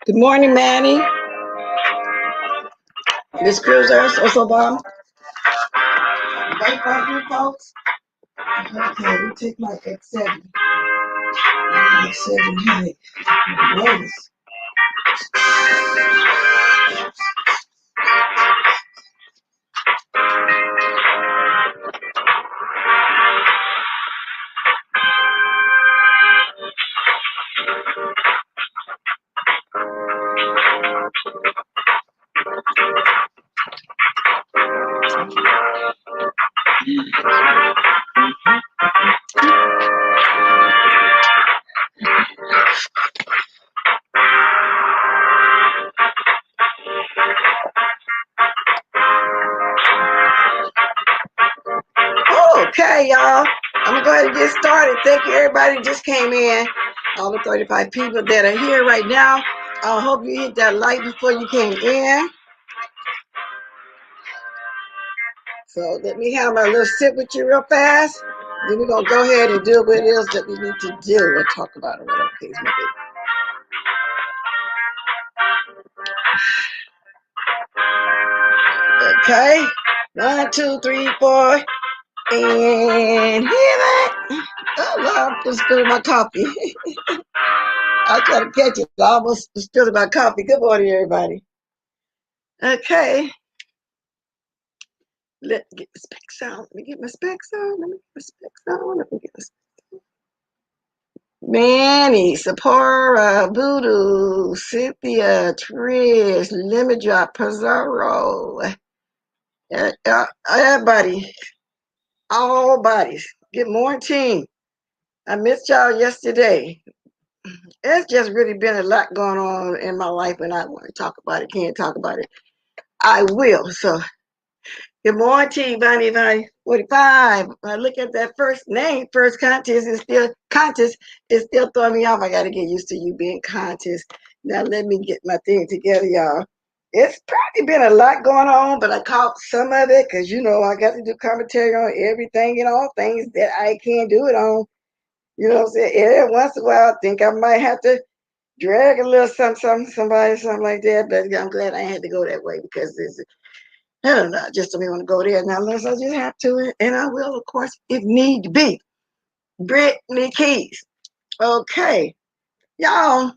Good morning, Manny. Miss Cruiser, so bomb. Wait for you folks. Okay, we take my X7. X7 height. Notice. Okay, y'all. I'm going to go ahead and get started. Thank you, everybody who just came in. All the 35 people that are here right now. I hope you hit that like before you came in. So let me have my little sip with you real fast. Then we're going to go ahead and do what it is that we need to do. We'll talk about it, whatever case may be. Okay. 1, 2, 3, 4. And hear that? Oh, Lord, I'm just spilling my coffee. I'll try to catch it. I almost spilled my coffee. Good morning, everybody. Okay. Let's get the specs on. Let me get my specs on. Let me get my specs on. Let me get my specs on. Manny, Sephora, Voodoo, Cynthia, Trish, Lemon Drop, Pizarro. Everybody. All bodies. Good morning, team. I missed y'all yesterday. It's just really been a lot going on in my life, and I want to talk about it. Can't talk about it. I will. So, good morning, T. Bonnie 45. I look at that first name, first contest is still throwing me off. I got to get used to you being contest. Now let me get my thing together, y'all. It's probably been a lot going on, but I caught some of it because I got to do commentary on everything and all things that I can't do it on. You know what I'm saying? Every once in a while, I think I might have to drag a little something like that. But I'm glad I had to go that way because I don't know, I just don't even want to go there now unless I just have to. And I will, of course, if need be. Brittany Keys. Okay. Y'all.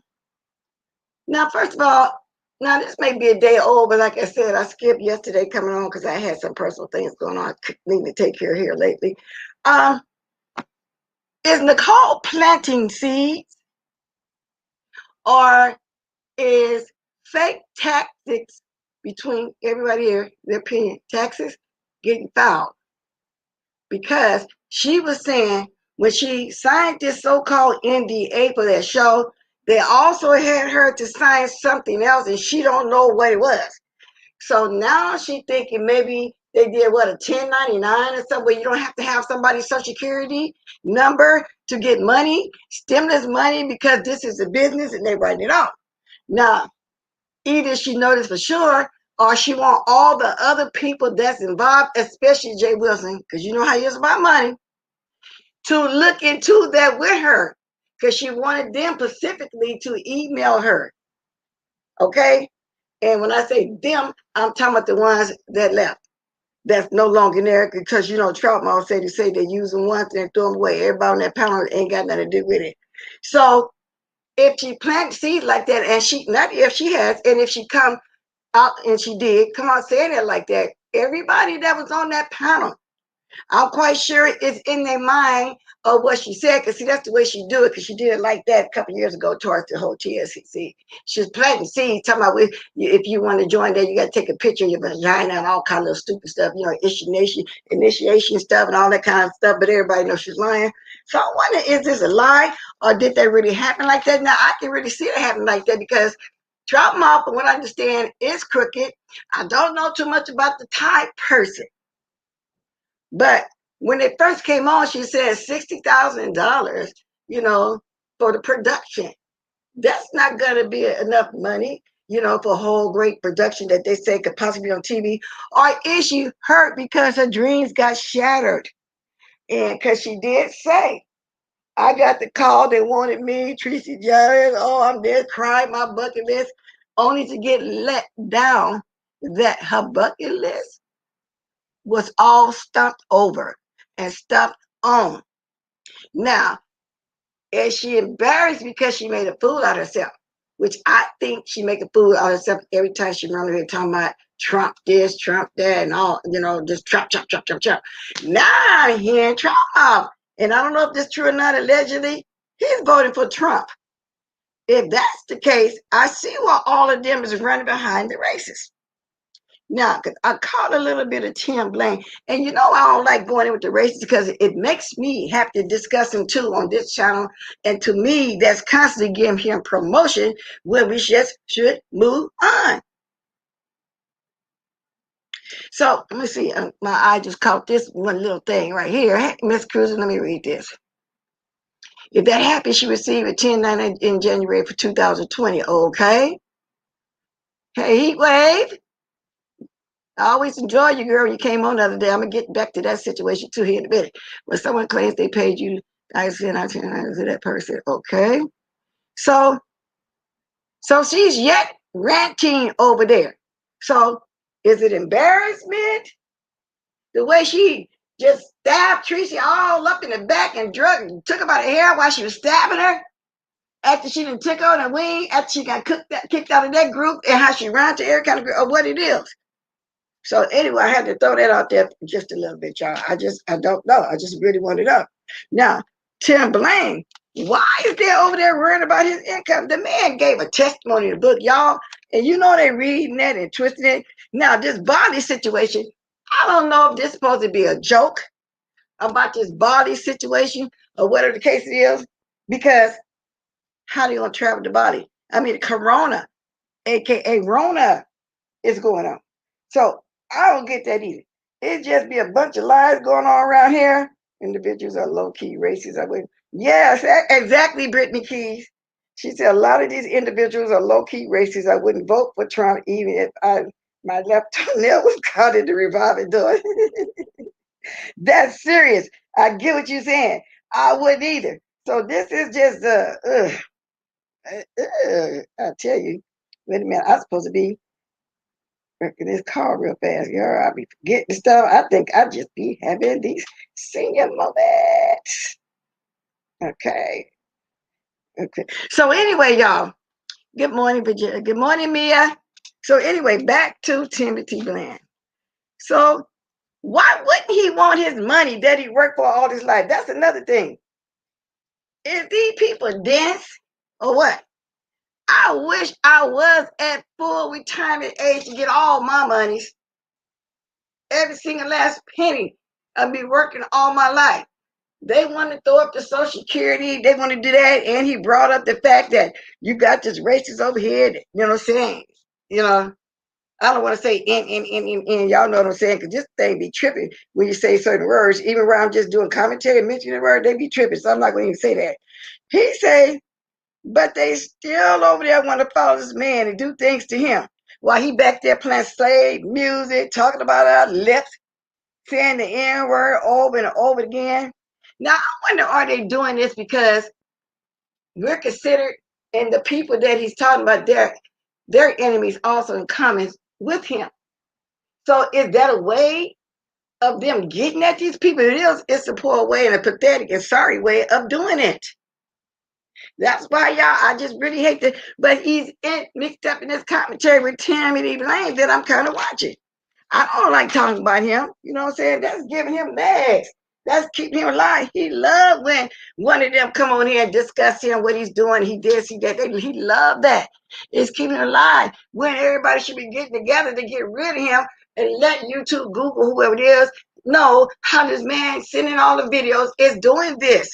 Now, first of all, now this may be a day old, but like I said, I skipped yesterday coming on because I had some personal things going on I need to take care of here lately. Is Nicole planting seeds, or is fake tactics between everybody here, their opinion, taxes getting filed? Because she was saying when she signed this so-called NDA for that show, they also had her to sign something else, and she don't know what it was. So now she thinking maybe they did a 1099 or something where you don't have to have somebody's social security number to get money, stimulus money, because this is a business and they writing it off. Now, either she noticed for sure, or she want all the other people that's involved, especially Jay Wilson, because you know how he is about money, to look into that with her, because she wanted them specifically to email her. Okay? And when I say them, I'm talking about the ones that left. That's no longer there because, Troutmall said they using one thing and throw them away. Everybody on that panel ain't got nothing to do with it. So if she planted seeds like that, and she, not if she has, and if she come out, and she did come out saying it like that, everybody that was on that panel, I'm quite sure it's in their mind of what she said, because see, that's the way she do it, because she did it like that a couple years ago towards the whole TSCC. She was planting seeds, talking about if you want to join there, you got to take a picture of your vagina and all kind of stupid stuff, initiation stuff and all that kind of stuff, but everybody knows she's lying. So I wonder, is this a lie, or did that really happen like that? Now, I can really see it happen like that, because Drop Mom, from what I understand, is crooked. I don't know too much about the type person. But when it first came on, she said $60,000, for the production. That's not going to be enough money, for a whole great production that they say could possibly be on TV. Or is she hurt because her dreams got shattered? And because she did say, I got the call, they wanted me, Tracy Jarrett, oh, I'm there crying my bucket list, only to get let down that her bucket list was all stumped over and stumped on. Now, is she embarrassed because she made a fool out of herself? Which I think she make a fool out of herself every time she runs here talking about Trump this, Trump that, and all, just Trump, Trump, Trump, Trump, Trump. Now I'm hearing Trump. And I don't know if this is true or not, allegedly, he's voting for Trump. If that's the case, I see why all of them is running behind the racists. Now, because I caught a little bit of Tim Blaine, and I don't like going in with the racists because it makes me have to discuss them too on this channel. And to me, that's constantly giving him promotion when we just should move on. So let me see. My eye just caught this one little thing right here. Hey, Miss Cruz, let me read this. If that happens, she received a 1090 in January for 2020. Okay. Hey, Heat Wave. I always enjoy you, girl. You came on the other day. I'm gonna get back to that situation too here in a minute. When someone claims they paid you, I said I to that person. Okay, so she's yet ranting over there. So is it embarrassment? The way she just stabbed Tracy all up in the back and took her by the hair while she was stabbing her. After she done took her on the wing, after she got kicked out of that group, and how she ran to every kind of group, or what it is. So anyway, I had to throw that out there just a little bit, y'all. I don't know. I just really want it up. Now, Tim Blaine, why is they over there worrying about his income? The man gave a testimony in the book, y'all, and they reading that and twisting it. Now, this body situation, I don't know if this is supposed to be a joke about this body situation or whatever the case is, because how do you gonna travel the body? I mean, Corona, aka Rona, is going on. So I don't get that either. It just be a bunch of lies going on around here. Individuals are low-key racist. I would, yes, exactly, Brittany Keys. She said a lot of these individuals are low-key racist. I wouldn't vote for Trump even if my left toenail was caught in the revolving door. That's serious. I get what you're saying. I wouldn't either. So this is just I tell you, wait a minute, I'm supposed to be working this car real fast. Girl, I be forgetting stuff. I think I just be having these senior moments. Okay. So anyway, y'all, good morning, Virginia. Good morning, Mia. So anyway, back to Timothy Bland. So why wouldn't he want his money that he worked for all his life? That's another thing. Is these people dense or what? I wish I was at full retirement age to get all my monies. Every single last penny. I've been working all my life. They want to throw up the Social Security. They want to do that. And he brought up the fact that you got this racist over here. You know what I'm saying? I don't want to say in. Y'all know what I'm saying? Because this thing be tripping when you say certain words. Even where I'm just doing commentary and mentioning the word, they be tripping. So I'm not going to even say that. He say, but they still over there want to follow this man and do things to him. While he back there playing slave music, talking about our lips, saying the N word over and over again. Now, I wonder, are they doing this because we're considered, and the people that he's talking about, their enemies also in common with him. So is that a way of them getting at these people? It is. It's a poor way and a pathetic and sorry way of doing it. That's why, y'all, I just really hate to, but he's mixed up in this commentary with Tammy Lane that I'm kind of watching. I don't like talking about him. You know what I'm saying? That's giving him legs. That's keeping him alive. He loved when one of them come on here and discuss him, what he's doing. He did, he that. He loved that. It's keeping him alive. When everybody should be getting together to get rid of him and let YouTube, Google, whoever it is, know how this man sending all the videos is doing this.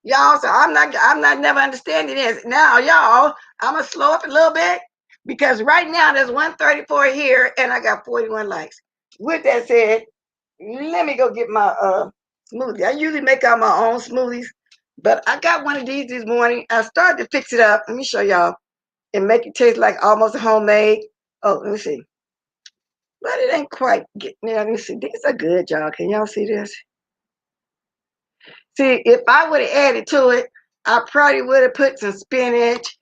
Y'all, so I'm not never understanding this. Now, y'all, I'm gonna slow up a little bit because right now there's 134 here and I got 41 likes. With that said, let me go get my smoothie. I usually make out my own smoothies, but I got one of these this morning. I started to fix it up. Let me show y'all and make it taste like almost homemade. Oh, let me see. But it ain't quite getting there. Let me see. These are good, y'all. Can y'all see this? See, if I would have added to it, I probably would have put some spinach,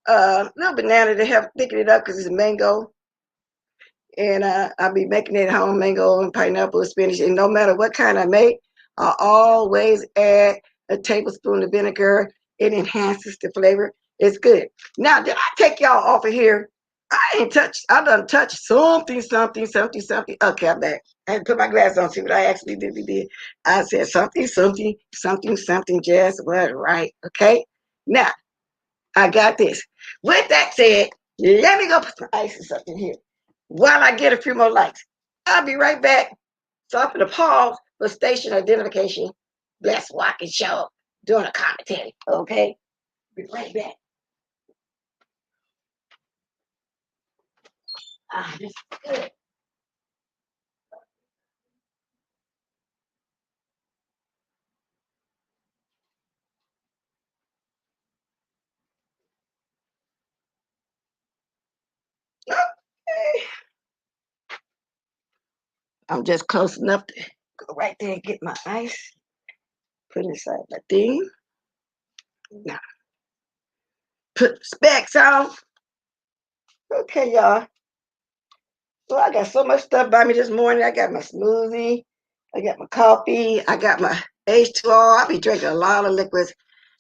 little banana to help thicken it up because it's mango. And I'll be making it at home, mango and pineapple and spinach. And no matter what kind I make, I always add a tablespoon of vinegar. It enhances the flavor. It's good. Now, did I take y'all off of here? I done touched something. Okay, I'm back. I had to put my glass on, see what I actually did. I said something, just what right. Okay. Now, I got this. With that said, let me go put some ice or something here while I get a few more likes. I'll be right back. So I'm going to pause for station identification. Best walking show doing a commentary. Okay. Be right back. This is good. Okay. I'm just close enough to go right there and get my ice. Put it inside my thing. Now, put the specs on. Okay, y'all. So I got so much stuff by me this morning. I got my smoothie. I got my coffee. I got my H2O. I'll be drinking a lot of liquids.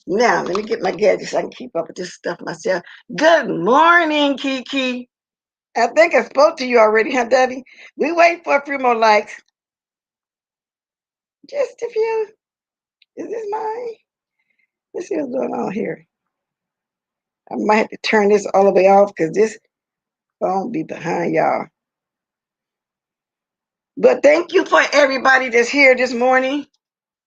Now, let me get my gadgets so I can keep up with this stuff myself. Good morning, Kiki. I think I spoke to you already, huh, Debbie? We wait for a few more likes. Just a few. Is this mine? Let's see what's going on here. I might have to turn this all the way off because this phone be behind y'all. But thank you for everybody that's here this morning.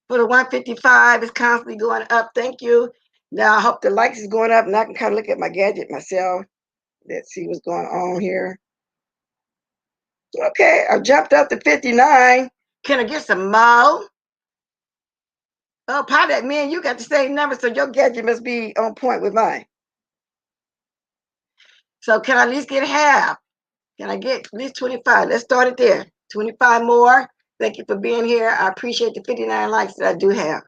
For the 155, it's constantly going up. Thank you. Now I hope the likes is going up and I can kind of look at my gadget myself. Let's see what's going on here. Okay, I jumped up to 59. Can I get some more? Oh, Pilot Man, you got the same number, so your gadget must be on point with mine. So can I at least get half? Can I get at least 25? Let's start it there. 25 more. Thank you for being here. I appreciate the 59 likes that I do have.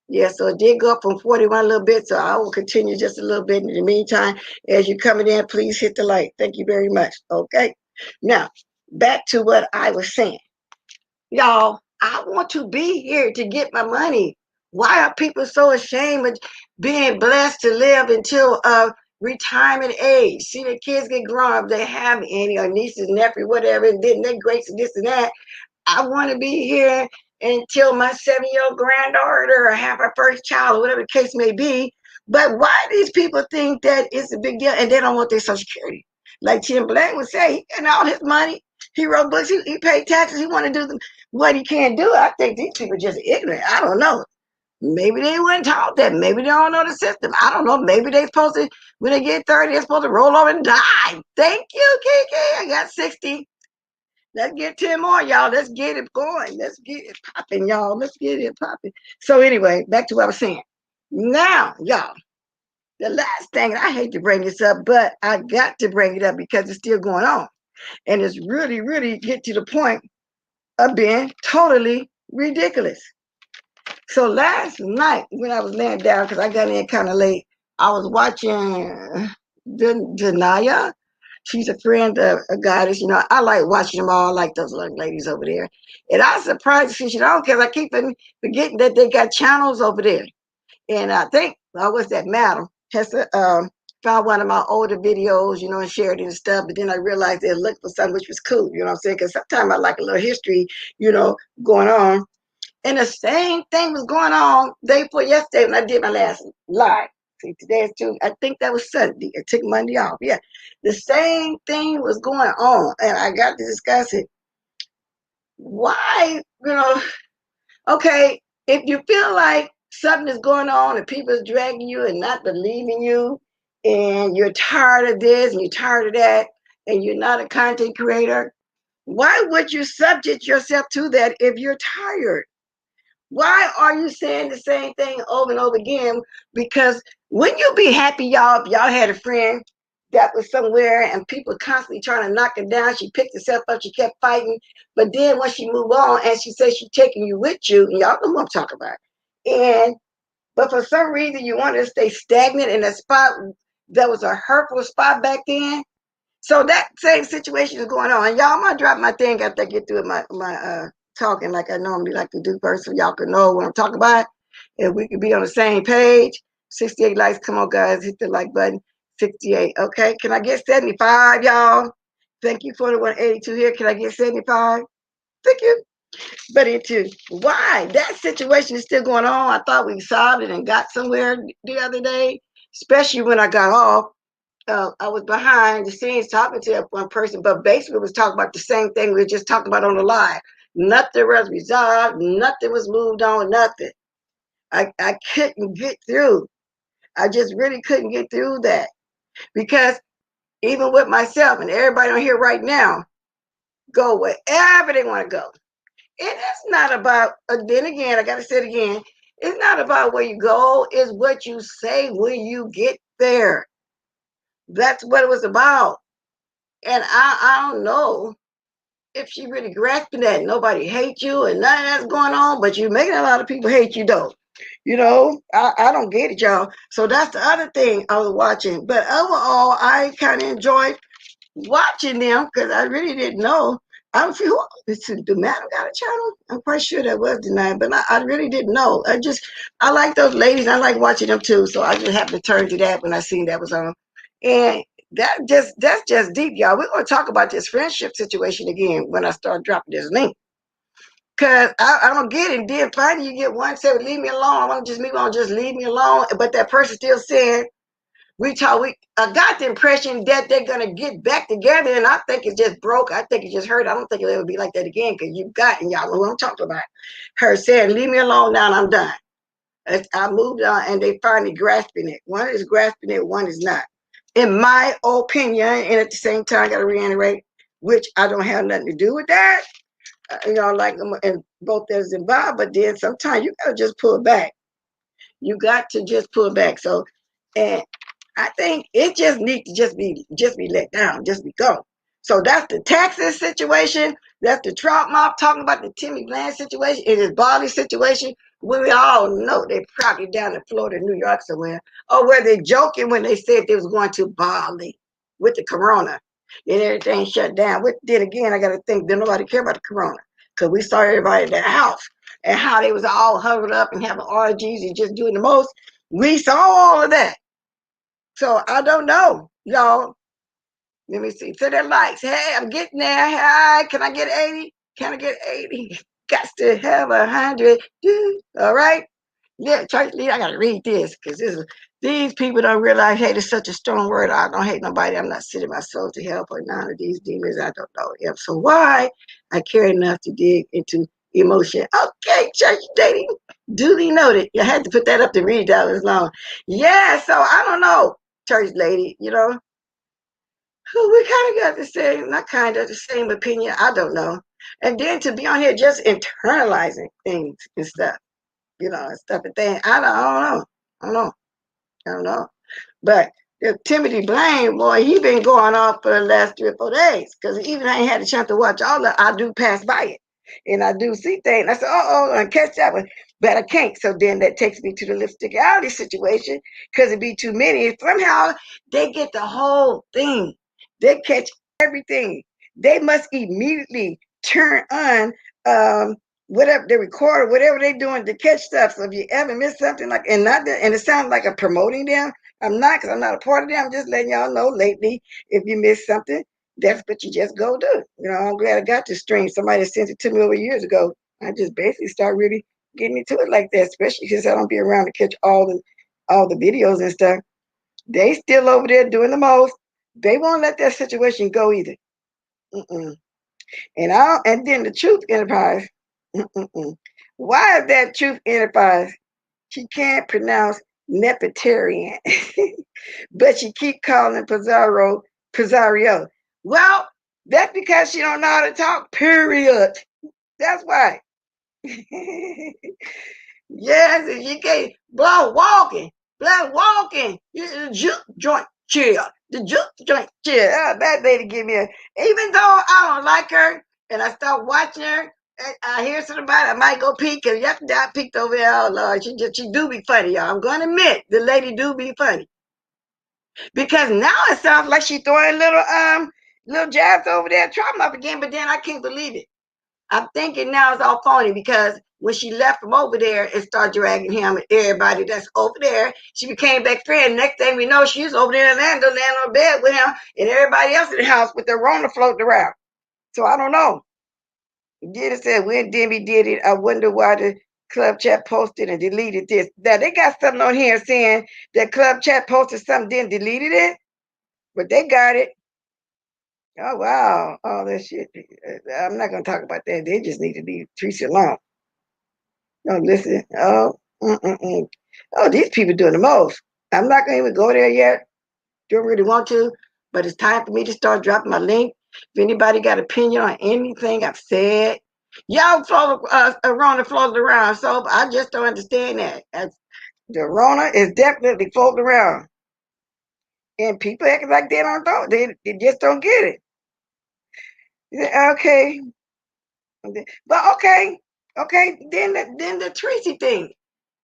Yeah, so it did go up from 41 a little bit, so I will continue just a little bit. In the meantime, as you're coming in, please hit the like. Thank you very much. Okay. Now, back to what I was saying. Y'all, I want to be here to get my money. Why are people so ashamed of being blessed to live until retirement age? See, the kids get grown up, they have any or nieces, nephew, whatever, and then they great and this and that. I want to be here until my 7-year-old granddaughter or have her first child or whatever the case may be. But why these people think that it's a big deal and they don't want their Social Security? Like Tim Black would say, he got all his money. He wrote books. He paid taxes. He want to do what he can't do. I think these people are just ignorant. I don't know. Maybe they weren't taught that. Maybe they don't know the system. I don't know. Maybe they're supposed to, when they get 30, they're supposed to roll over and die. Thank you, Kiki. I got 60. Let's get 10 more, y'all. Let's get it going. Let's get it popping, y'all. Let's get it popping. So anyway, back to what I was saying. Now, y'all, the last thing, I hate to bring this up, but I got to bring it up because it's still going on. And it's really, really get to the point of being totally ridiculous. So last night when I was laying down, because I got in kind of late, I was watching Janaya. She's a friend of a goddess. You know, I like watching them all, like those young ladies over there. And I was surprised she said, I don't care. I keep forgetting that they got channels over there. And I think, well, what's that, Madam? Has found one of my older videos, and shared it and stuff. But then I realized they looked for something which was cool, you know what I'm saying? Because sometimes I like a little history, going on. And the same thing was going on day before yesterday when I did my last live. See, today is Tuesday. I think that was Sunday. I took Monday off. Yeah. The same thing was going on. And I got to discuss it. Why, okay, if you feel like something is going on and people is dragging you and not believing you, and you're tired of this and you're tired of that, and you're not a content creator, why would you subject yourself to that if you're tired? Why are you saying the same thing over and over again? Because wouldn't you be happy, y'all, if y'all had a friend that was somewhere and people constantly trying to knock her down? She picked herself up, she kept fighting. But then when she moved on and she said she's taking you with you, and y'all know what I'm talking about. But for some reason you wanted to stay stagnant in a spot that was a hurtful spot back then. So that same situation is going on. And y'all, I'm gonna drop my thing after I get through my talking like I normally like to do first, so y'all can know what I'm talking about. If we could be on the same page. 68 likes. Come on, guys, hit the like button. 68. Okay. Can I get 75, y'all? Thank you for the 182 here. Can I get 75? Thank you. But into why that situation is still going on. I thought we solved it and got somewhere the other day, especially when I got off. I was behind the scenes talking to that one person, but basically was talking about the same thing we were just talking about on the live. Nothing was resolved, nothing was moved on, nothing. I couldn't get through. I just really couldn't get through that because even with myself and everybody on here right now, go wherever they want to go. And it's not about, then again, I got to say it again, it's not about where you go, it's what you say when you get there. That's what it was about. And I don't know if she really grasping that nobody hates you and none of that's going on, but you're making a lot of people hate you though. I don't get it, y'all. So that's the other thing I was watching. But overall, I kind of enjoyed watching them because I really didn't know. I don't feel the Madam got a channel. I'm quite sure that was denied, but I really didn't know. I like those ladies. I like watching them too. So I just happened to turn to that when I seen that was on. And that's just deep, y'all. We're gonna talk about this friendship situation again when I start dropping this link. Cause I don't get it. And then finally you get one say, leave me alone. I want to just move on, just leave me alone. But that person still saying, I got the impression that they're gonna get back together, and I think it's just broke. I think it's just hurt. I don't think it'll ever be like that again. Cause and y'all know who I'm talking about. Her saying, leave me alone now and I'm done. I moved on and they finally grasping it. One is grasping it, one is not. In my opinion, and at the same time, I got to reiterate, which I don't have nothing to do with that. Like and both is involved, but then sometimes you got to just pull back. You got to just pull back. So, and I think it just needs to just be let down, just be gone. So that's the Texas situation. That's the Trump mob talking about the Timmy Bland situation. It is Bali situation. We all know they're probably down in Florida, New York somewhere. Or were they joking when they said they was going to Bali with the corona and everything shut down? Then again, I got to think, then nobody care about the corona because we saw everybody at their house and how they was all huddled up and having orgies and just doing the most. We saw all of that. So I don't know, y'all. Let me see. To the likes. Hey, I'm getting there. Hi, can I get 80? Can I get 80? Got to have 100. All right. Yeah, church leader, I gotta read this because these people don't realize hate is such a strong word. I don't hate nobody. I'm not sending my soul to hell for none of these demons. I don't know them. So why I care enough to dig into emotion? Okay, church dating, duly noted. You had to put that up to read that was long. Yeah, so I don't know, church lady. We kind of got the same, not kind of the same opinion. I don't know. And then to be on here just internalizing things and stuff. And stuff and things. I don't know. I don't know. But Timothy Blaine, boy, he been going on for the last 3 or 4 days because even I ain't had a chance to watch all of it. I do pass by it. And I do see things. I said, I catch that one. But I can't. So then that takes me to the lipstick alley situation because it'd be too many. Somehow they get the whole thing. They catch everything. They must immediately turn on whatever they record or whatever they're doing to catch stuff. So if you ever miss something like, and not that, and it sounds like I'm promoting them. I'm not, because I'm not a part of them. I'm just letting y'all know lately, if you miss something, that's what you just go do. You know, I'm glad I got this stream. Somebody sent it to me over years ago. I just basically start really getting into it like that, especially since I don't be around to catch all the videos and stuff. They still over there doing the most. They won't let that situation go either. Mm-mm. And then the Truth Enterprise. Mm-mm. Why is that Truth Enterprise? She can't pronounce Nepentarian, but she keep calling Pizarro. Well, that's because she don't know how to talk. Period. That's why. Yes, you can't. Blood walking. The juke joint chill. The juke joint chill. That lady give me a. Even though I don't like her, and I start watching her, and I hear something about it, I might go peek. And yesterday I peeked over there. Oh Lord, she do be funny, y'all. I'm going to admit the lady do be funny, because now it sounds like she throwing little jabs over there, try them up again. But then I can't believe it. I'm thinking now it's all phony, because when she left from over there and started dragging him and everybody that's over there, she became back friend. Next thing we know, she's over there in Orlando, laying on bed with him and everybody else in the house with their Rona floating around. So I don't know. Then it said, when Demi did it, I wonder why the club chat posted and deleted this. Now they got something on here saying that club chat posted something, then deleted it, but they got it. Oh wow, all that shit. I'm not gonna talk about that. They just need to leave Teresa alone. No, listen. Oh, these people doing the most. I'm not gonna even go there yet. Don't really want to, but it's time for me to start dropping my link. If anybody got opinion on anything I've said, y'all float Rona floated around. So I just don't understand that. The Rona is definitely floating around, and people acting like they don't know. They just don't get it. Okay, but okay. Then the Tracy thing,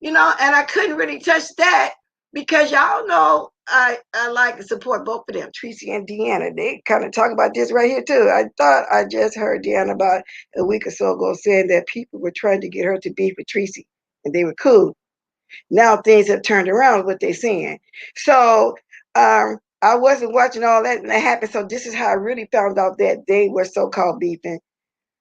and I couldn't really touch that, because y'all know I like to support both of them, Tracy and Deanna. They kind of talk about this right here too. I thought I just heard Deanna about a week or so ago saying that people were trying to get her to beef with Tracy, and they were cool. Now things have turned around, what they're saying. So I wasn't watching all that, and that happened. So this is how I really found out that they were so-called beefing.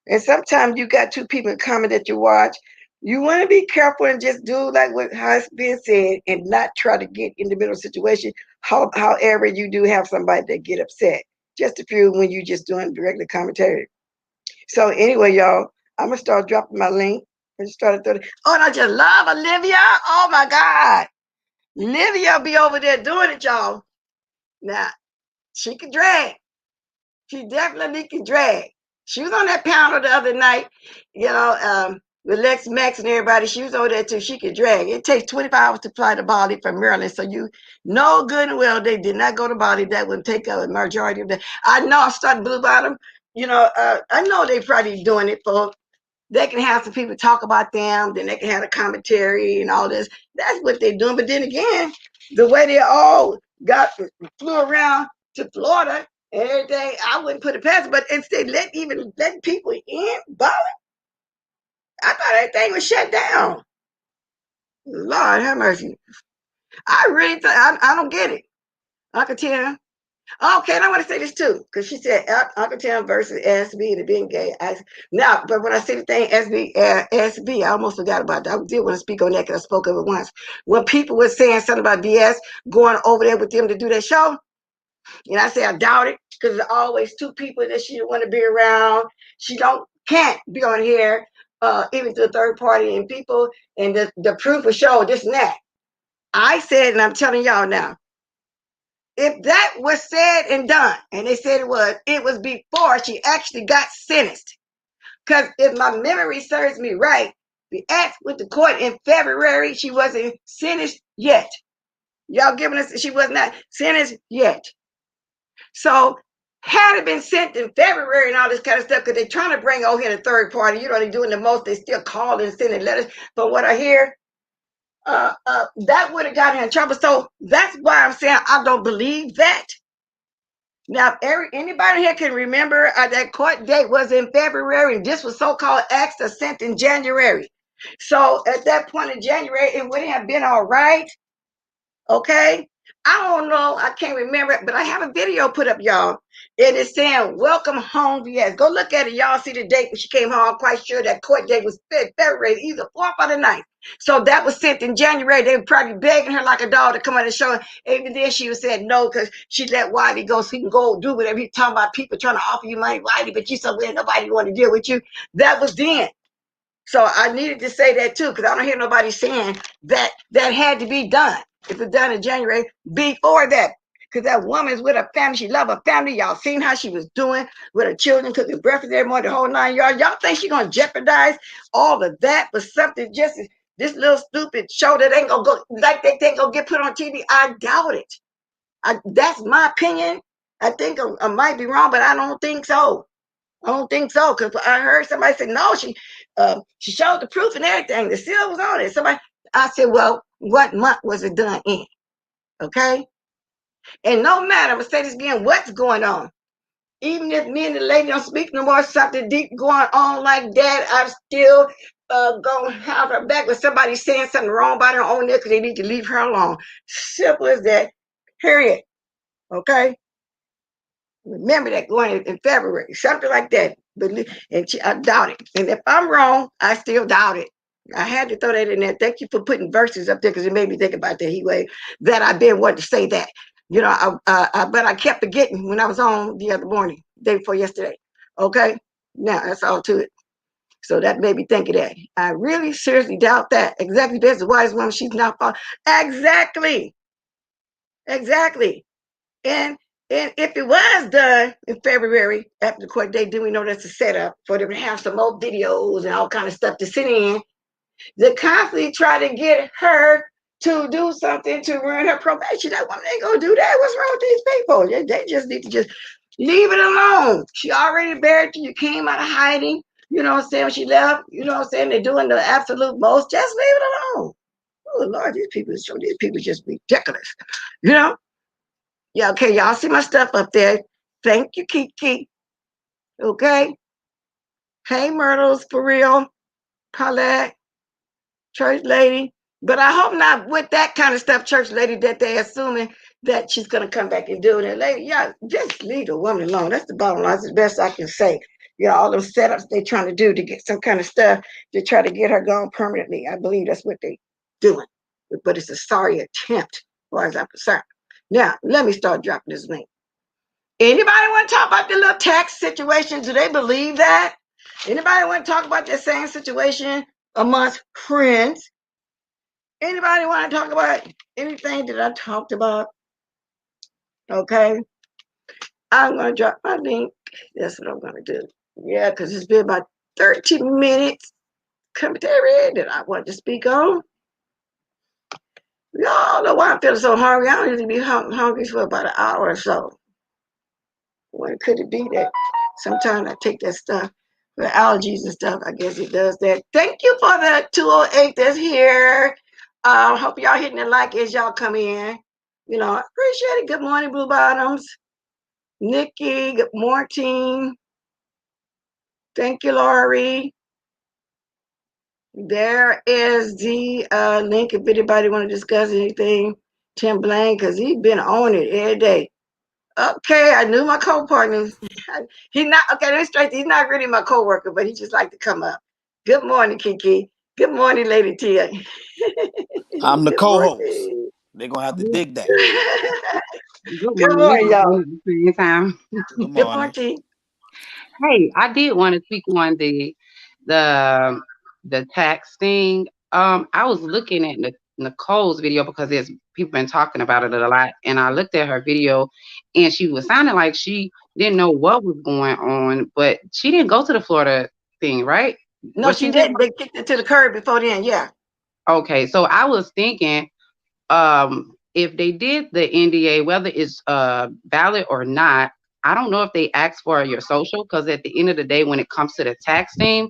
And sometimes you got two people coming that you watch. You want to be careful and just do like what has been said, and not try to get in the middle of the situation. However, you do have somebody that get upset. Just a few when you just doing regular commentary. So anyway, y'all, I'm gonna start dropping my link. I just started throwing. Oh, and I just love Olivia. Oh my God, Olivia be over there doing it, y'all. Now she can drag. She definitely can drag. She was on that panel the other night, with Lex Max and everybody. She was over there too. She could drag. It takes 24 hours to fly to Bali from Maryland. So you know good and well they did not go to Bali. That would take a majority of that. I know I started Blue Bottom. I know they probably doing it for, they can have some people talk about them, then they can have a commentary and all this. That's what they're doing. But then again, the way they all flew around to Florida and everything, I wouldn't put it past it. But instead, letting people in, Bali, I thought everything was shut down. Lord have mercy. I really I don't get it. Uncle Tim. Okay, and I want to say this too, because she said Uncle Tim versus SB, the being gay. But when I say the thing SB, I almost forgot about that. I did want to speak on that because I spoke of it once. When people were saying something about BS going over there with them to do that show, and I say I doubt it, because there's always two people that she don't want to be around. She can't be on here, even to a third party and people, and the proof will show this and that. I said, and I'm telling y'all now, if that was said and done, and they said it was before she actually got sentenced. Because if my memory serves me right, the act with the court in February, she wasn't sentenced yet. Y'all giving us, she was not sentenced yet. So had it been sent in February and all this kind of stuff, because they're trying to bring over here the third party, they're doing the most, they still calling and sending letters. But what I hear, that would have got her in trouble. So that's why I'm saying I don't believe that. Now, anybody here can remember that court date was in February, and this was so-called acts are sent in January. So at that point in January, it wouldn't have been all right. Okay. I don't know. I can't remember it, but I have a video put up, y'all. And it's saying, welcome home, VS. Go look at it. Y'all see the date when she came home. I'm quite sure that court date was February, either 4th or the 9th. So that was sent in January. They were probably begging her like a dog to come on the show. Even then she was saying no, because she let Whitey go so he can go do whatever. He talking about people trying to offer you money, Whitey, but you somewhere nobody want to deal with you. That was then. So I needed to say that too, because I don't hear nobody saying that that had to be done. If it's done in January, before that. Because that woman's with her family. She love her family. Y'all seen how she was doing with her children, cooking breakfast every morning, the whole 9 yards. Y'all think she's going to jeopardize all of that for something just this little stupid show that ain't going to go, like they think going to get put on TV? I doubt it. That's my opinion. I think I might be wrong, but I don't think so. I don't think so, because I heard somebody say, no, she showed the proof and everything. The seal was on it. Somebody, I said, well, what month was it done in? Okay? And no matter, I'm going to say this again, what's going on? Even if me and the lady don't speak no more, something deep going on like that, I'm still going to have her back with somebody saying something wrong about her own there because they need to leave her alone. Simple as that. Period. Okay? Remember that going in February, something like that. And I doubt it. And if I'm wrong, I still doubt it. I had to throw that in there. Thank you for putting verses up there because it made me think about the heat wave that I've been wanting to say that. You know, but I kept forgetting when I was on the other morning, day before yesterday. Okay? Now, that's all to it. So that made me think of that. I really seriously doubt that. Exactly. There's a wise woman. She's not falling. Exactly. Exactly. And if it was done in February after the court date, then we know that's a setup for them to have some more videos and all kind of stuff to sit in. They constantly try to get her to do something to ruin her probation. That woman ain't gonna do that. What's wrong with these people? They just need to just leave it alone. She already buried you. You came out of hiding. You know what I'm saying? When she left, you know what I'm saying? They're doing the absolute most. Just leave it alone. Oh Lord, these people just ridiculous. You know? Yeah, okay, y'all see my stuff up there. Thank you, Kiki. Okay. Hey, Myrtles, for real. Paulette, church lady. But I hope not with that kind of stuff, church lady, that they're assuming that she's going to come back and do it. Lady, yeah, just leave the woman alone. That's the bottom line. That's the best I can say. You know, all those setups they're trying to do to get some kind of stuff to try to get her gone permanently. I believe that's what they're doing. But it's a sorry attempt, as far as I'm concerned. Now, let me start dropping this link. Anybody want to talk about the little tax situation? Do they believe that? Anybody want to talk about the same situation amongst friends? Anybody want to talk about anything that I talked about? Okay. I'm going to drop my link. That's what I'm going to do. Yeah, because it's been about 30 minutes commentary that I want to speak on. Y'all know why I'm feeling so hungry. I don't usually be hungry for about an hour or so. When could it be that sometimes I take that stuff for allergies and stuff? I guess it does that. Thank you for the 208 that's here. Hope y'all hitting the like as y'all come in. You know, I appreciate it. Good morning, Blue Bottoms. Nikki, good morning. Thank you, Laurie. There is the link if anybody want to discuss anything. Tim Blaine, because he's been on it every day. Okay, I knew my co-partner. He's not okay. Let me straight. He's not really my co-worker, but he just like to come up. Good morning, Kiki. Good morning, Lady Tia. I'm the co-host. They're gonna have to dig that. Good morning, y'all. At the same time. Good Good morning. morning. Hey, I did want to speak on the tax thing. I was looking at Nicole's video because there's people been talking about it a lot, and I looked at her video, and she was sounding like she didn't know what was going on, but she didn't go to the Florida thing, right? No, she didn't. They kicked it to the curb before then. Yeah. Okay, so I was thinking, if they did the NDA, whether it's valid or not, I don't know if they ask for your social, because at the end of the day, when it comes to the tax thing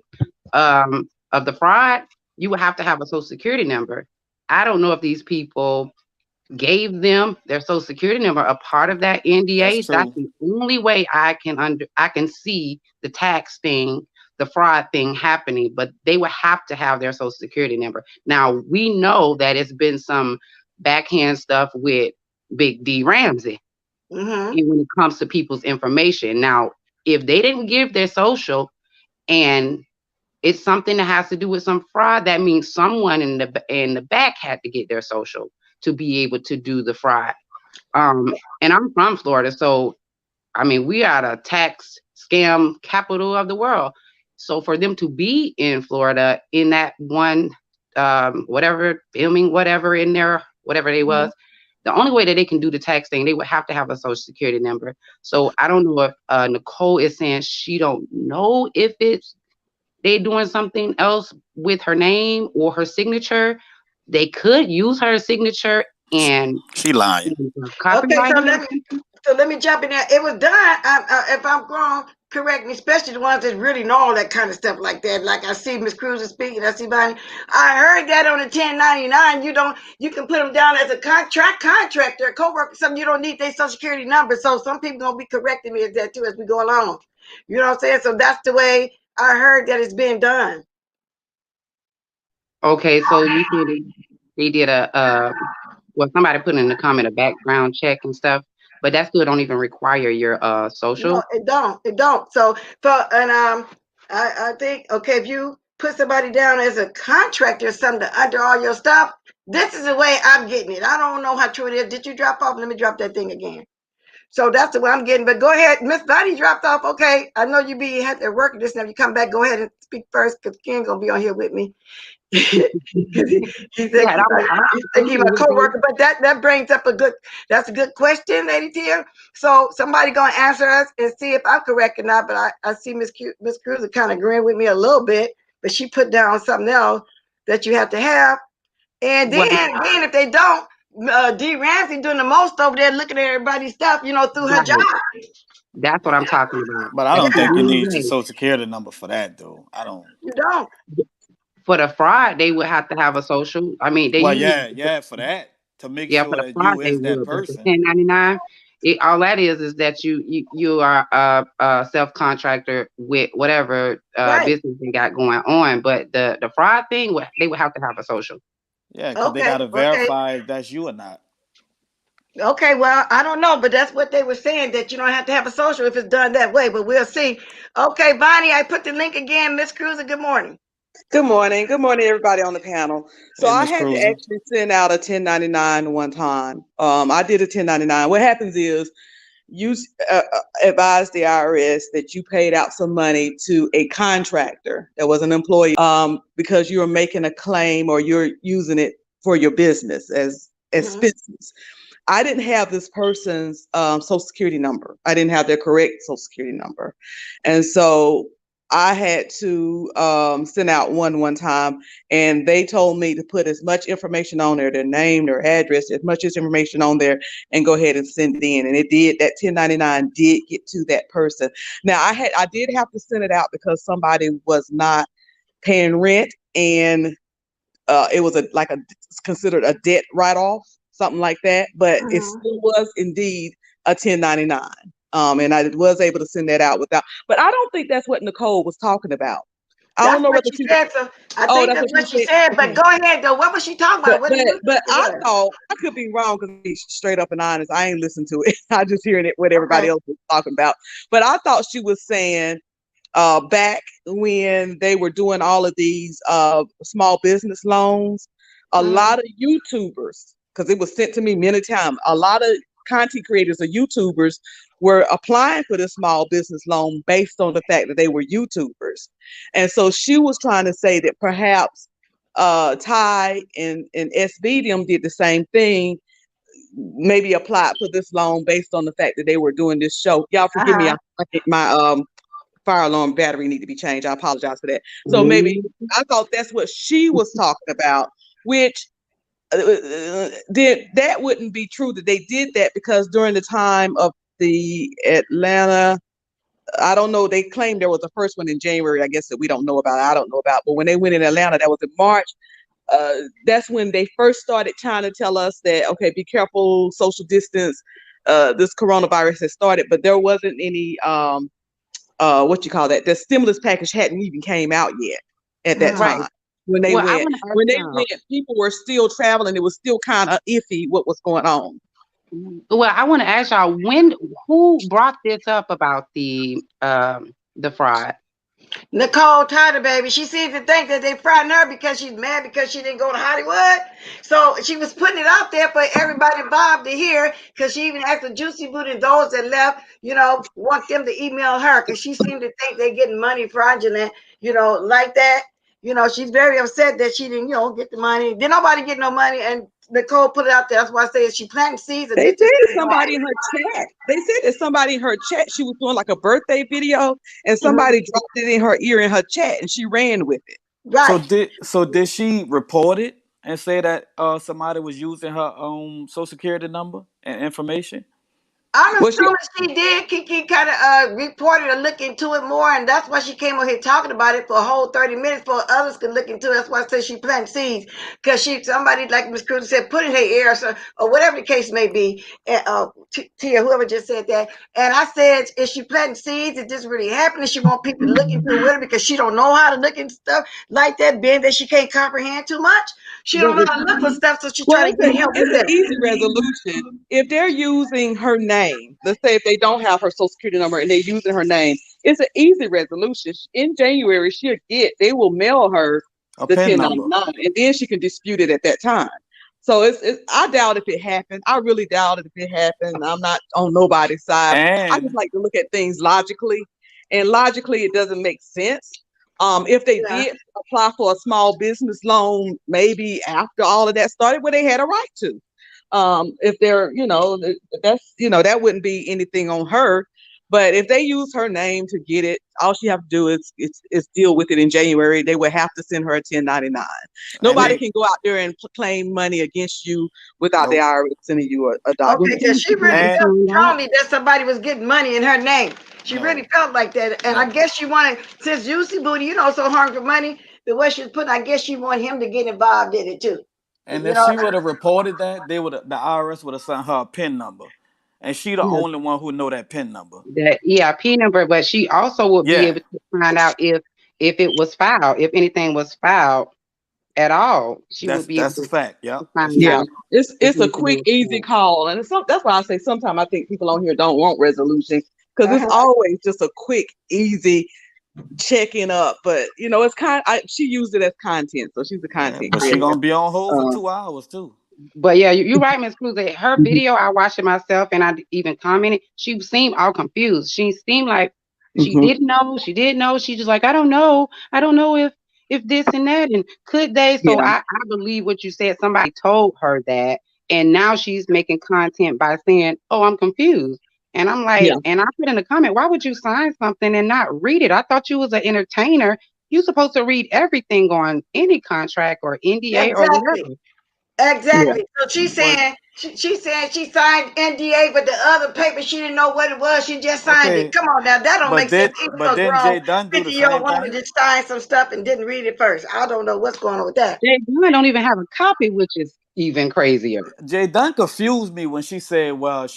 of the fraud, you would have to have a social security number. I don't know if these people gave them their social security number, a part of that That's NDA. That's true. the only way I can see the tax thing, the fraud thing happening. But they would have to have their social security number. Now we know that it's been some backhand stuff with Big D Ramsey Mm-hmm. when it comes to people's information. Now, if they didn't give their social and it's something that has to do with some fraud, that means someone in the back had to get their social to be able to do the fraud. And I'm from Florida, so I mean we are the tax scam capital of the world. So for them to be in Florida in that one whatever filming whatever in there whatever they was, the only way that they can do the tax thing, they would have to have a social security number. So I don't know if Nicole is saying she don't know if it's they doing something else with her name or her signature. They could use her signature and She lying. Okay, copyright it or something. so let me jump in there. It was done. If I'm wrong, correct me. Especially the ones that really know all that kind of stuff like that. Like I see Miss Cruz is speaking. I see Bonnie. I heard that on the 1099. You can put them down as a contractor, a coworker. Something you don't need their social security number. So some people gonna be correcting me at that too as we go along. You know what I'm saying? So that's the way I heard that it's being done. Okay, so you said they did a well somebody put in the comment a background check and stuff, but that still don't even require your No, social. it don't. It don't. So for and I think okay, if you put somebody down as a contractor or something under all your stuff, this is the way I'm getting it. I don't know how true it is. Did you drop off? Let me drop that thing again. So that's the way I'm getting. But go ahead, Miss Bonnie dropped off. Okay, I know you be had to work this. Now you come back. Go ahead and speak first, because Ken gonna be on here with me. he think Yeah, he I was he think he my thinking we coworker, but that brings up a good question, Lady Tia. So somebody gonna answer us and see if I'm correct or not. But I see Miss Cruz kind of agreeing with me a little bit, but she put down something else that you have to have, and well, then if they don't, D Ramsey doing the most over there, looking at everybody's stuff, through her job. right, that's what I'm talking about. But I That's don't the think you only need your way. social security number for that, though. I don't. You don't. For the fraud, they would have to have a social. I mean, they Well, usually yeah, for that to make yeah, for sure the that fraud you they is that would, but the person. 1099, all that is that you are a self contractor with whatever Right. business they got going on. But the fraud thing, they would have to have a social. Yeah, because they Okay. gotta Okay. verify if that's you or not. Okay, well, I don't know, but that's what they were saying, that you don't have to have a social if it's done that way, but we'll see. Okay, Bonnie, I put the link again. Miss Cruiser, good morning. Good morning. Good morning, everybody on the panel. So Hey, I Miss had to Cruiser. actually send out a 1099 one time. I did a 1099. What happens is you advise the IRS that you paid out some money to a contractor that was an employee because you are making a claim or you're using it for your business as Mm-hmm. expenses. I didn't have this person's social security number. I didn't have their correct social security number. And so I had to send out one time, and they told me to put as much information on there, their name, their address, as much as information on there, and go ahead and send it in. And it did. That 1099 did get to that person. Now I did have to send it out because somebody was not paying rent, and it was considered a debt write-off, something like that. But it Mm-hmm. still was indeed a 1099. And I was able to send that out without. But I don't think that's what Nicole was talking about. I don't That's know what whether she she. said. So I Oh, think that's that's what she what she said. said. But Okay. go ahead, though. What was she talking about? What did you think But it I was? thought I could be wrong because be straight up and honest. I ain't listened to it. I just hearing it what everybody Okay. else was talking about. But I thought she was saying back when they were doing all of these small business loans, a Mm-hmm. lot of YouTubers, because it was sent to me many times, a lot of content creators or YouTubers were applying for this small business loan based on the fact that they were YouTubers. And so she was trying to say that perhaps Ty and SB them did the same thing, maybe applied for this loan based on the fact that they were doing this show. Y'all forgive me, Uh-huh. I think my fire alarm battery need to be changed. I apologize for that. So maybe Mhm. I thought that's what she was talking about, which did that wouldn't be true that they did that because during the time of the Atlanta, I don't know, they claimed there was the first one in January, I guess that we don't know about. I don't know about, but when they went in Atlanta, that was in March. that's when they first started trying to tell us that, okay, be careful, social distance. This coronavirus has started, but there wasn't any what you call that? The stimulus package hadn't even came out yet at that Right. time when they Well, I went. want to ask When they y'all. went, people were still traveling. It was still kind of iffy what was going on. Well, I want to ask y'all who brought this up about the fraud? Nicole Tyler, baby, she seems to think that they frightened her because she's mad because she didn't go to Hollywood. So she was putting it out there for everybody involved to hear, because she even asked the Juicy Booty and those that left, want them to email her, because she seemed to think they're getting money fraudulent, like that. She's very upset that she didn't, get the money. Did nobody get no money? And Nicole put it out there. That's why I say she planting seeds. They said somebody in her chat. They said that somebody in her chat, she was doing like a birthday video, and somebody dropped it in her ear in her chat, and she ran with it. Right. So did she report it and say that somebody was using her social security number and information? I'm Well, assuming she did. Kiki kind of reported or look into it more, and that's why she came on here talking about it for a whole 30 minutes so others could look into it. That's why I said she planted seeds, because somebody like Miss Cruz said, put in her ear or whatever the case may be. And Tia, whoever just said that, and I said, is she planting seeds? Is this really happening? She want people to look into it with her because she don't know how to look into stuff like that, being that she can't comprehend too much. She don't know how to look for stuff, so she's trying to get help with it's an that. easy resolution. If they're using her name, let's say if they don't have her social security number and they're using her name, it's an easy resolution. In January, they will mail her the PIN number. 1099, and then she can dispute it at that time. So I doubt if it happened. I really doubt it if it happened. I'm not on nobody's side. I just like to look at things logically, and logically it doesn't make sense. If they did apply for a small business loan, maybe after all of that started, where they had a right to. If they're, that wouldn't be anything on her. But if they use her name to get it, all she have to do is deal with it in January. They would have to send her a 1099. Nobody can go out there and claim money against you without the IRS sending you a document. Okay, because she really felt strongly that somebody was getting money in her name. She really felt like that. And I guess she wanted, since Juicy Booty, so hungry for money, the way she was putting, I guess she wanted him to get involved in it too. And if she would have reported that, the IRS would have sent her a PIN number. And she the only one who know that PIN number. That EIP number, but she also would be able to find out if it was filed, if anything was filed at all. She would be able to fact. Yeah. It's a quick, easy call. And that's why I say sometimes I think people on here don't want resolution, because it's always just a quick, easy checking up. But it's she used it as content, so she's a content but creator. She's gonna be on hold for 2 hours too. But yeah, you're right, Miss Cruz. Her video, I watched it myself, and I even commented. She seemed all confused. She seemed like she didn't know. She didn't know. She just like, I don't know. I don't know if this and that, and could they? So I believe what you said. Somebody told her that, and now she's making content by saying, "Oh, I'm confused." And I'm like, and I put in the comment, why would you sign something and not read it? I thought you was an entertainer. You're supposed to read everything on any contract or NDA or whatever. Exactly. So she's saying she signed NDA, but the other paper she didn't know what it was. She just signed it. Come on now, that don't make sense. But then Jay Dunn do the same woman just signed some stuff and didn't read it first. I don't know what's going on with that. Jay Dunn don't even have a copy, which is even crazier. Jay Dunn confused me when she said, "Well,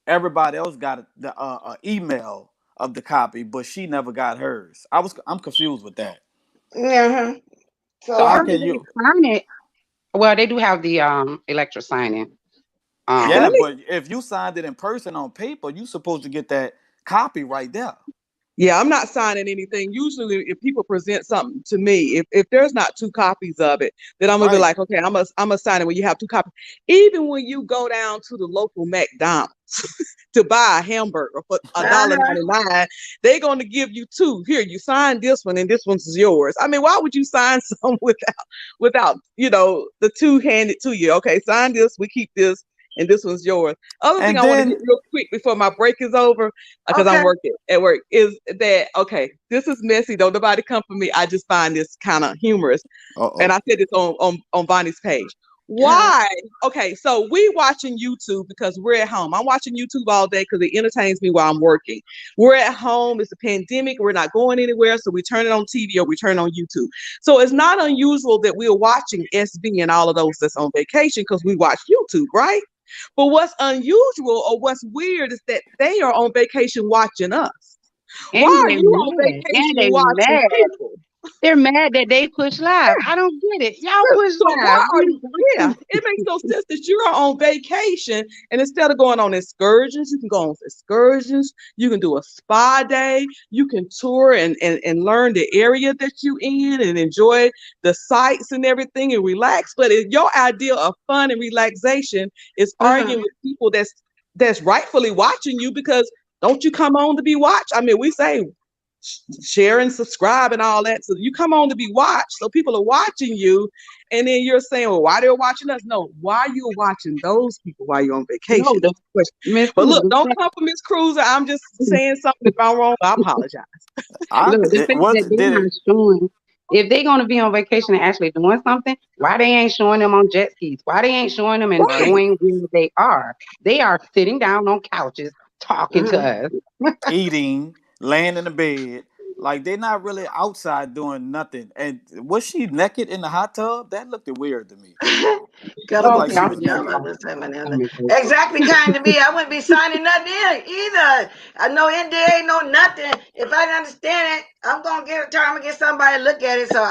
everybody else got the email of the copy, but she never got hers." I'm confused with that. Yeah. So how can you sign it? Well, they do have the electric signing. Yeah, but if you signed it in person on paper, you're supposed to get that copy right there. Yeah, I'm not signing anything. Usually, if people present something to me, if there's not 2 copies of it, then I'm gonna be like, okay, I'm gonna sign it when you have 2 copies. Even when you go down to the local McDonald's to buy a hamburger for $1.99, they're gonna give you 2. Here, you sign this one, and this one's yours. I mean, why would you sign some without the 2 handed to you? Okay, sign this. We keep this. And this one's yours. Other thing I want to get real quick before my break is over, because I'm working at work, is that, okay, this is messy. Don't nobody come for me. I just find this kind of humorous. And I said this on Bonnie's page. Why? Okay, so we watching YouTube because we're at home. I'm watching YouTube all day because it entertains me while I'm working. We're at home. It's a pandemic. We're not going anywhere, so we turn it on TV or we turn it on YouTube. So it's not unusual that we're watching SB and all of those that's on vacation because we watch YouTube, right? But what's unusual or what's weird is that they are on vacation watching us. Why And are they you on mad. And vacation they watching mad. people? They're mad that they push live. I don't get it. Y'all push So why live. are you? Yeah, it makes no sense that you're on vacation and instead of going on excursions, you can go on excursions. You can do a spa day. You can tour and learn the area that you in and enjoy the sights and everything and relax. But your idea of fun and relaxation is arguing with people that's rightfully watching you because don't you come on to be watched? I mean, we say share and subscribe and all that. So you come on to be watched. So people are watching you. And then you're saying, well, why they're watching us? No, why you're watching those people while you're on No, vacation? Miss But Cruz, look, don't come for Miss Cruiser. I'm just saying something. If I'm wrong, I apologize. look, the fact that they're Did it? not showing, if they're gonna be on vacation and actually doing something, why they ain't showing them on jet skis? Why they ain't showing them and Right. showing where they are? They are sitting down on couches talking to us. Eating, laying in the bed. Like they're not really outside doing nothing. And was she naked in the hot tub? That looked weird to me. Gotta Looked be like Okay, she I'm was careful, sorry. y'all. naked. I'm just saying, I'm sorry. exactly kind to me. I wouldn't be signing nothing in either. I know NDA, no nothing. If I didn't understand it, I'm gonna get a time to get somebody to look at it. So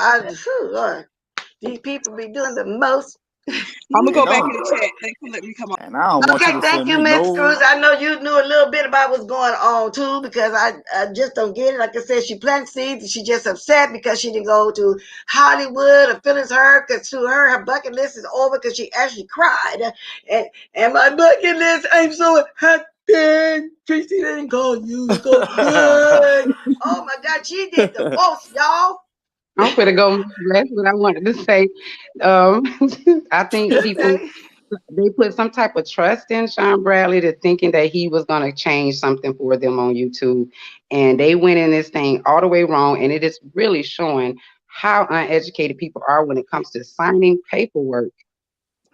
Lord, these people be doing the most. I'm gonna And go back don't in the chat. Thanks for letting me come on. and I don't want you Okay, to thank send you, me Miss Cruz. no. I know you knew a little bit about what's going on too, because I just don't get it. Like I said, she planted seeds and she just upset because she didn't go to Hollywood or Phyllis her because to her bucket list is over because she actually cried. And my bucket list, I'm so happy. Tracy didn't call you. Go good. Oh my God, she did the most, y'all. I'm gonna go. That's what I wanted to say. Um, I think people Okay. they put some type of trust in Sean Bradley to thinking that he was gonna change something for them on YouTube, and they went in this thing all the way wrong. And it is really showing how uneducated people are when it comes to signing paperwork.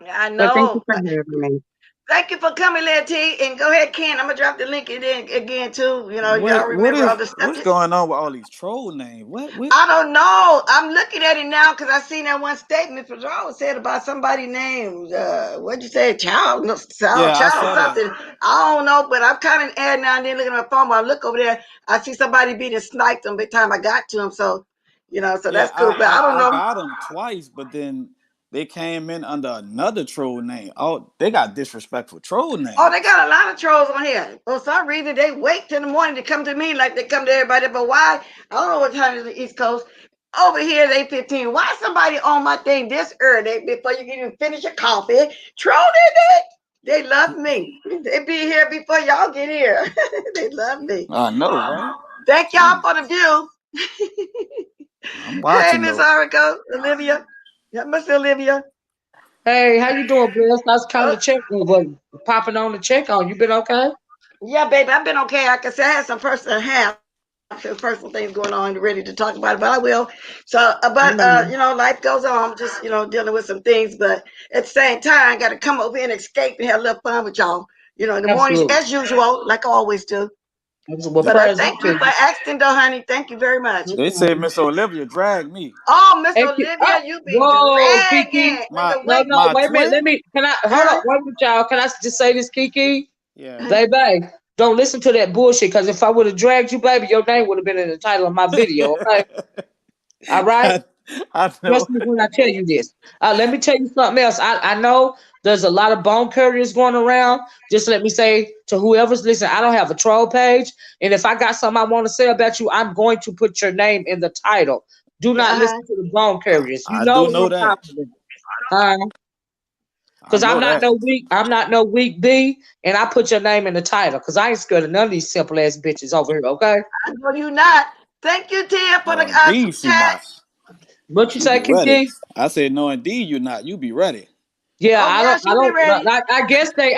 I But thank you know. for having me. Thank you for coming, Lil T. And go ahead, Ken. I'm gonna drop the link in again too. You know, y'all what remember all is the stuff. what's going on with all these troll names? What I don't know. I'm looking at it now because I seen that one statement Fedora said about somebody named what'd you say, child, no, child, Yeah, I child, saw that. something. I don't know, but I'm kind of add now and then looking at my phone. When I look over there, I see somebody being sniped them by the time I got to him. So, so Yeah, that's cool. But I don't I know. got them twice, but then they came in under another troll name. Oh, they got disrespectful troll Oh, they names. got a lot of trolls on here. For some reason, they wait till the morning to come to me like they come to everybody. But why? I don't know what time is the East Coast. Over here, they 15. Why somebody on my thing this early before you can even finish your coffee? Troll they love me. They be here before y'all get here. They love me. I know, right? Thank y'all Jeez, for the view. I'm Hey, watching Miss though. Arico, Olivia. Yeah, Miss Olivia. Hey, how you doing, Bless? I was Uh, coming to check on, but popping on to check on. You been okay? Yeah, baby, I've been okay. Like I said, I had some some personal things going on, ready to talk about it, but I will. So, Mm. life goes on. I'm just, dealing with some things, but at the same time, I got to come over here and escape and have a little fun with y'all. In the mornings, Absolutely. as usual, like I always do. Absolutely. Well, They, But prayers up thank to you for you. asking, though, honey. Thank you very much. they Okay. said Miss Olivia dragged me. Oh, Miss Hey, Olivia, you be whoa, Kiki. dragging in My the No, way. no, my wait a minute. twin. Can I hold Uh, up? Wait with y'all. Can I just say this, Kiki? Yeah. Baby, don't listen to that bullshit. Because if I would have dragged you, baby, your name would have been in the title of my video. Okay, all right. I, I know. Trust me when I tell you this. Let me tell you something else. I know there's a lot of bone carriers going around. Just let me say to whoever's listening, I don't have a troll page. And if I got something I want to say about you, I'm going to put your name in the title. Do not uh-huh. listen to the bone carriers. You I know do who know I'm that. talking about. I Because know that. I'm not no weak B, and I put your name in the title. Because I ain't scared of none of these simple ass bitches over here, okay? I know you not. Thank you, Tia, for No, the indeed super she chat. not. What you She say, be ready. Kiki? I said, no, indeed you not. You be ready. Yeah, Oh, yeah, I she be don't. ready.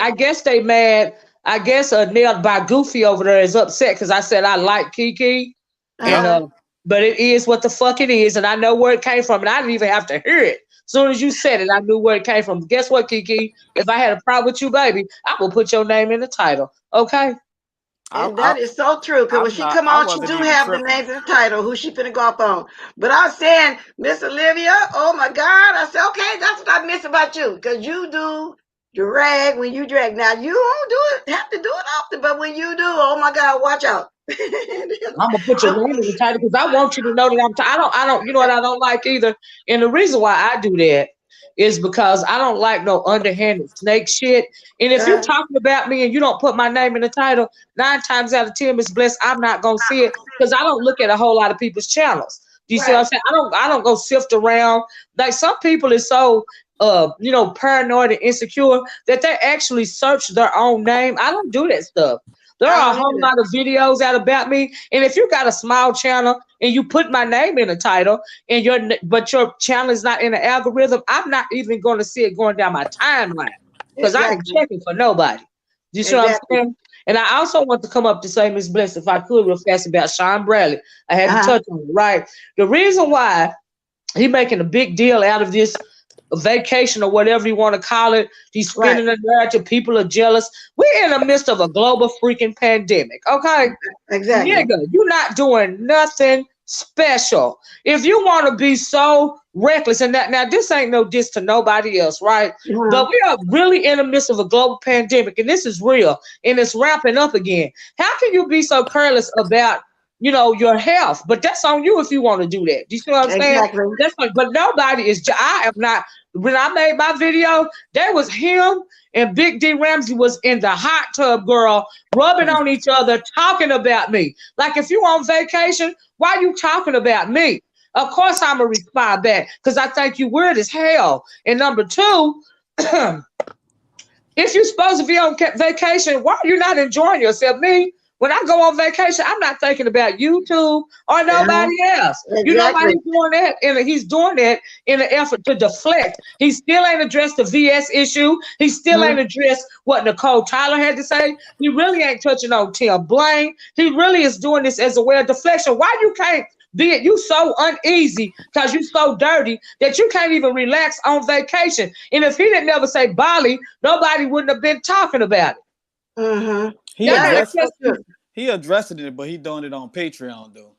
I guess they mad. I guess nailed by Goofy over there is upset because I said I like Kiki, and Yep. Uh-huh. but it is what the fuck it is, and I know where it came from, and I didn't even have to hear it. Soon as you said it, I knew where it came from. Guess what, Kiki? If I had a problem with you, baby, I will put your name in the title. Okay? And that is so true. Because when she come I on, she wasn't do even have the tripping. names and the title, who she finna go up on. But I was saying, Miss Olivia, oh my God. I said, okay, that's what I miss about you. Because you do drag when you drag. Now, you don't have to do it often, but when you do, oh my God, watch out. I'm gonna put your name in the title because I want you to know that I don't. You know what I don't like either. And the reason why I do that is because I don't like no underhanded snake shit. And if you're talking about me and you don't put my name in the title, 9 times out of 10, Miss Bliss, I'm not gonna see it because I don't look at a whole lot of people's channels. Do you see what I'm saying? I don't go sift around. Like some people is so paranoid and insecure that they actually search their own name. I don't do that stuff. There are a whole lot of videos out about me, and if you got a small channel and you put my name in the title, and but your channel is not in the algorithm, I'm not even going to see it going down my timeline because I ain't checking for nobody. You see what I'm saying? And I also want to come up to say, Miss Bliss, if I could, real fast about Sean Bradley. I had to touch on it, right? The reason why he making a big deal out of this vacation or whatever you want to call it. He's spinning the narrative. People are jealous. We're in the midst of a global freaking pandemic. Okay. Exactly. Nigga, you're not doing nothing special. If you want to be so reckless, and that now this ain't no diss to nobody else, right? But we are really in the midst of a global pandemic, and this is real, and it's ramping up again. How can you be so careless about your health? But that's on you if you want to do that. Do you see what I'm saying? That's like, but nobody is. I am not. When I made my video, there was him and Big D Ramsey was in the hot tub, girl, rubbing on each other, talking about me. Like, if you on vacation, why you talking about me? Of course I'm going to respond back because I think you weird as hell. And number two, if you're supposed to be on vacation, why are you not enjoying yourself? Me, when I go on vacation, I'm not thinking about YouTube or nobody else. You know why he's doing that? And he's doing that in an effort to deflect. He still ain't addressed the VS issue. He still ain't addressed what Nicole Tyler had to say. He really ain't touching on Tim Blaine. He really is doing this as a way of deflection. Why you can't be it? You so uneasy because you so dirty that you can't even relax on vacation. And if he didn't never say Bali, nobody wouldn't have been talking about it. He addressed it, but he doing it on Patreon though.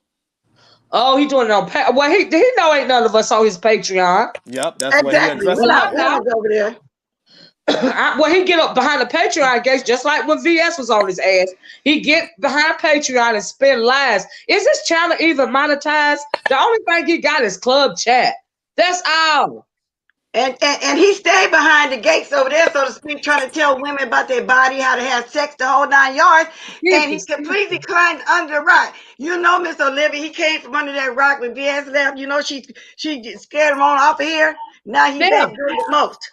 Oh, he doing it on well, he know ain't none of us on his Patreon. Yep, that's what he addressed. Well, over there. Well, he get up behind the Patreon, I guess, just like when VS was on his ass. He get behind Patreon and spend lives. Is this channel even monetized? The only thing he got is club chat. That's all. And he stayed behind the gates over there, so to speak, trying to tell women about their body, how to have sex, the whole 9 yards. And he completely climbed under the rock. You know, Miss Olivia, he came from under that rock when VS left. You know, she scared him on off of here. Now he's back doing the most.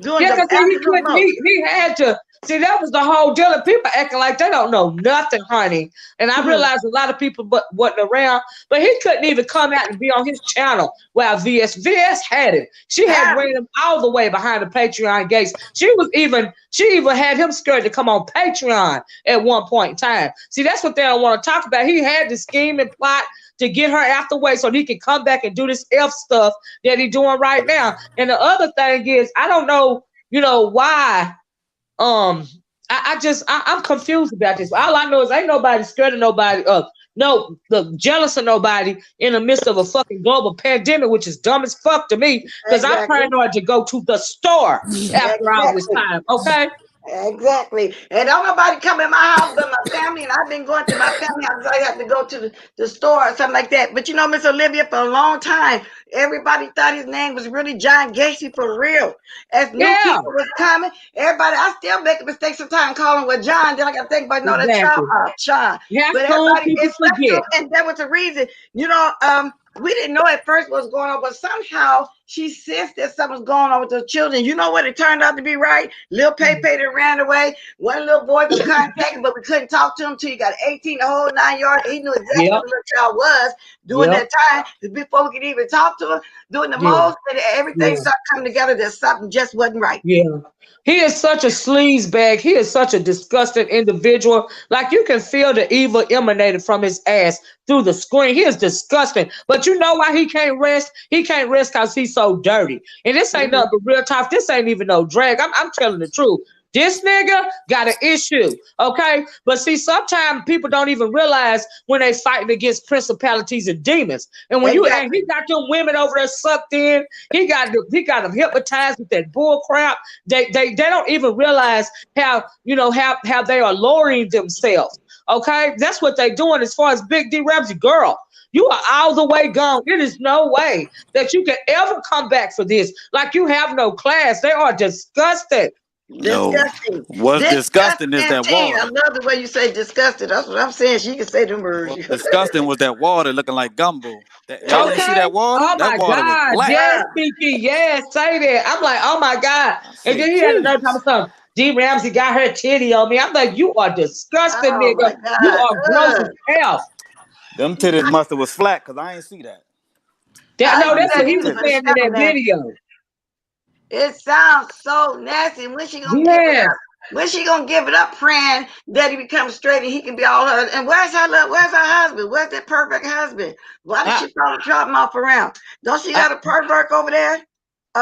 He had to see, that was the whole deal. And people acting like they don't know nothing, honey. And I realized a lot of people wasn't around, but he couldn't even come out and be on his channel while VS had him. She had ran him all the way behind the Patreon gates. She even had him scared to come on Patreon at one point in time. See, that's what they don't want to talk about. He had the scheme and plot to get her out the way so he can come back and do this F stuff that he's doing right now. And the other thing is, I don't know, why. I'm confused about this. All I know is ain't nobody scared of nobody, jealous of nobody in the midst of a fucking global pandemic, which is dumb as fuck to me, because I'm paranoid to go to the store after all this time, okay? Exactly. And don't nobody come in my house but my family, and I've been going to my family house. I have to go to the store or something like that. But you know, Miss Olivia, for a long time, everybody thought his name was really John Gacy for real. As new people was coming, I still make a mistake sometimes calling with John. Then I got to think about that's Sean. But everybody gets forget. And that was the reason, we didn't know at first what was going on, but somehow she sensed that something was going on with the children. You know what? It turned out to be right. Lil Pepe that ran away. One little boy was contacted, but we couldn't talk to him till he got 18, the whole 9 yards. He knew exactly what the child was during that time before we could even talk to him. doing the Yeah, most, and everything yeah. started coming together that something just wasn't right. Yeah. He is such a sleaze bag. He is such a disgusting individual. Like you can feel the evil emanated from his ass through the screen. He is disgusting. But you know why he can't rest? He can't rest because he's so dirty. And this ain't Mhm. nothing but real talk. This ain't even no drag. I'm telling the truth. This nigga got an issue, okay? But see, sometimes people don't even realize when they fighting against principalities and demons. And when you and Exactly. he got them women over there sucked in, he got them hypnotized with that bull crap. They don't even realize how how they are lowering themselves. Okay, that's what they doing. As far as Big D Ramsey, girl, you are all the way gone. It is no way that you can ever come back for this. Like you have no class. They are disgusted. No. Disgusting. What's disgusting is Disgusting. that Teen. I water. love the way you say disgusting. That's what I'm saying. She can say them words. What's disgusting was that water looking like gumbo. That y'all didn't see Okay. that water? Oh That my water was God. black. Yes, Wow. Kiki. Yes, say that. I'm like, oh my God. I And say, then he had another time jeez. of something. D Ramsey got her titty on me. I'm like, you are disgusting, Oh nigga. my You God. are gross as hell. Them titties must have was flat because I ain't see that. That I no, I used ain't that's to see what say them he these was women saying titties. in sound that nasty. video. It sounds so nasty. When she gonna give it Yes. up? When she gonna give it up, praying that he becomes straight and he can be all her? And where's her love? Where's her husband? Where's that perfect husband? Why did I, she throw the drop him off around? Don't she I, got a pervert over there of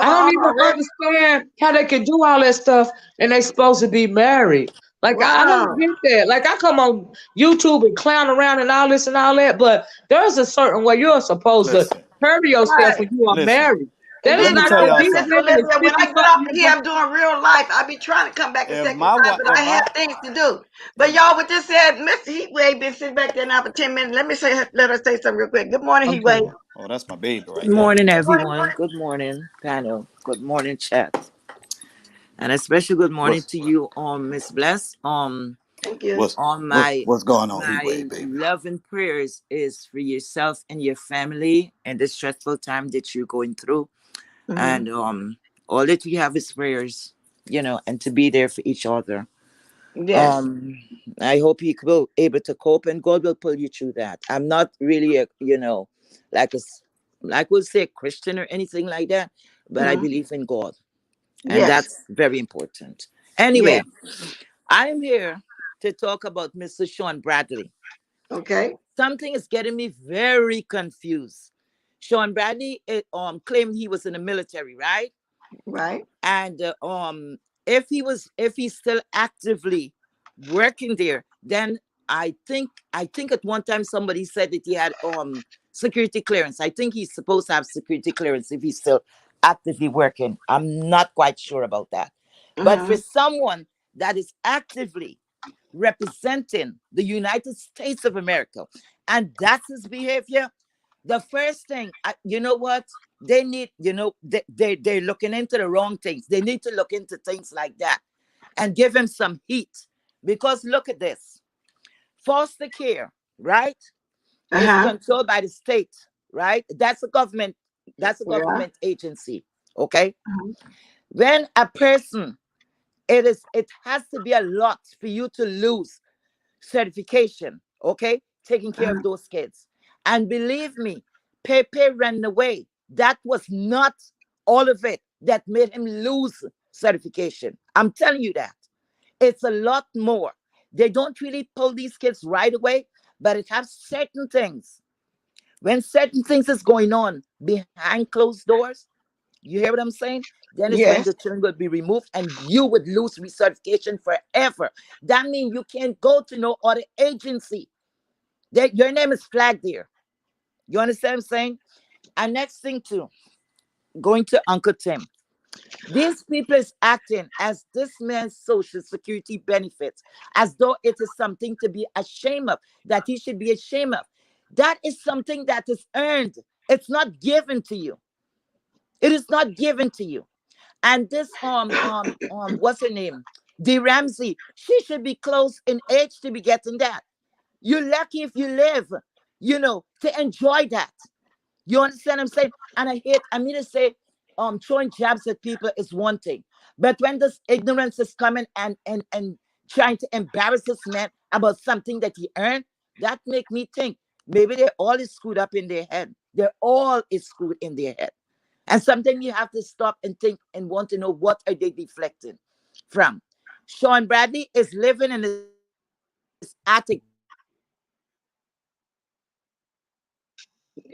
I her don't own even already? understand how they can do all that stuff and they supposed to be married. Like I don't Wow. get that. Like I come on YouTube and clown around and all this and all that, but there's a certain way you're supposed to Listen, carry yourself Right. when you are listen. married. And That is Let then me you not tell know no y'all what, these Sister something. women is Olivia, when 50 I get off something of years here, old. I'm doing real life. I be trying to come back and If say my goodbye, wa- but I if have I things to do. But y'all, with this said, Mr. Heatwave been sitting back there now for 10 minutes. Let me say, let her say something real quick. Good morning, Heatwave. Okay. oh, that's my baby Good right there. morning, Good morning. everyone. Good morning, panel. Good morning, chat, and especially good morning What's to you, Miss Bless. Thank you. what's what's going on, Heat My Wave, baby? love and prayers is for yourself and your family in this stressful time that you're going through, Hmm. and all that we have is prayers, and to be there for each other. Yes. Um, I hope you will able to cope, and God will pull you through that. I'm not really like like we'll say a Christian or anything like that, but I Hmm. believe in God, and Yes. that's very important. Yes. Anyway, I'm here to talk about Mr. Sean Bradley. Okay. Something is getting me very confused. Sean Bradley claimed he was in the military, right? Right. And if he's still actively working there, then I think at one time somebody said that he had security clearance. I think he's supposed to have security clearance if he's still actively working. I'm not quite sure about that. But for Hmm. someone that is actively representing the United States of America, and that's his behavior, the first thing, you know what? They need, they're looking into the wrong things. They need to look into things like that and give him some heat. Because look at this, foster care, right, is Uh-huh. controlled by the state, right? That's a Yeah. government agency, okay? Mhm. When a person, it has to be a lot for you to lose certification, okay? Taking care of Uh-huh. those kids. And believe me, Pepe ran away. That was not all of it that made him lose certification. I'm telling you that. It's a lot more. They don't really pull these kids right away, but it has certain things. When certain things is going on behind closed doors, you hear what I'm saying? Then it's when Yes. the children would be removed and you would lose recertification forever. That means you can't go to no other agency. That your name is flagged there. You understand what I'm saying? And next thing too, going to Uncle Tim. These people is acting as this man's social security benefits, as though it is something to be ashamed of, that he should be ashamed of. That is something that is earned. It's not given to you. It is not given to you. And this what's her name? D Ramsey, she should be close in age to be getting that. You're lucky if you live, to enjoy that. You understand what I'm saying? And I mean to say, throwing jabs at people is one thing. But when this ignorance is coming and trying to embarrass this man about something that he earned, that make me think maybe they're all is screwed up in their head. They're all is screwed in their head. And sometimes you have to stop and think and want to know what are they deflecting from. Sean Bradley is living in his attic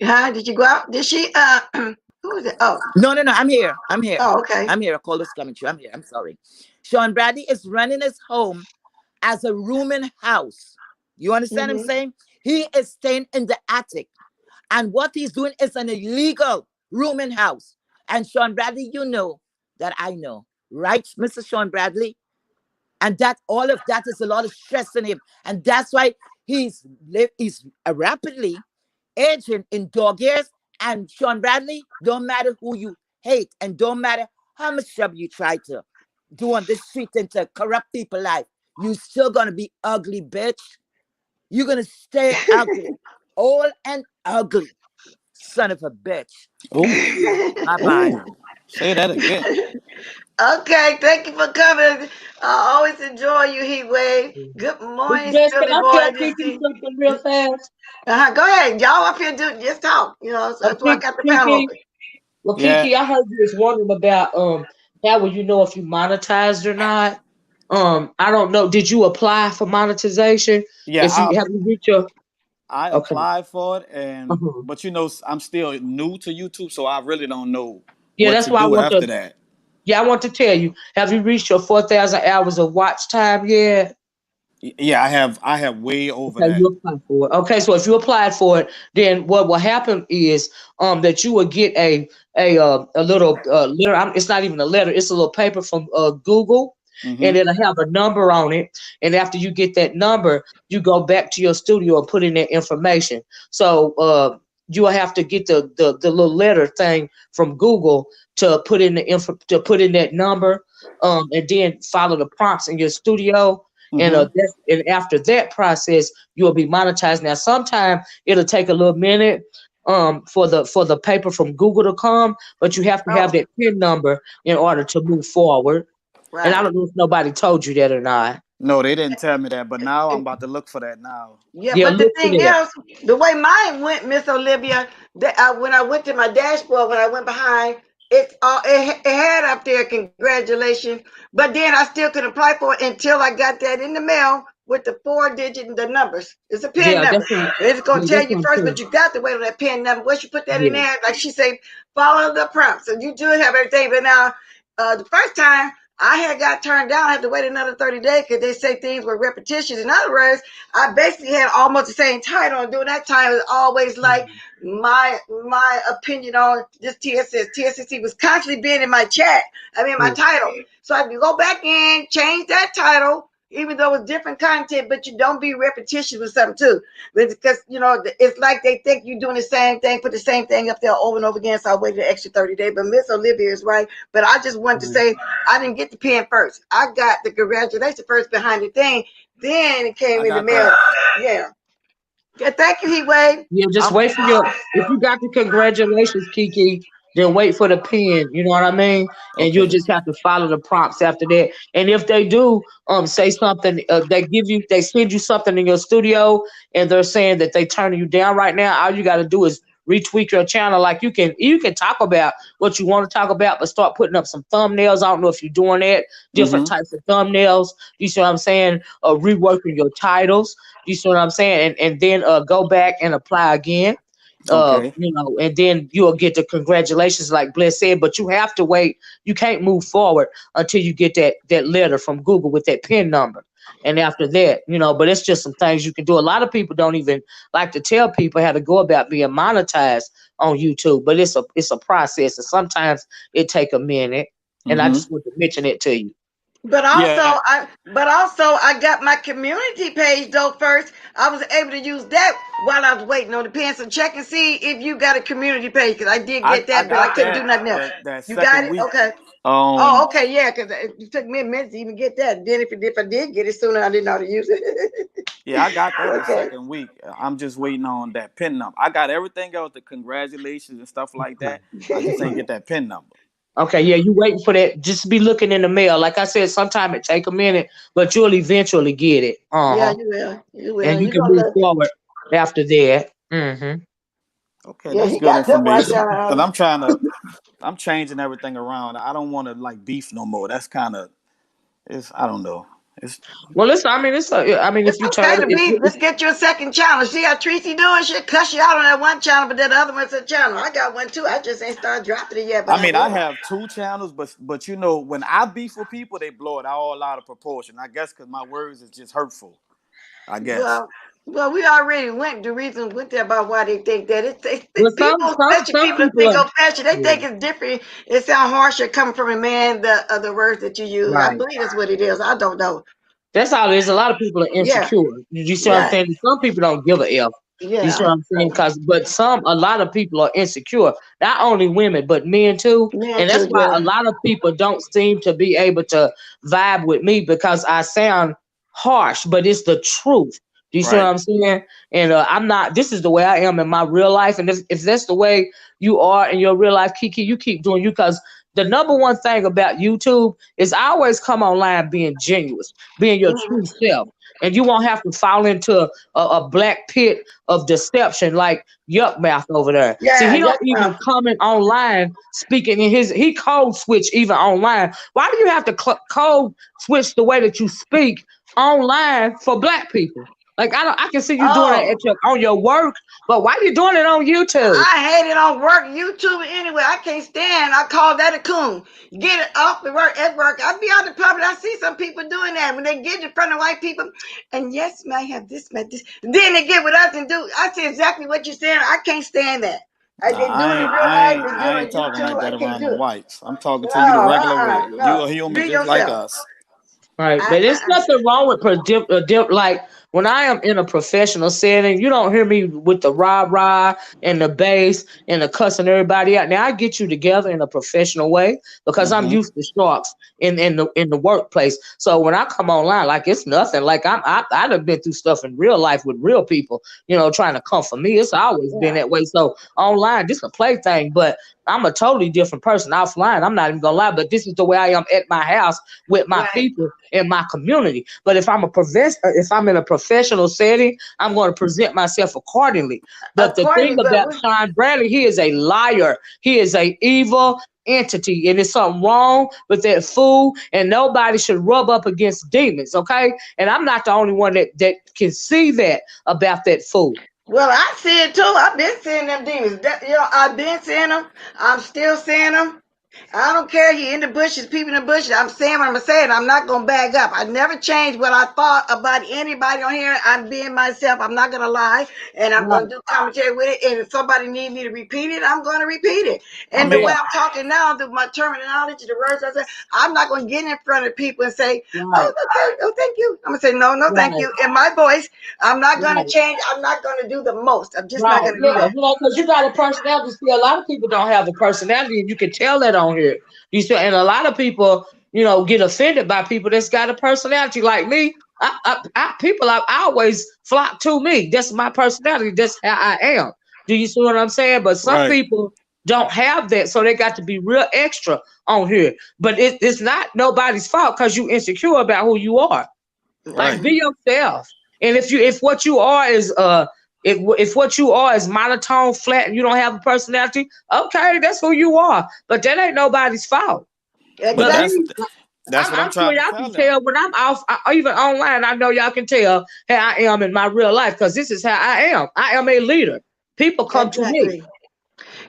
Huh? Did you go out? Did she? Who is it? Oh, No, no, no. I'm here. I'm here. oh, okay. I'm here. A call is coming through. I'm here. I'm sorry. Sean Bradley is running his home as a rooming house. You understand what I'm Hmm. saying? He is staying in the attic. And what he's doing is an illegal rooming house. And Sean Bradley, you know that I know. Right, Mr. Sean Bradley? And that all of that is a lot of stress on him. And that's why he's rapidly aging in dog years. And Sean Bradley, don't matter who you hate and don't matter how much trouble you try to do on this street and to corrupt people's life, you still gonna be ugly, bitch. You're gonna stay ugly. Old and ugly. Son of a bitch. Oh, Bye bye. oh, say that again. Okay, thank you for coming. I always enjoy you, Heat Wave. Good Miss morning, Jess, can Philly I boy. tell This Kiki is something real fast? Go ahead, y'all up here do just talk. You know, so that's why I got the panel Kiki, open. well, Yeah, Kiki, I heard you was wondering about how will you know if you monetized or not? I don't know. Did you apply for monetization? yeah. If you have you reached your I okay. applied for it, and Uh-huh. but I'm still new to YouTube, so I really don't know Yeah, what that's to why I do want to. after that. Yeah, I want to tell you. Have you reached your 4,000 hours of watch time yet? Yeah, I have way over Okay, you that. apply for it. Okay, so if you applied for it, then what will happen is that you will get a little letter. It's not even a letter. It's a little paper from Google, and Mm-hmm. it'll have a number on it. And after you get that number, you go back to your studio and put in that information. So you will have to get the little letter thing from Google to put in the info to put in that number, and then follow the prompts in your studio and Mm-hmm. and after that process, you'll be monetized. Now, sometime it'll take a little minute for the paper from Google to come, but you have to have Oh, that PIN number in order to move forward. And I right. don't know if nobody told you that or not. No, they didn't tell me that, but now I'm about to look for that now. Yeah, Yeah, but the look for thing that. is, the way mine went, Miss Olivia, when I went to my dashboard, when I went behind, it had up there congratulations, but then I still couldn't apply for it until I got that in the mail with the 4 digit the numbers. It's a pin Yeah, number. that's what. It's gonna Yeah, tell that's you what I'm first, but saying. you got to wait on that pin number. Once you put that in Yeah. there, like she said, follow the prompts, and you do have everything. But now, the first time I had got turned down, I had to wait another 30 days because they say things were repetitious. In other words, I basically had almost the same title, and during that time, it was always like my opinion on this TSS. TSSC was constantly being in my chat. I mean, my Yeah. title. So I can go back in, change that title, even though it's different content, but you don't be repetitious with something too. Because it's like they think you're doing the same thing, put the same thing up there over and over again. So I waited an extra 30 days. But Miss Olivia is right. But I just wanted to Mhm. say I didn't get the pen first. I got the congratulations first behind the thing. Then it came I in the got mail. that. Yeah. Yeah, thank you, Heat Wave. Yeah, just I'm wait for your. If you got the congratulations, Kiki, then wait for the pin. You know what I mean? And you'll Okay. just have to follow the prompts after that. And if they do, say something, they send you something in your studio, and they're saying that they turning you down right now. All you got to do is retweak your channel. Like you can talk about what you want to talk about, but start putting up some thumbnails. I don't know if you're doing that. Different Mm-hmm. types of thumbnails. You see what I'm saying? Reworking your titles. You see what I'm saying? And then go back and apply again. Okay. And then you'll get the congratulations, like Bless said, but you have to wait. You can't move forward until you get that letter from Google with that PIN number. And after that, but it's just some things you can do. A lot of people don't even like to tell people how to go about being monetized on YouTube, but it's a process, and sometimes it take a minute. And I Mm-hmm. just want to mention it to you. But also, Yeah, I got my community page though first. I was able to use that while I was waiting on the pen. So check and see if you got a community page because I did I get I that, but I got couldn't do that nothing else. that You got second it? week. Okay. Oh, Um, okay, yeah, because it took me a minute to even get that. Then if I did get it sooner, I didn't know how to use it. yeah, I got that the Okay. second week. I'm just waiting on that pin number. I got everything else, the congratulations and stuff like that. I just ain't get that pin number. Okay, yeah, you waiting for that. Just be looking in the mail. Like I said, sometimes it take a minute, but you'll eventually get it. Yeah, Uh-huh. you will. You And will. you You can gonna move love it. forward after that. Mm-hmm. Okay, Yeah, that's he good got that right information. Cause down. I'm trying to I'm changing everything around. I don't want to like beef no more. That's kind of it's. I don't know. It's Well, listen, I mean, I mean, if It's you okay tired to of it, be. Let's get you a second channel. See how Tracy doing? She'll cuss you out on that one channel, but then the other one's a channel. I got one too. I just ain't started dropping it yet, but I I mean, I will. have two channels, but you know, when I beef with people, they blow it all out of proportion. I guess because my words is just hurtful. I guess. Well, well, we already went the reason went there about why they think that well, people, especially some people that people think are, old fashioned, they yeah, think it's different. It sounds harsher coming from a man. The words that you use, I right. believe that's what it is. I don't know. That's all it is. A lot of people are Yeah, insecure. You see what I'm yeah, saying? Some people don't give a F. You see yeah. what I'm saying? But a lot of people are insecure. Not only women, but men too. Man, And that's too. why a Yeah. lot of people don't seem to be able to vibe with me because I sound harsh, but it's the truth. Do you see what Right. I'm saying? And I'm not. This is the way I am in my real life. And if that's the way you are in your real life, Kiki, you keep doing you. Because the number one thing about YouTube is I always come online being genuine, being your Mhm. true self. And you won't have to fall into a black pit of deception like Yuck Mouth over there. See, Yeah, he don't yes, even comment online speaking in he code switch even online. Why do you have to code switch the way that you speak online for black people? Like I can see you doing it Oh, on your work, but why are you doing it on YouTube? I hate it on work, YouTube anyway. I can't stand. I call that a coon. Get it off the work at work. I be out in public. I see some people doing that when they get in front of white people. And yes, may have this, may this. Then they get with us and do. I see exactly what you're saying. I can't stand that. Nah, They do it in real life. They do I it ain't on talking like YouTube. I that can't around do them it. whites. I'm talking to you the No, regular way. You no. a human Be just like yourself. us. Right, I, but there's I, nothing wrong with like when I am in a professional setting, you don't hear me with the rah rah and the bass and the cussing everybody out. Now I get you together in a professional way because I'm Hmm. used to sharks in the workplace. So when I come online, like it's nothing. Like I'd have been through stuff in real life with real people, trying to come for me. It's always been yeah, that way. So online, just a plaything, but I'm a totally different person offline. I'm not even gonna lie, but this is the way I am at my house with my right. people in my community. But if I'm in a professional setting, I'm going to present myself accordingly. But the thing Accordingly, but about Sean Bradley, he is a liar. He is a evil entity, and there's something wrong with that fool. And nobody should rub up against demons, okay? And I'm not the only one that can see that about that fool. well, I see it too. I've been seeing them demons. I've been seeing them. I'm still seeing them. I don't care. He in the bushes, people in the bushes. I'm saying what I'm saying. I'm not gonna bag up. I never changed what I thought about anybody on here. I'm being myself. I'm not gonna lie, and I'm Right. gonna do commentary with it. And if somebody need me to repeat it, I'm gonna repeat it. I And the mean, way Yeah. I'm talking now, through my terminology, the words I say, I'm not gonna get in front of people and say, "Oh, Right. okay, oh, thank you." I'm gonna say, "No, no, thank Right. you." In my voice, I'm not gonna Right. change. I'm not gonna do the most. I'm just not Right, gonna do yeah, that. because you got a personality. See, a lot of people don't have a personality, and you can tell that on here. You see, and a lot of people, get offended by people that's got a personality. Like me, I always flock to me. That's my personality. That's how I am. Do you see what I'm saying? But some right, people don't have that, so they got to be real extra on here. But it's not nobody's fault because you insecure about who you are. Like right. be yourself. And if what you are is if what you are is monotone, flat, and you don't have a personality, okay, that's who you are. But that ain't nobody's fault. But But Exactly. me, that's what I'm I'm sure trying to y'all tell can them. tell when I'm off, even online. I know y'all can tell how I am in my real life because this is how I am. I am a leader. People come to me. Exactly.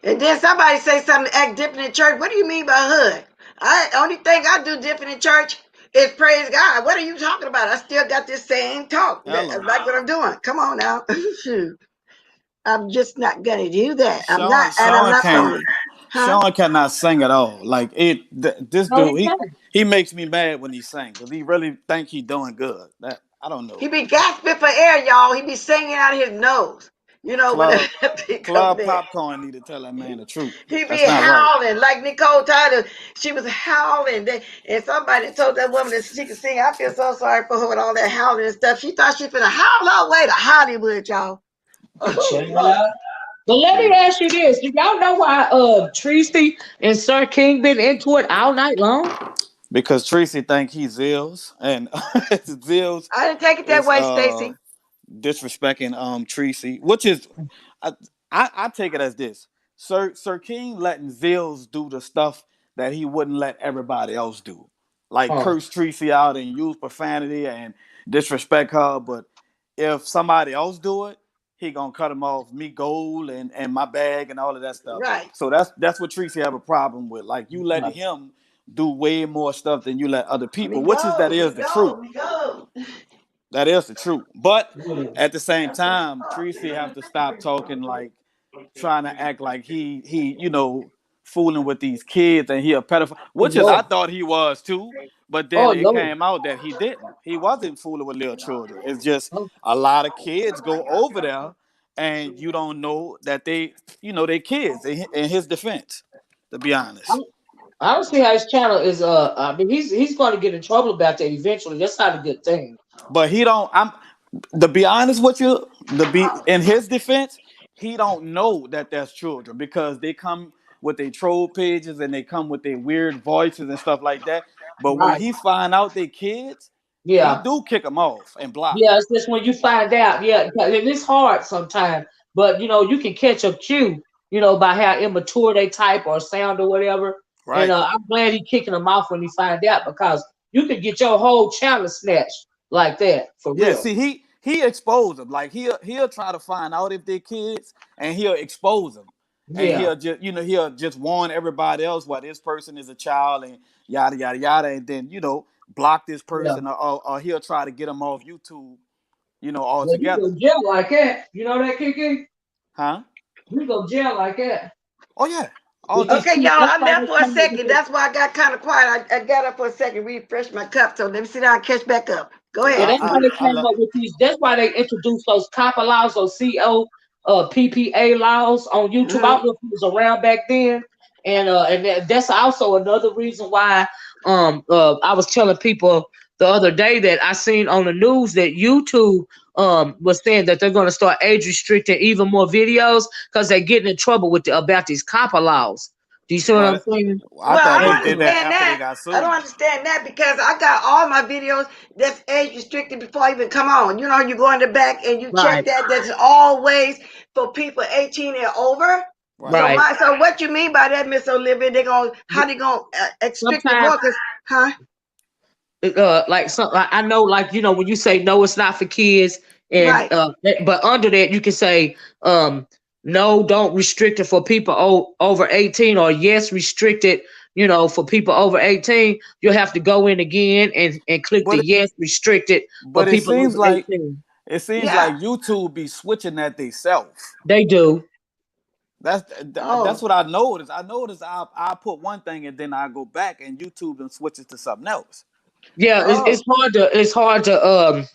And then somebody say something act different in church. What do you mean by hood? I only thing I do different in church is praise God. What are you talking about? I still got this same talk. Hello, Like what I'm doing. Come on now. Shoot. I'm just not gonna do that. I'm not, Sean. and I'm Sean not can't. gonna. Huh? Sean cannot sing at all. Like this No, dude, he he can't. he makes me mad when he sings because he really think he doing good. That I don't know. He be gasping for air, y'all. He be singing out of his nose. Whenever Club he come Club there. Popcorn need to tell that man the truth. He be That's not right. howling like Nicole Tyler. She was howling. And somebody told that woman that she could sing. I feel so sorry for her with all that howling and stuff. She thought she finna howl all the way to Hollywood, y'all. Oh, Lord. Child. But let me Yeah. ask you this: do y'all know why Tracy and Sir King been into it all night long? Because Tracy think he's Zills and Zills I didn't take it that is way, Stacy. disrespecting Tracy, which is I take it as this. Sir King letting Zills do the stuff that he wouldn't let everybody else do, like curse Tracy out and use profanity and disrespect her. But if somebody else do it, he gonna cut him off. Me gold and my bag and all of that stuff. Right. So that's what Tracy have a problem with. Like you letting him do way more stuff than you let other people, Me which is that go, me is the truth. go, me go. That is the truth. But at the same time, Tracy have to stop talking like trying to act like he fooling with these kids and he a pedophile, Oh which is I Lord. thought he was too. But then Oh it Lord. came out that he didn't. He wasn't fooling with little children. It's just Oh, a lot of kids go over there and you don't know that they kids in his defense, to be honest. I don't see how his channel is. I mean, he's going to get in trouble about that eventually. That's not a good thing. But he don't. I'm to be honest with you. To be in his defense, he don't know that that's children because they come with their troll pages and they come with their weird voices and stuff like that. But when Right. he find out they kids, he Yeah. do kick them off and block them. Yeah. It's just when you find out. Yeah. And it's hard sometimes, but you can catch a cue. By how immature they type or sound or whatever. And Right. I'm glad he kicking them off when he find out because you could get your whole channel snatched like that for Yeah. real. See, he exposed them. Like he'll try to find out if they're kids and he'll expose them. And Yeah. he'll just warn everybody else what this person is a child and yada yada yada, and then block this Yeah. person or he'll try to get them off YouTube, Well, you altogether. go jail like that. You know that, Kiki? Huh? You go jail like that. Oh yeah. All With day. these Okay, kids, y'all, that's I why left they for a come with second. this. That's why I got kind of quiet. I got up for a second, refreshed my cup. So let me sit down and catch back up. Go Yeah, ahead. Yeah, that's why they I came love. up with these. That's why they introduced those COPPA laws, those PPA laws on YouTube. I Mhm. don't know if it was around back then, and that's also another reason why I was telling people the other day that I seen on the news that YouTube was saying that they're going to start age restricting even more videos because they're getting in trouble with about these COPPA laws. Do you see what I'm Well, saying? I Well, I thought they don't did that understand after they that. got I don't sued. understand that because I got all my videos that's age restricted before I even come on. You go in the back and you check Right, that. That's always for people 18 and over. Right. right. So what you mean by that, Miss Olivia? How they gonna restrict it Sometimes more? Huh? like some I know like when you say no it's not for kids and Right. but under that you can say no don't restrict it for people over 18 or yes restrict it for people over 18 you'll have to go in again and click the But yes restrict it for but it people seems over like 18. it seems Yeah. like YouTube be switching that they self. They do. That's Oh. what I noticed. I put one thing and then I go back and YouTube and switches to something else. Yeah, Oh. it's hard to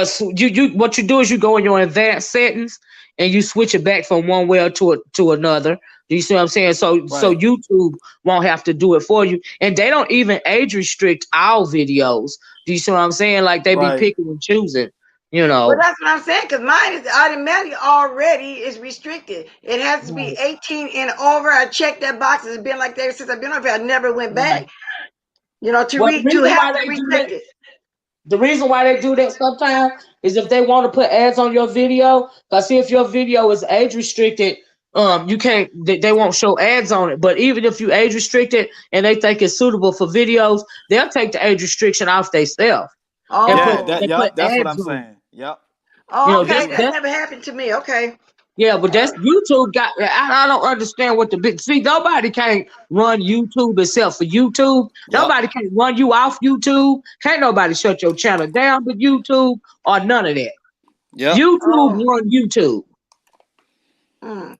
so you what you do is you go in your advanced settings and you switch it back from one way to another. Do you see what I'm saying? So Right. YouTube won't have to do it for you, and they don't even age restrict our videos. Do you see what I'm saying? Like they be Right. picking and choosing. Well, that's what I'm saying, because mine is automatically already is restricted. It has to be Right, 18 and over. I checked that box. It's been like that since I've been over here. I never went right. back, Well, the to reason have why to they do that restrict it. The reason why they do that sometimes is if they want to put ads on your video. Cause see if your video is age restricted, you can't. They won't show ads on it. But even if you age restricted and they think it's suitable for videos, they'll take the age restriction off themselves and Yeah, Oh, that's what ads I'm on. saying. Yep. oh, They okay. do That that. never happened to me. Okay. Yeah, but that's YouTube got. I don't understand what the big. See, nobody can run YouTube except for YouTube. Yep. Nobody can run you off YouTube. Can't nobody shut your channel down but YouTube or none of that. Yep. YouTube Oh. run YouTube, Mm.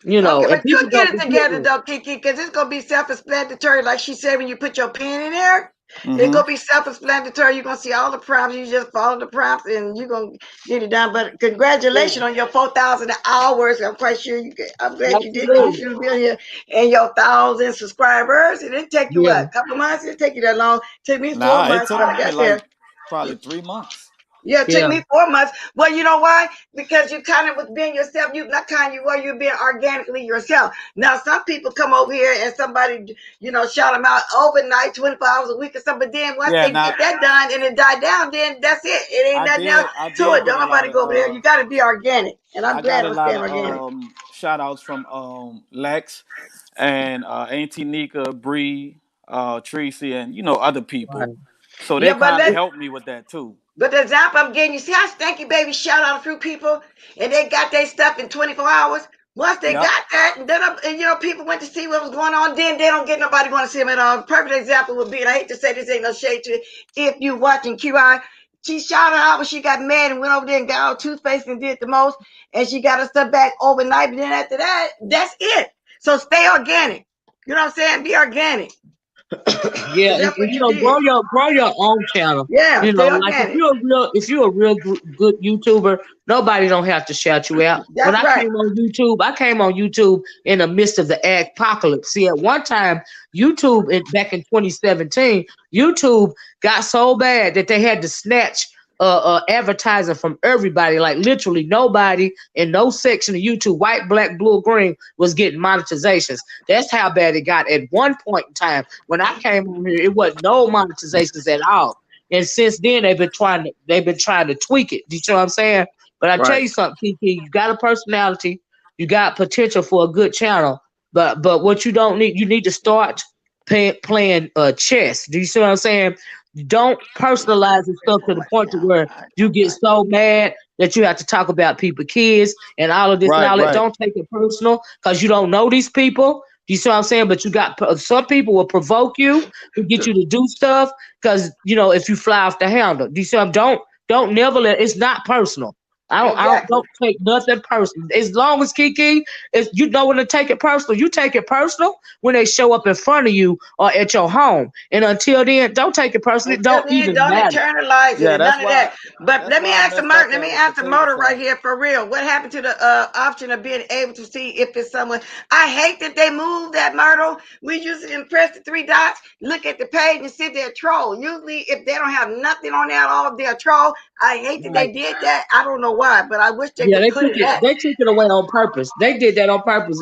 Okay, and but people you get don't it be together getting it. though, Kiki, because it's gonna be self-explanatory. Like she said, when you put your pen in there, it's Mm-hmm. gonna be self-explanatory. You're gonna see all the prompts. You just follow the prompts, and you're gonna get it done. But congratulations Yeah, on your 4,000 hours. I'm quite sure you. I'm glad you did. You absolutely. should have been here. And your 1,000 subscribers. It didn't take you Yeah, what, a couple months. It didn't take you that long. It took me 4 Nah, it months, took but I me got there. like probably 3 months. Yeah, it took Yeah. me 4 months. Well, you know why? Because you kind of was being yourself. You not kind you were. You're being organically yourself. Now, some people come over here and somebody, shout them out overnight, 24 hours a week or something. But then once Yeah, they get now that done and it died down, then that's it. It ain't nothing else I to did it. get Don't a lot nobody go over there. of You got to be organic. And I'm I glad got a I'm lot staying of organic. shout outs from Lex and Auntie Nika, Bree, Tracy, and other Right. people. So they Yeah, but kind of let's helped me with that too. But the example I'm getting, you see how Stanky Baby shout out a few people and they got their stuff in 24 hours? Once they Yep. got that, and then people went to see what was going on, then they don't get nobody want to see them at all. Perfect example would be, and I hate to say this, ain't no shade to it, if you watching QI, she shouted out when she got mad and went over there and got all toothpaste and did the most, and she got her stuff back overnight, but then after that, that's it. So stay organic. You know what I'm saying? Be organic. Yeah, Because that's what and, you did. grow your own channel. Yeah, stay Like organic. if you're a real good YouTuber, nobody don't have to shout you out. When That's I right. came on YouTube, in the midst of the apocalypse. See, at one time, back in 2017, YouTube got so bad that they had to snatch advertising from everybody. Like literally nobody in no section of YouTube, white, black, blue, or green, was getting monetizations. That's how bad it got at one point in time. When I came on here, it wasn't no monetizations at all. And since then, they've been trying to tweak it. Do you see what I'm saying? But I tell Right. you something, Kiki, you got a personality, you got potential for a good channel. But what you don't need, you need to start playing chess. Do you see what I'm saying? Don't personalize and stuff to the point to where you get so mad that you have to talk about people's kids and all of this and Right. all that. Right. Don't take it personal because you don't know these people. You see what I'm saying? But you got some people will provoke you to get you to do stuff because if you fly off the handle. Do you see? Don't never let. It's not personal. Exactly. Don't take nothing personal. As long as Kiki is, you know when to take it personal. You take it personal when they show up in front of you or at your home. And until then, don't take it personally. It Until don't then, even don't matter. internalize it Yeah, and none of that. But that's let me why I ask the messed up Mark, let that me with ask the potato motor right salad. here for real. What happened to the option of being able to see if it's someone? I hate that they moved that, Myrtle. We usually press the three dots, look at the page and see they're troll. Usually, if they don't have nothing on there at all, they're troll. I hate that Right. they did that. I don't know why, but I wish they Yeah, would put it back. they took it away on purpose. They did that on purpose,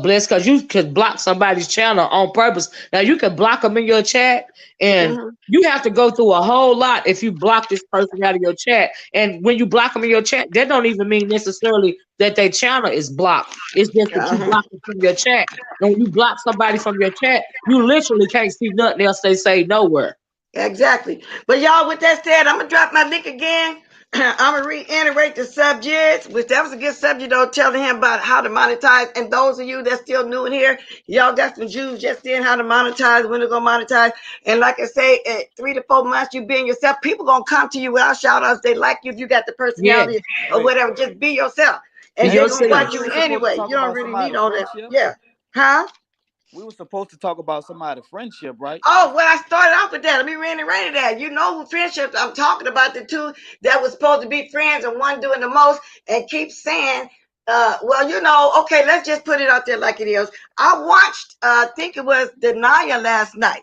Bliss, because you could block somebody's channel on purpose. Now you can block them in your chat, and Mhm. you have to go through a whole lot if you block this person out of your chat. And when you block them in your chat, that don't even mean necessarily that their channel is blocked. It's just that you Uh-huh. block them from your chat. And when you block somebody from your chat, you literally can't see nothing else they say nowhere. Exactly. But y'all, with that said, I'm gonna drop my link again. I'm gonna reiterate the subject, which that was a good subject though, telling him about how to monetize. And those of you that's still new in here, y'all got some Jews just in how to monetize, when to go monetize. And like I say, at 3 to 4 months, you being yourself, people gonna come to you without shout outs. They like you if you got the Yeah, personality or Wait. whatever. Just be yourself. be And Hey, they're gonna yourself. Kiki, watch we you were supposed to anyway. talk You don't about really need somebody's all that. friendship. Yeah. Huh? We were supposed to talk about somebody's friendship, right? Oh, well, I started off with that. Let me reiterate that. You know who friendships I'm talking about, the two that was supposed to be friends and one doing the most and keep saying, okay, let's just put it out there like it is. I watched, I think it was Denia last night.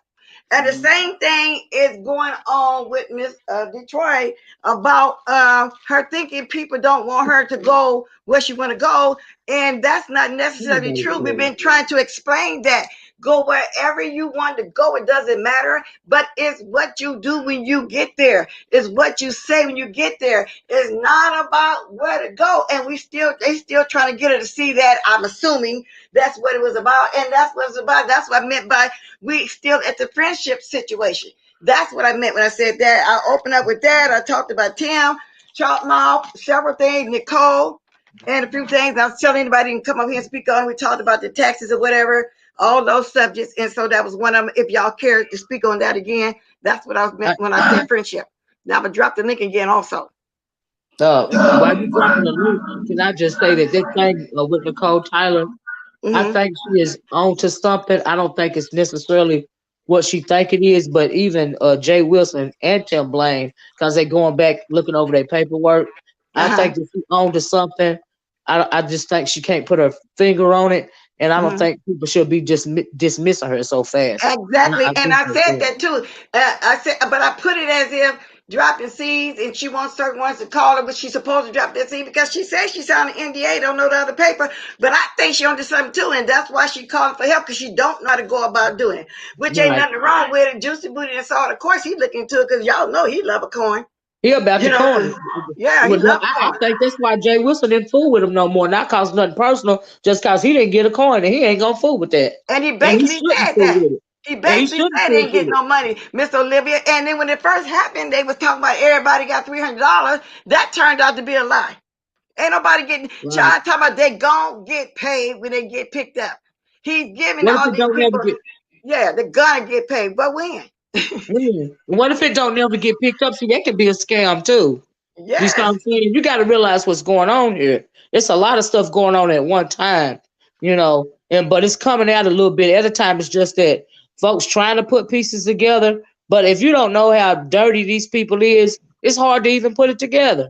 And the Mm-hmm. same thing is going on with Miss Detroit about her thinking people don't want her to go where she want to go. And that's not necessarily true. We've been trying to explain that. Go wherever you want to go. It doesn't matter. But it's what you do when you get there. It's what you say when you get there. It's not about where to go. And they still trying to get her to see that. I'm assuming that's what it was about. And that's what it's about. That's what I meant by we still at the friendship situation. That's what I meant when I said that. I opened up with that. I talked about Tim, Chalk Mouth, several things, Nicole, and a few things. I was telling anybody can come up here and speak on. We talked about the taxes or whatever, all those subjects. And so that was one of them. If y'all care to speak on that again, that's what I was meant when I said friendship. Now I'm going to drop the link again also. While you dropping the link, can I just say that this thing with Nicole Tyler, I Mm-hmm. think she is on to something. I don't think it's necessarily what she think it is, but even Jay Wilson and Tim Blaine, because they going back looking over their paperwork, I Uh-huh. think that she on to something. I just think she can't put her finger on it, and I don't Mm-hmm. think people should be just dismissing her so fast. And Exactly. I And I appreciate said that. that too. I said, but I put it as if dropping seeds, and she wants certain ones to call her, but she's supposed to drop that seed because she says she signed an NDA, don't know the other paper. But I think she onto something too, and that's why she calling for help, because she don't know how to go about doing it. Which ain't nothing wrong with it. Juicy Booty and Salt, of course, he looking into it because y'all know he love a coin. He about You the know, coin. yeah, he love a I coin. think that's why Jay Wilson didn't fool with him no more. Not cause nothing personal, just cause he didn't get a coin and he ain't gonna fool with that. And he And he basically shouldn't said fool that. with it. He And he basically shouldn't said he fool didn't with get it. no money, Miss Olivia. And then when it first happened, they was talking about everybody got $300. That turned out to be a lie. Ain't nobody getting. Right. Y'all talking about they gon' get paid when they get picked up. He's giving What if all it these don't never people. get Yeah, they're gonna get paid, but when? What if it don't never get picked up? See, that could be a scam too. You see what Yes. I'm saying? You got to realize what's going on here. It's a lot of stuff going on at one time, but it's coming out a little bit at a time. It's just that folks trying to put pieces together. But if you don't know how dirty these people is, it's hard to even put it together.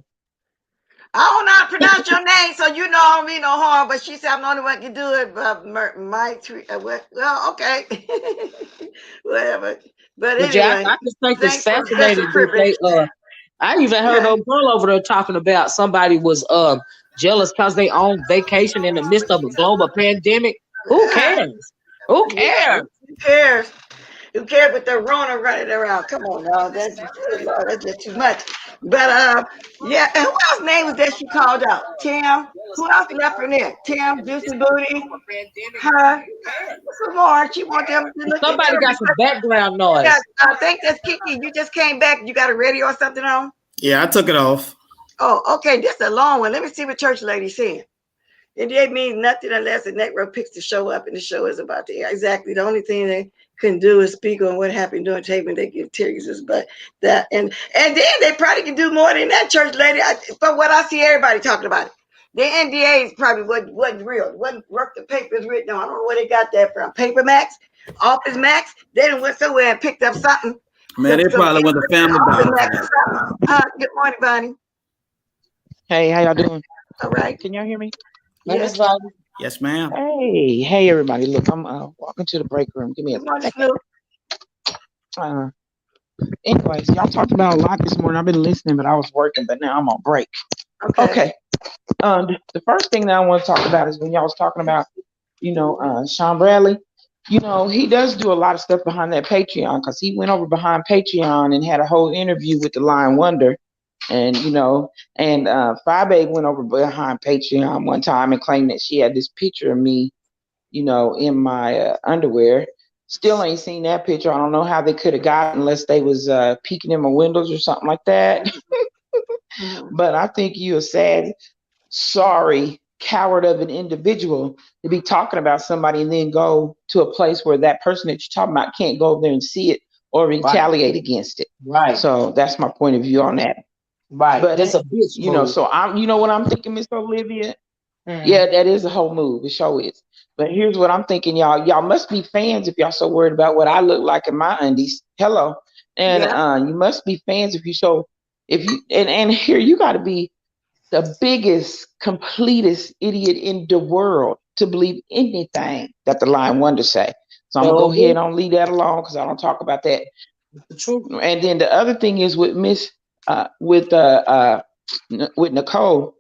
I don't know how to pronounce your name, so you know I don't mean no harm. But she said I'm the only one can do it. Well, okay, whatever. But But yeah, anyway, I just think it's thanks for special fascinating that privilege. I even heard Yeah. a girl over there talking about somebody was jealous because they on vacation in the midst of a global pandemic. Who cares? Who Yeah. cares? Who cares? Who cares with the Rona running around? Come on, y'all. That's just too much. But yeah. And who else name was that she called out? Tim. Who else left from there? Tim, Juicy Booty, her. Some more. She want them to look into Somebody it got some because background yeah, noise. I think that's Kiki. You just came back. You got a radio or something on? Yeah, I took it off. Oh, okay. This is a long one. Let me see what church lady's saying. NDA means nothing unless the network picks to show up, and the show is about to air. Exactly. The only thing they can do is speak on what happened during taping. They give tears, but that and then they probably can do more than that, church lady. But what I see everybody talking about it. The NDAs probably wasn't real. It wasn't worth the papers written on. I don't know where they got that from. Paper Max, Office Max. They done went somewhere and picked up something. Man, it probably was a family battle. Good morning, Bonnie. Hey, how y'all doing? All right. Can y'all hear me? Yes. Yes, ma'am. Hey, everybody. Look, I'm walking to the break room. Give me a Good morning, second. Snoop. Anyways, y'all talked about a lot this morning. I've been listening, but I was working, but now I'm on break. Okay. The first thing that I want to talk about is when y'all was talking about, Sean Bradley. He does do a lot of stuff behind that Patreon, because he went over behind Patreon and had a whole interview with the Lion Wonder. And Fi Babe went over behind Patreon one time and claimed that she had this picture of me, in my underwear. Still ain't seen that picture. I don't know how they could have got it unless they was peeking in my windows or something like that. But I think you're a sad, sorry, coward of an individual to be talking about somebody and then go to a place where that person that you're talking about can't go there and see it or retaliate against it. Right. So that's my point of view on that. Right. But That's a bitch move. so I'm, what I'm thinking, Miss Olivia. Yeah, that is a whole move. It sure is. But here's what I'm thinking, y'all. Y'all must be fans if y'all so worried about what I look like in my undies. Hello, and you must be fans and here you got to be the biggest, completest idiot in the world to believe anything that the Lion Wonder say. So I'm gonna go ahead and leave that alone because I don't talk about that. The truth. And then the other thing is with with Nicole.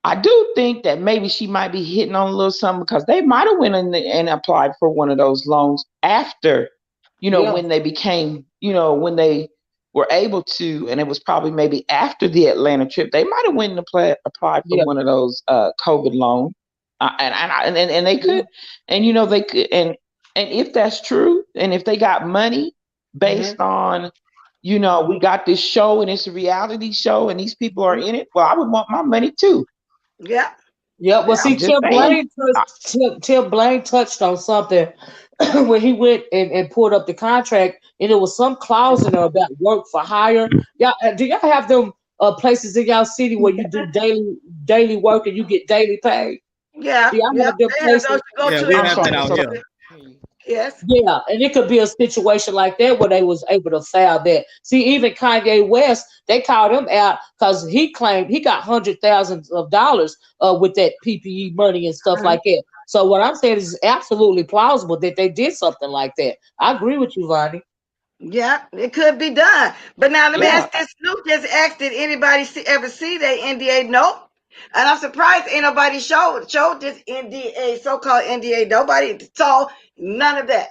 I do think that maybe she might be hitting on a little something, because they might have went in and applied for one of those loans after, when they became, when they were able to, and it was probably maybe after the Atlanta trip, they might have went and applied for one of those COVID loans, and they could, and they could, and if that's true, and if they got money based on, we got this show and it's a reality show and these people are in it, well, I would want my money too. Yeah. Yeah, well, see, Tim Blaine touched on something when he went and pulled up the contract, and there was some clause in there about work for hire. Y'all, do y'all have them places in y'all city where you do daily work and you get daily pay? Yeah. Do y'all have them places? We have that out here. Yes. Yeah, and it could be a situation like that where they was able to file that. See, even Kanye West, they called him out because he claimed he got $100,000s with that PPE money and stuff like that. So what I'm saying is absolutely plausible that they did something like that. I agree with you, Vonnie. Yeah, it could be done. But now let me Yeah. ask this. Snoop just asked, did anybody ever see their NDA? Nope. And I'm surprised ain't nobody showed this NDA, so-called NDA. Nobody saw none of that.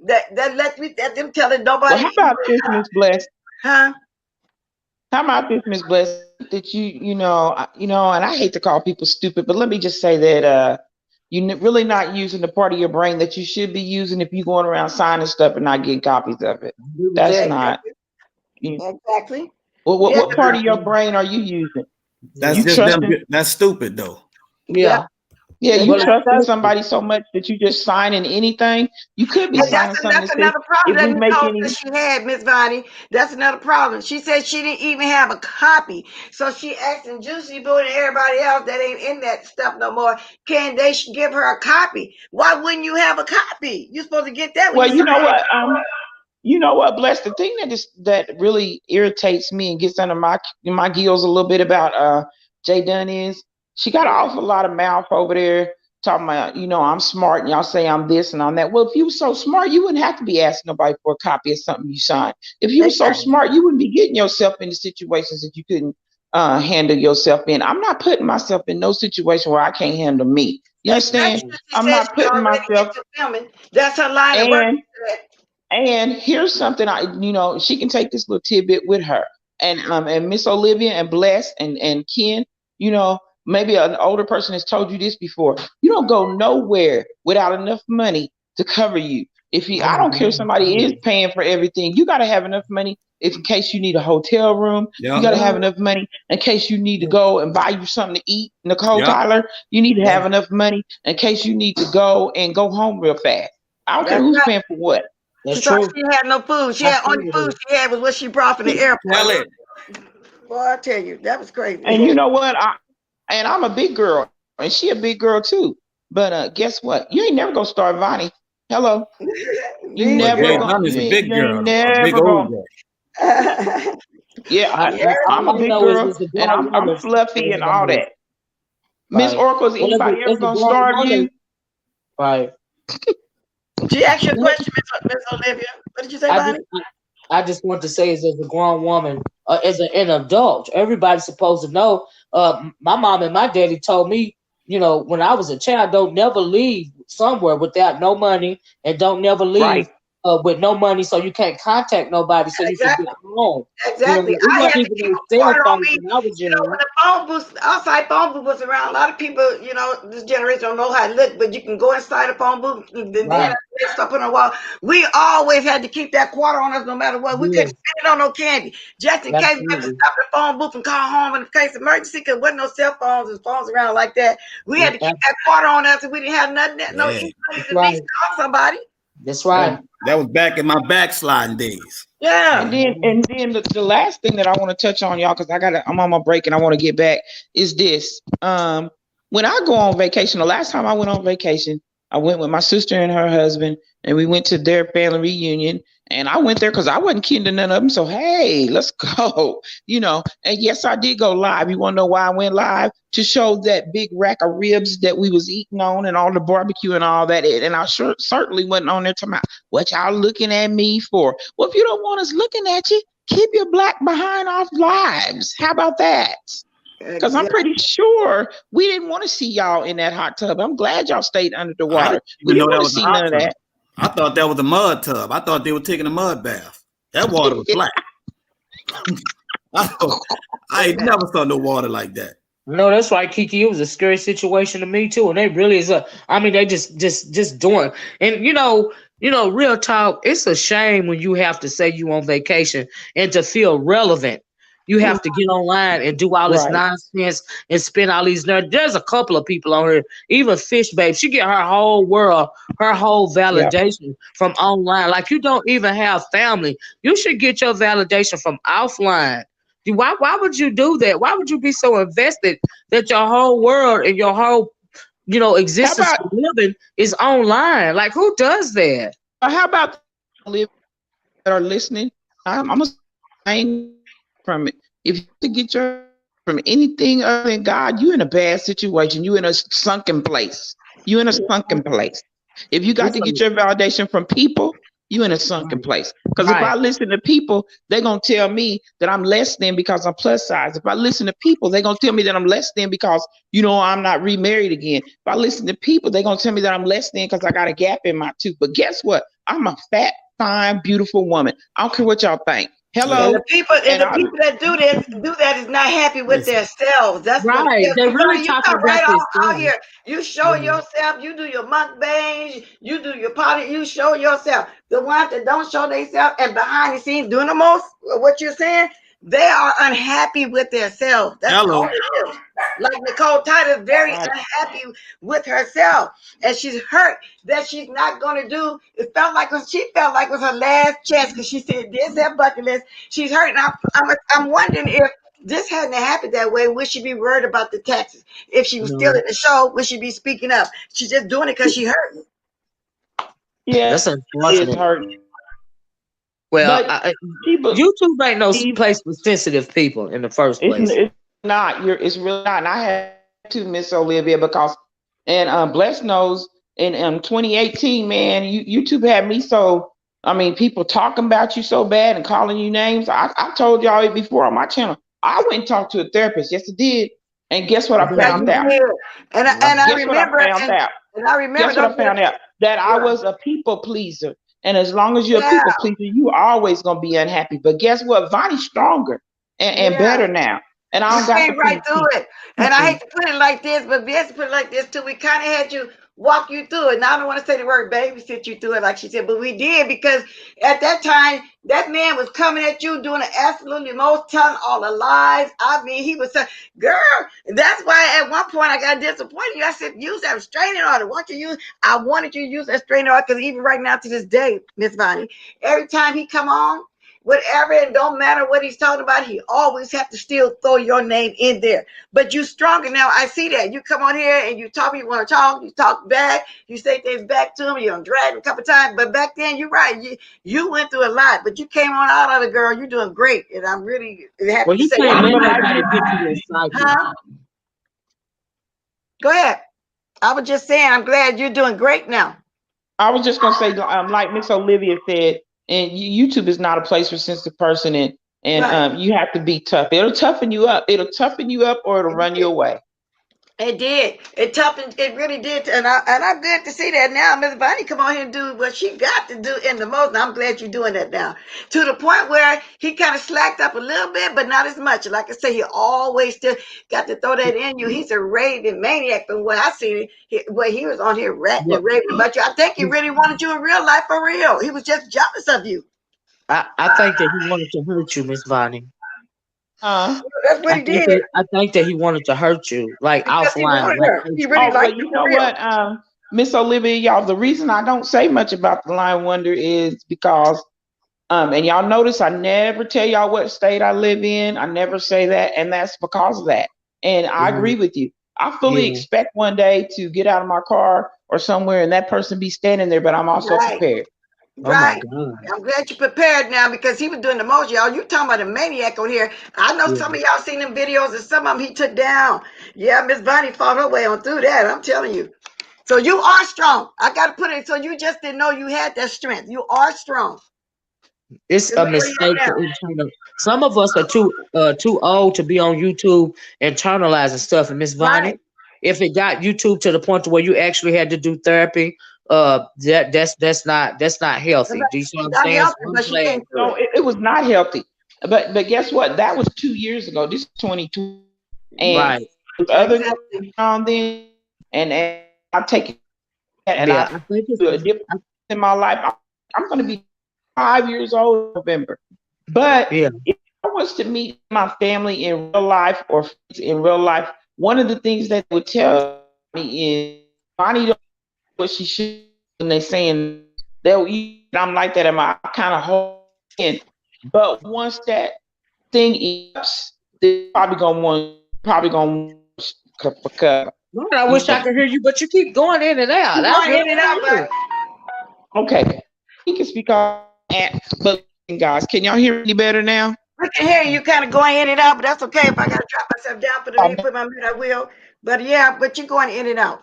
That let them tell it Well, nobody, how about this, Miss Bless? huh? How about this, Miss Bless? That and I hate to call people stupid, but let me just say that you're really not using the part of your brain that you should be using if you're going around signing stuff and not getting copies of it. I agree with That's that. not. Exactly. You, Exactly. what Yeah. what part of your brain are you using? That's You Yeah. just them. trusting? That's stupid though. Yeah. Yeah. Yeah, you Well, trusting especially, somebody so much that you just signing anything. You could be And signing something that's that says another problem if that we make Nicole any. said she had, Miss Bonnie. That's another problem. She said she didn't even have a copy. So she asking Juicy Boo and everybody else that ain't in that stuff no more, can they give her a copy? Why wouldn't you have a copy? You're supposed to get that when Well, you sign. you know what, Bless, the thing that really irritates me and gets under my gills a little bit about Jay Dunn is she got an awful lot of mouth over there talking about, I'm smart and y'all say I'm this and I'm that. Well, if you were so smart, you wouldn't have to be asking nobody for a copy of something you signed. If you were so Exactly. smart, you wouldn't be getting yourself into situations that you couldn't handle yourself in. I'm not putting myself in no situation where I can't handle me. You understand? Especially she I'm said not she putting already myself into filming. That's her line of work. and and here's something she can take this little tidbit with her. And Miss Olivia and Bless and Ken, maybe an older person has told you this before. You don't go nowhere without enough money to cover you. I don't care if somebody is paying for everything, you gotta have enough money if in case you need a hotel room, you Yep. gotta have enough money in case you need to go and buy you something to eat. Nicole Yep. Tyler, you need to yeah, have enough money in case you need to go and go home real fast. I don't care That's who's right. paying for what. She that's thought true. she had no food. She I had agree only with food it. she had was what she brought from the Tell airport. it. Boy, I tell you, that was And crazy. you know what? I'm a big girl, and she a big girl too. But guess what? You ain't never gonna start Vonnie. Hello, you But Neither. never Jay gonna. Dunn is a big You ain't girl, a big never old gonna. girl. Yeah, I, Yeah. I'm all a I big know is girl, it's a and grown I'm woman. fluffy and all that. Miss Right. Oracle, is Well, anybody ever it's a gonna grown starve woman. you? Right. She asked you a question, Miss Olivia. What did you say, I Bonnie? just I just want to say, as a grown woman, an adult, everybody's supposed to know. My mom and my daddy told me, when I was a child, don't never leave somewhere without no money, and don't never Right. leave with no money, so you can't contact nobody, so you can Exactly. get home. Exactly. It I had wasn't to even keep no a cell quarter on phones me. when I was When young. the phone booth, outside phone booth was around, a lot of people, this generation don't know how to look, but you can go inside a phone booth and then Right. stuff on the wall. We always had to keep that quarter on us no matter what. We couldn't Yeah. spend it on no candy. Just in case we had to Absolutely. stop at the phone booth and call home in case of emergency, because there wasn't no cell phones and phones around like that. We had to keep that quarter on us and we didn't have nothing, no Yeah. money That's to at right. least call somebody. That's That right. was, that was back in my backsliding days. And Yeah. then and then the last thing that I want to touch on, y'all, because I'm on my break and I want to get back, is this. When I go on vacation, the last time I went on vacation, I went with my sister and her husband, and we went to their family reunion. And I went there because I wasn't kidding to none of them. So hey, let's go. And yes, I did go live. You want to know why I went live? To show that big rack of ribs that we was eating on and all the barbecue and all that. And I certainly wasn't on there talking about what y'all looking at me for. Well, if you don't want us looking at you, keep your black behind off lives. How about that? Because I'm Exactly. pretty sure we didn't want to see y'all in that hot tub. I'm glad y'all stayed under the I water. didn't We even didn't know want that to was a see hot none of tub. that. I thought that was a mud tub. I thought they were taking a mud bath. That water was black. I ain't never saw no water like that. No, that's right, Kiki. It was a scary situation to me too, and they really is a. I mean, they just doing, and real talk. It's a shame when you have to say you on vacation and to feel relevant. You have to get online and do all this Right. nonsense and spend all these nerds. There's a couple of people on here, even Fish Babe. She get her whole world, her whole Yeah. validation from online. Like you don't even have family. You should get your validation from offline. Why would you do that? Why would you be so invested that your whole world and your whole How existence about for living is online? Like who does that? how about live that are listening? I'm a from it. If you to get your from anything other than God, you're in a bad situation. You're in a sunken place. You're in a sunken place. If you got It's to a, get your validation from people, You in a sunken Right. place. Because if Right. I listen to people, they're gonna tell me that I'm less than because I'm plus size. If I listen to people, they're gonna tell me that I'm less than because I'm not remarried again. If I listen to people, they're gonna tell me that I'm less than because I got a gap in my tooth. But guess what? I'm a fat, fine, beautiful woman. I don't care what y'all think. And Hello. the people and And the people that do that is not happy with Listen, themselves. That's what Right. They really you talking come about right this out thing. here. You show Yeah. yourself. You do your mukbangs. You do your party. You show yourself. The ones that don't show themselves and behind the scenes doing the most, what you're saying, they are unhappy with themselves. That's all hello. it is. Like Nicole Tyler is very right. unhappy with herself, and she's hurt that she's not going to do. She felt like it was her last chance because she said this that bucket list. She's hurt. And I'm wondering if this hadn't happened that way, would she be worried about the taxes? If she was still No. in the show, would she be speaking up? She's just doing it because she hurt. Yeah, That's it is unfortunate. hurt. Well, But people YouTube ain't no leave. place for sensitive people in the first place. It's not. It's really not. And I had to Miss Olivia because, and Bless knows in 2018, man, YouTube had me so. I mean, people talking about you so bad and calling you names. I told y'all it before on my channel. I went and talked to a therapist. Yes, I did. And guess what I Yeah, found you out? did. Yeah. And I Guess what I remember found out? and I remember Guess what those I found out? That I yeah. was a people pleaser. And as long as you're a Yeah. people pleaser, you always gonna be unhappy. But guess what? Vonnie's stronger and Yeah. better now. And I You don't got to came right please through it. And I people. hate to put it like this, but we have to put it like this too. We kind of had you walk you through it. Now I don't want to say the word babysit you through it, like she said, but we did because at that time, that man was coming at you doing the absolutely most, telling all the lies. I mean, he was saying, girl, that's why at one point I got disappointed. I said, use that restraining order. I wanted you to use that restraining order because even right now to this day, Miss Bonnie, every time he come on, whatever, it don't matter what he's talking about, he always have to still throw your name in there. But you stronger now. I see that. You come on here and you talk, you want to talk, you talk back, you say things back to him, you're drag him a couple times. But back then, you're right. You went through a lot, but you came on out of it, girl. You're doing great. And I'm really happy Well, to you say can't I'm that. let glad nobody you. get you excited. Huh? Go ahead. I was just saying, I'm glad you're doing great now. I was just gonna say, like Miss Olivia said, and YouTube is not a place for sensitive person, and Right. you have to be tough. It'll toughen you up. It'll toughen you up, or it'll run you away. It did. It toughened. It really did. And I'm glad to see that now. Miss Bonnie come on here and do what she got to do in the most. And I'm glad you're doing that now. To the point where he kind of slacked up a little bit, but not as much. Like I say, he always still got to throw that in you. He's a raving maniac from what I see. Where he was on here ranting Well, and raving about you. I think he really wanted you in real life for real. He was just jealous of you. I think that he wanted to hurt you, Miss Bonnie. Huh? That's what he did I think that he wanted to hurt you, like because he offline, wanted like her. He really personally. Oh, well, liked her you for know real. what, Miss Olivia, y'all. The reason I don't say much about the Line Wonder is because, and y'all notice I never tell y'all what state I live in. I never say that, and that's because of that. And I Yeah. agree with you. I fully Yeah. expect one day to get out of my car or somewhere and that person be standing there, but I'm also Right. prepared. Oh my Right. God. I'm glad you're prepared now because he was doing the most, y'all. You talking about a maniac on here. I know Yeah. some of y'all seen them videos and some of them he took down. Yeah, Miss Bonnie fought her way on through that. I'm telling you. So you are strong. I got to put it. So you just didn't know you had that strength. You are strong. It's And a look where you mistake at to now. internal. Some of us are too old to be on YouTube internalizing stuff. And Miss Vonnie, Right. if it got YouTube to the point to where you actually had to do therapy, that's not healthy. Do you see what She's I'm not saying? So healthy, I'm but she glad. came through No, it. it was not healthy. But guess what? That was 2 years ago. This is 22, and Right. with other going Exactly. on then, and I take it and Yeah. I I think it's do a different I, in my life. I'm going to be 5 years old in November. But yeah. if I was to meet my family in real life or friends in real life, one of the things that they would tell me is Bonnie don't know what she should, and they saying they'll eat. I'm like that in my kind of whole in. But once that thing eats, they probably gonna want because Lord, I wish I could hear you, but you keep going in and out. You I going really in and can't out, hear. buddy. okay, he can speak on that. But guys, can y'all hear me better now? I can hear you kind of going in and out, but that's okay. If I got to drop myself down for the need put my mute, I will. But yeah, but you're going in and out.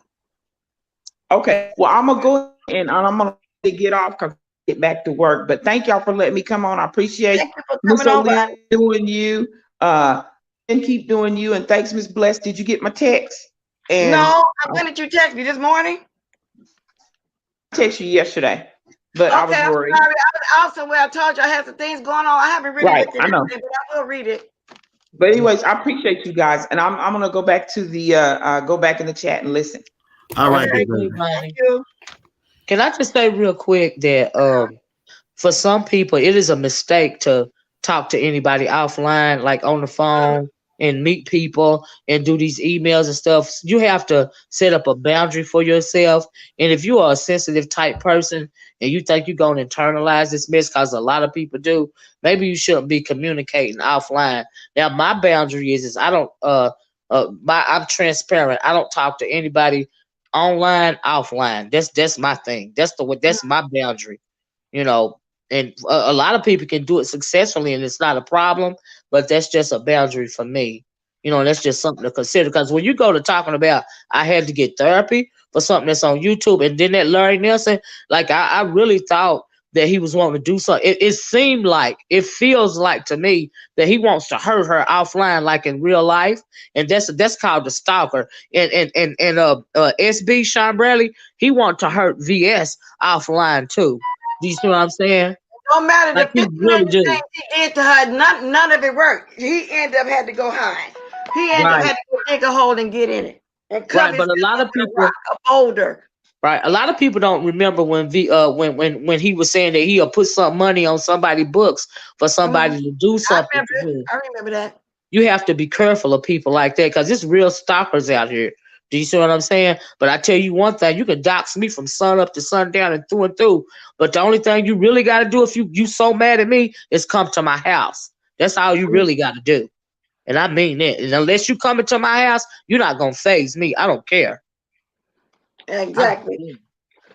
Okay, well I'm gonna go and I'm gonna get off because get back to work. But thank y'all for letting me come on. I appreciate Thank you for Miss coming over. O'Leary doing you. And keep doing you. And thanks, Miss Bless. Did you get my text? And No, when did you text me this morning? I texted you yesterday, but I was Okay, I'm worried. sorry. I was out somewhere. I told you I had some things going on. I haven't really Right, looked at I know. everything, but I will read it. But anyways, I appreciate you guys, and I'm gonna go back to the go back in the chat and listen. All right, Okay, good. thank you. Can I just say real quick that for some people it is a mistake to talk to anybody offline, like on the phone, and meet people and do these emails and stuff. You have to set up a boundary for yourself. And if you are a sensitive type person and you think you're gonna internalize this mess, because a lot of people do, maybe you shouldn't be communicating offline. Now my boundary is I don't I'm transparent. I don't talk to anybody online, offline. That's my thing. That's my boundary. You know, and a lot of people can do it successfully, and it's not a problem. But that's just a boundary for me. You know, and that's just something to consider. Because when you go to talking about, I had to get therapy for something that's on YouTube, and then that Larry Nelson, like I really thought that he was wanting to do something. It seemed like, it feels like to me that he wants to hurt her offline, like in real life, and that's called the stalker. And SB Sean Bradley, he want to hurt VS offline too. Do you see what I'm saying? Don't matter Like the he 50 really million do. things he did to her. None of it worked. He ended up had to go high. He ended up Right, had to go dig a hole and get in it and cover right. But a himself lot up of with a people, rock, a boulder. right? A lot of people don't remember when when he was saying that he'll put some money on somebody's books for somebody to do I something remember for it. him. I remember that. You have to be careful of people like that because it's real stalkers out here. Do you see what I'm saying? But I tell you one thing, you can dox me from sun up to sundown and through and through. But the only thing you really got to do if you so mad at me is come to my house. That's all you really got to do. And I mean that. And unless you come into my house, you're not going to faze me. I don't care. I don't Exactly. care.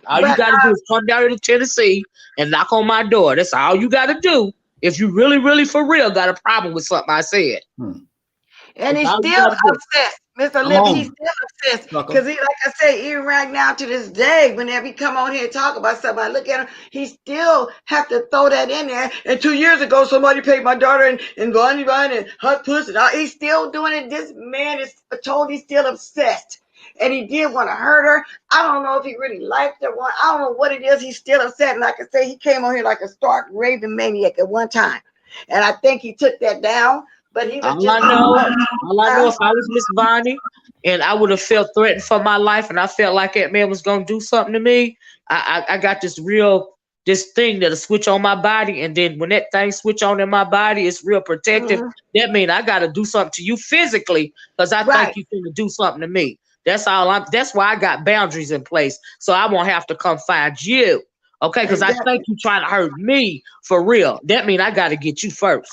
All you But got to do is come down here to Tennessee and knock on my door. That's all you got to do. If you really, really for real got a problem with something I said. and That's he's all you still got to do. obsessed, Mr. Come Libby. He's on, still obsessed sucker. because he, like I say, even right now to this day, whenever he come on here and talk about something, I look at him. He still have to throw that in there. And 2 years ago, somebody paid my daughter and run and hot pussy. He's still doing it. This man is totally still obsessed. And he did want to hurt her. I don't know if he really liked her. I don't know what it is. He's still upset. And like I say, he came on here like a stark raving maniac at one time. And I think he took that down. But he was All just I know, if I was Miss Bonnie and I would have felt threatened for my life and I felt like that man was gonna do something to me, I got this thing that'll switch on my body, and then when that thing switch on in my body, it's real protective. That means I gotta do something to you physically because I think right. you're gonna do something to me. That's why I got boundaries in place. So I won't have to come find you. Okay, because I Exactly. think you trying to hurt me for real. That means I gotta get you first.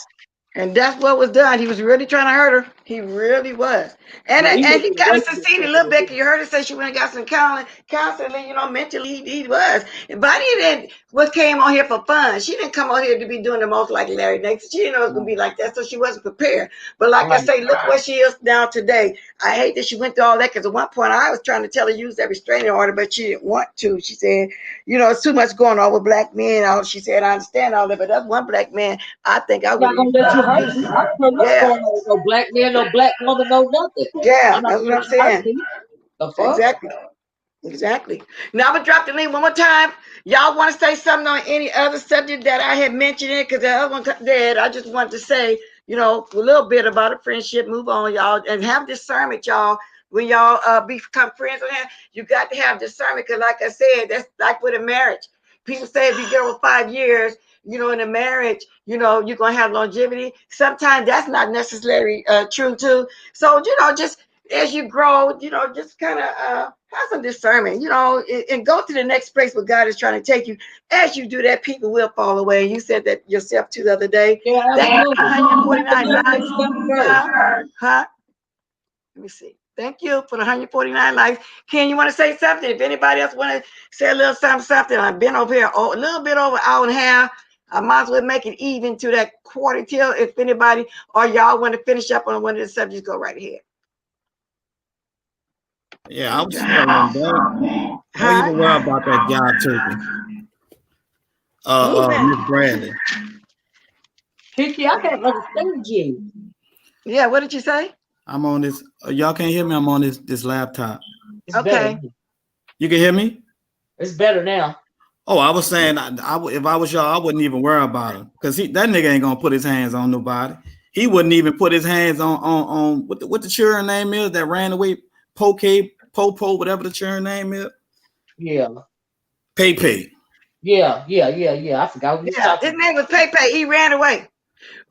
And that's what was done. He was really trying to hurt her. He really was. And But he and he looking kind way of too succeeded a little bit. You heard her say she went and got some counseling, mentally he was. But he didn't what came on here for fun. She didn't come on here to be doing the most like Larry Nixon. She didn't know it was gonna be like that, so she wasn't prepared. But like I say, look where she is now today. I hate that she went through all that because at one point I was trying to tell her to use that restraining order, but she didn't want to. She said, it's too much going on with black men. She said, I understand all that, but that's one black man I think I I'm would not have gonna used let you to hurt use. me. I don't know what's Yeah, going on with no black man, no black woman, no nothing. yeah, I'm not that's gonna what I'm let you hurt saying. me. The fuck? Exactly. Exactly. Now I'm gonna drop the link one more time. Y'all want to say something on any other subject that I had mentioned it because the other one dead. I just wanted to say, a little bit about a friendship. Move on, y'all, and have discernment, y'all. When y'all become friends with him, you got to have discernment because, like I said, that's like with a marriage. People say if you get over 5 years, in a marriage, you're gonna have longevity. Sometimes that's not necessarily true too. So, just as you grow, just kind of have some discernment, and go to the next place where God is trying to take you. As you do that, people will fall away. You said that yourself too the other day. Yeah, Thank you for absolutely. You have to 149 be a good likes. step first. Huh? Let me see. Thank you for the 149 likes. Ken, you want to say something? If anybody else want to say a little something, I've been over here a little bit over an hour and a half. I might as well make it even to that quarter till if anybody or y'all want to finish up on one of the subjects, go right ahead. Yeah, I was saying, don't even worry about that job taking. Who's that? Miss Bradley. Kiki, I can't understand you. Yeah, what did you say? I'm on this. Y'all can't hear me. I'm on this laptop. It's Okay. better. You can hear me? It's better now. Oh, I was saying, if I was y'all, I wouldn't even worry about him because that nigga ain't gonna put his hands on nobody. He wouldn't even put his hands on what the children name is that ran away, Popo, whatever the children name is. Yeah. Pay. Yeah. I forgot what you Yeah, talking his name was Pepe. He ran away.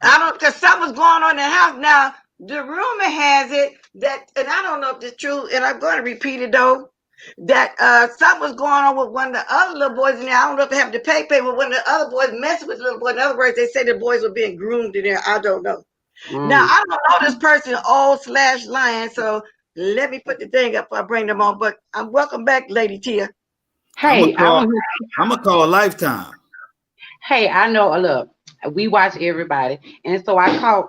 I don't, because something was going on in the house. Now, the rumor has it that, and I don't know if it's true, and I'm going to repeat it though, that something was going on with one of the other little boys in there. I don't know if it happened to Pepe, but one of the other boys messing with the little boy. In other words, they say the boys were being groomed in there. I don't know. Now, I don't know this person, old/lying, so let me put the thing up before I bring them on. But I'm welcome back, Lady Tia. Hey, I'm gonna call Lifetime. Hey, I know. Look, we watch everybody, and so I called.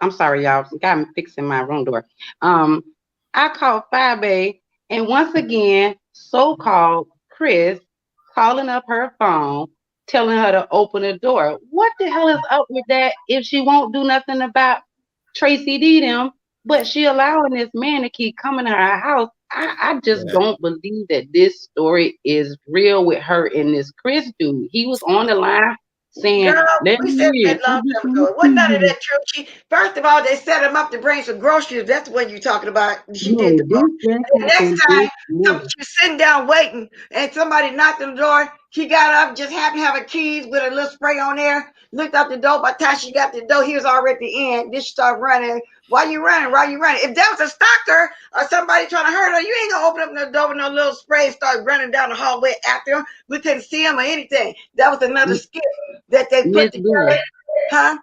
I'm sorry, y'all. I'm fixing my room door. I called Fabe, and once again, so-called Chris calling up her phone, telling her to open the door. What the hell is up with that? If she won't do nothing about Tracy D them, but she allowing this man to keep coming to her house. I just don't believe that this story is real with her and this Chris dude. He was on the line saying, Girl, let we me said in. that long time ago. It wasn't none of that true. First of all, they set him up to bring some groceries. That's what you're talking about. She did No, the most. this And the next time, morning. she was sitting down waiting, and somebody knocked on the door. She got up, just happened to have her keys with a little spray on there. Looked out the door. By the time she got to the door, he was already at the end. Then she started running. Why you running? Why you running? If that was a stalker or somebody trying to hurt her, you ain't gonna open up the door with no little spray and start running down the hallway after him. We couldn't see him or anything. That was another skit that they put together. Huh?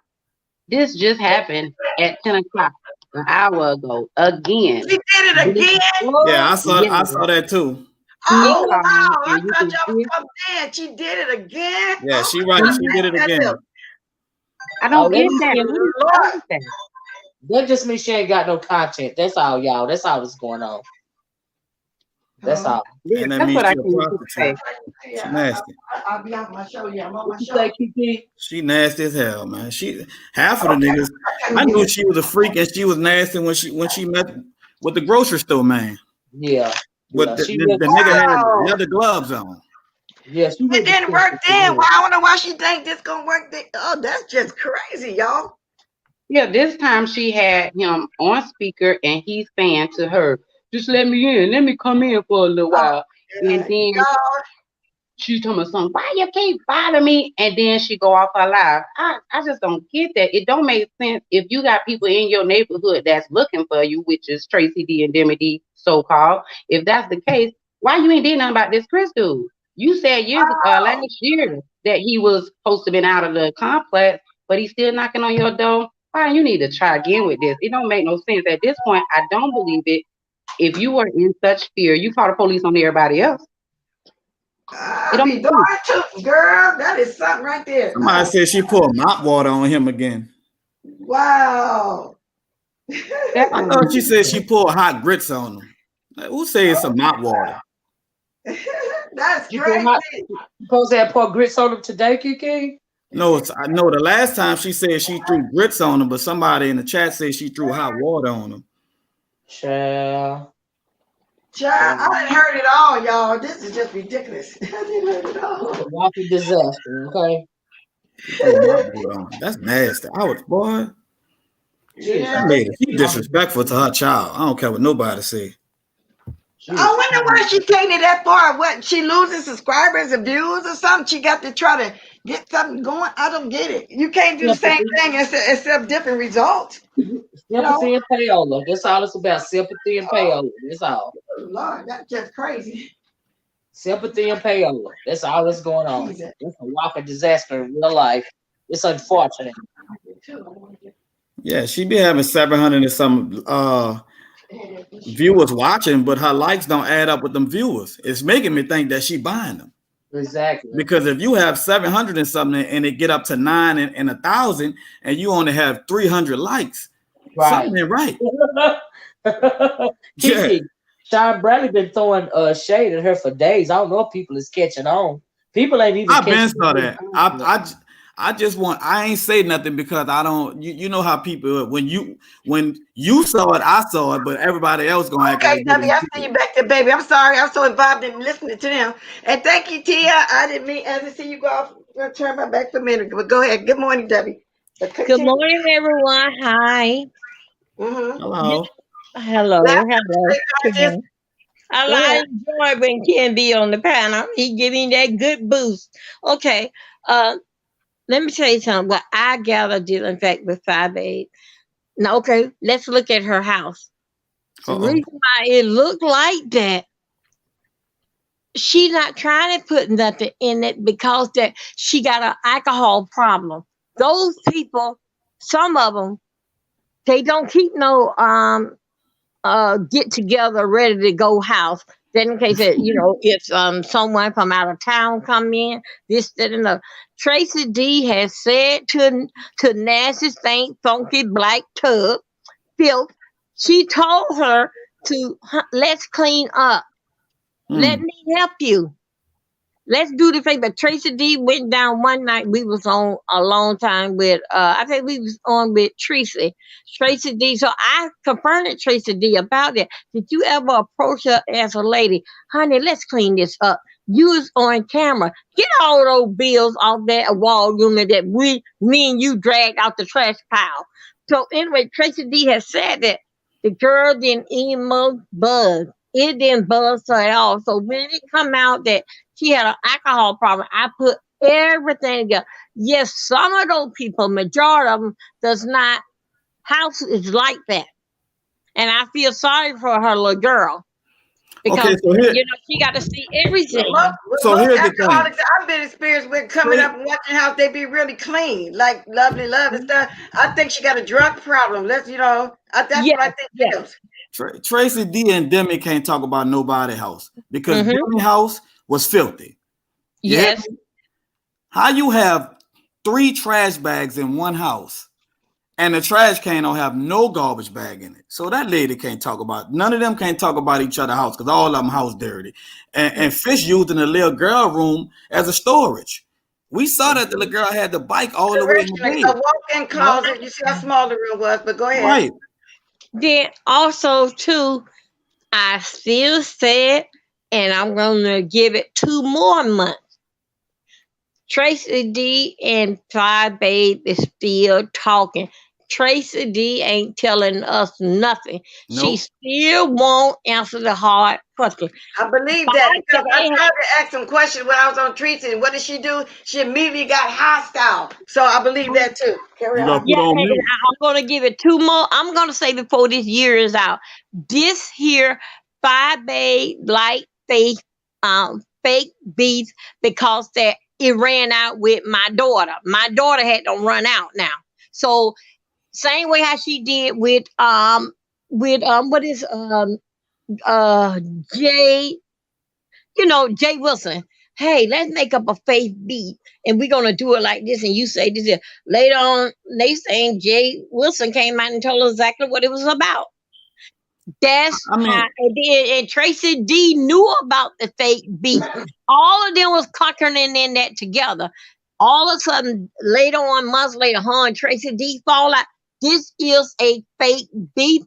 This just happened at 10 o'clock an hour ago. Again. She did it again? Yeah, I saw that too. Oh, wow. I And you thought can y'all was see, coming in. She did it again? Yeah, Oh, she right. She did it again. I don't get let me that. see. What is wrong with that? That just means she ain't got no content. That's all, y'all. That's all that's going on. That's all. Yeah, And that that's means what I she a came to say. prostitute. She nasty. I'll be off my show. Yeah, I'm on my You show. say, Kiki? She nasty as hell, man. She half of the niggas. I knew she was a freak and she was nasty when she met with the grocery store man. Yeah. With the She nigga had leather gloves on. Yeah, she It didn't work then. Well, I don't know why she think this gonna work. Oh, that's just crazy, y'all. Yeah, this time she had him on speaker and he's saying to her, just let me in. Let me come in for a little while. And then she's talking about something, why you keep bothering me? And then she go off her live. I just don't get that. It don't make sense if you got people in your neighborhood that's looking for you, which is Tracy D and Demi D, so-called. If that's the case, why you ain't did nothing about this Chris dude? You said last year that he was supposed to been out of the complex, but he's still knocking on your door. Why you need to try again with this? It don't make no sense. At this point, I don't believe it. If you were in such fear, you call the police on everybody else. I'll be darn too, girl. That is something right there. Somebody said she poured mop water on him again. Wow. I thought she said she poured hot grits on him. Like, who says some mop water? That's You crazy. supposed to have pour grits on them today, Kiki? No, I know the last time she said she threw grits on him, but somebody in the chat said she threw hot water on him. Child, I didn't heard it all, y'all. This is just ridiculous. I didn't heard it all. it's a walking disaster, okay? That's nasty. I was, boy. Yeah. She disrespectful to her child. I don't care what nobody say. I wonder why she taking it that far. What, she losing subscribers and views or something? She got to try to get something going. I don't get it. You can't do the same thing except different results. Sympathy and payola. That's all it's about. Sympathy and payola. That's all. Lord, that's just crazy. Sympathy and payola. That's all that's going on. It's a walking disaster in real life. It's unfortunate. Yeah, she be having 700 and some viewers watching, but her likes don't add up with them viewers. It's making me think that she buying them. Exactly. Because if you have 700 and something and it get up to 9 and 1,000 and you only have 300 likes, something ain't right. Kiki, Sean Bradley been throwing shade at her for days. I don't know if people is catching on. People ain't even I've been catching saw it. that. I just want. I ain't say nothing because I don't. You know how people when you saw it, I saw it, but everybody else gonna act like Okay, they Debbie, didn't I see see it. you back there, baby. I'm sorry. I'm so involved in listening to them. And thank you, Tia. I didn't mean as I see you go off. I'm gonna turn my back for a minute. But go ahead. Good morning, Debbie. But Good continue. morning, everyone. Hi. Mm-hmm. You Hello. hello, hello. Good Just morning. I, go ahead. I enjoy when Ken be on the panel. He give me that good boost. Okay. Uh, let me tell you something. What I gather dealing fact with 5'8". Now, okay, let's look at her house. The Uh-oh. reason why it looked like that, she not trying to put nothing in it because that she got an alcohol problem. Those people, some of them, they don't keep no get together ready to go house. Then in case that, if someone from out of town come in, this, that, and the Tracy D has said to Nancy St. Funky Black Tub, Filth, she told her to let's clean up. Let Hmm. me help you. Let's do the favor. Tracy D went down one night. We was on a long time with I think we was on with Tracy D. So I confronted Tracy D about that. Did you ever approach her as a lady? Honey, let's clean this up. You was on camera. Get all those bills off that wall unit that me and you dragged out the trash pile. So anyway, Tracy D has said that the girl didn't even buzz. It didn't buzz her at all. So when it come out that she had an alcohol problem, I put everything together. Yes, some of those people, majority of them, does not house is like that. And I feel sorry for her little girl Okay, because so here, she got to see Most, everything. so most here's the thing. alcoholics I've been experienced with coming Tra- up and watching how they be really clean, like lovely love and stuff. I think she got a drug problem. That's what I Yes, think yes. it is. Tracy D and Demi can't talk about nobody house because Mm-hmm. Demi house was filthy. You hear Yes. me? How you have 3 trash bags in one house and the trash can don't have no garbage bag in it? So that lady can't talk about, none of them can't talk about each other house because all of them house dirty. And Fish using the little girl room as a storage. We saw that the little girl had the bike all the way in the A bed. walk-in closet. You see how small the room was, but go ahead. Right. Then also too, I still said, and I'm gonna give it 2 more months. Tracy D and Fly Babe is still talking. Tracy D ain't telling us nothing. She Nope. still won't answer the hard question. I believe that Why because I tried to ask some questions when I was on Treaty. What did she do? She immediately got hostile. So I believe that too. Carry You got to on. put Yeah, on and mute. I'm gonna give it 2 more. I'm gonna say before this year is out. This here 5 day like fake beats because that it ran out with my daughter. My daughter had to run out now. So same way how she did with what is uh Jay, Jay Wilson. Hey, let's make up a faith beat and we're gonna do it like this. And you say this. Later on, they saying Jay Wilson came out and told us exactly what it was about. That's I how mean, it did. And Tracy D knew about the fake beat. All of them was conquering in that together. All of a sudden, later on, months later, her and Tracy D fall out. This is a fake beat.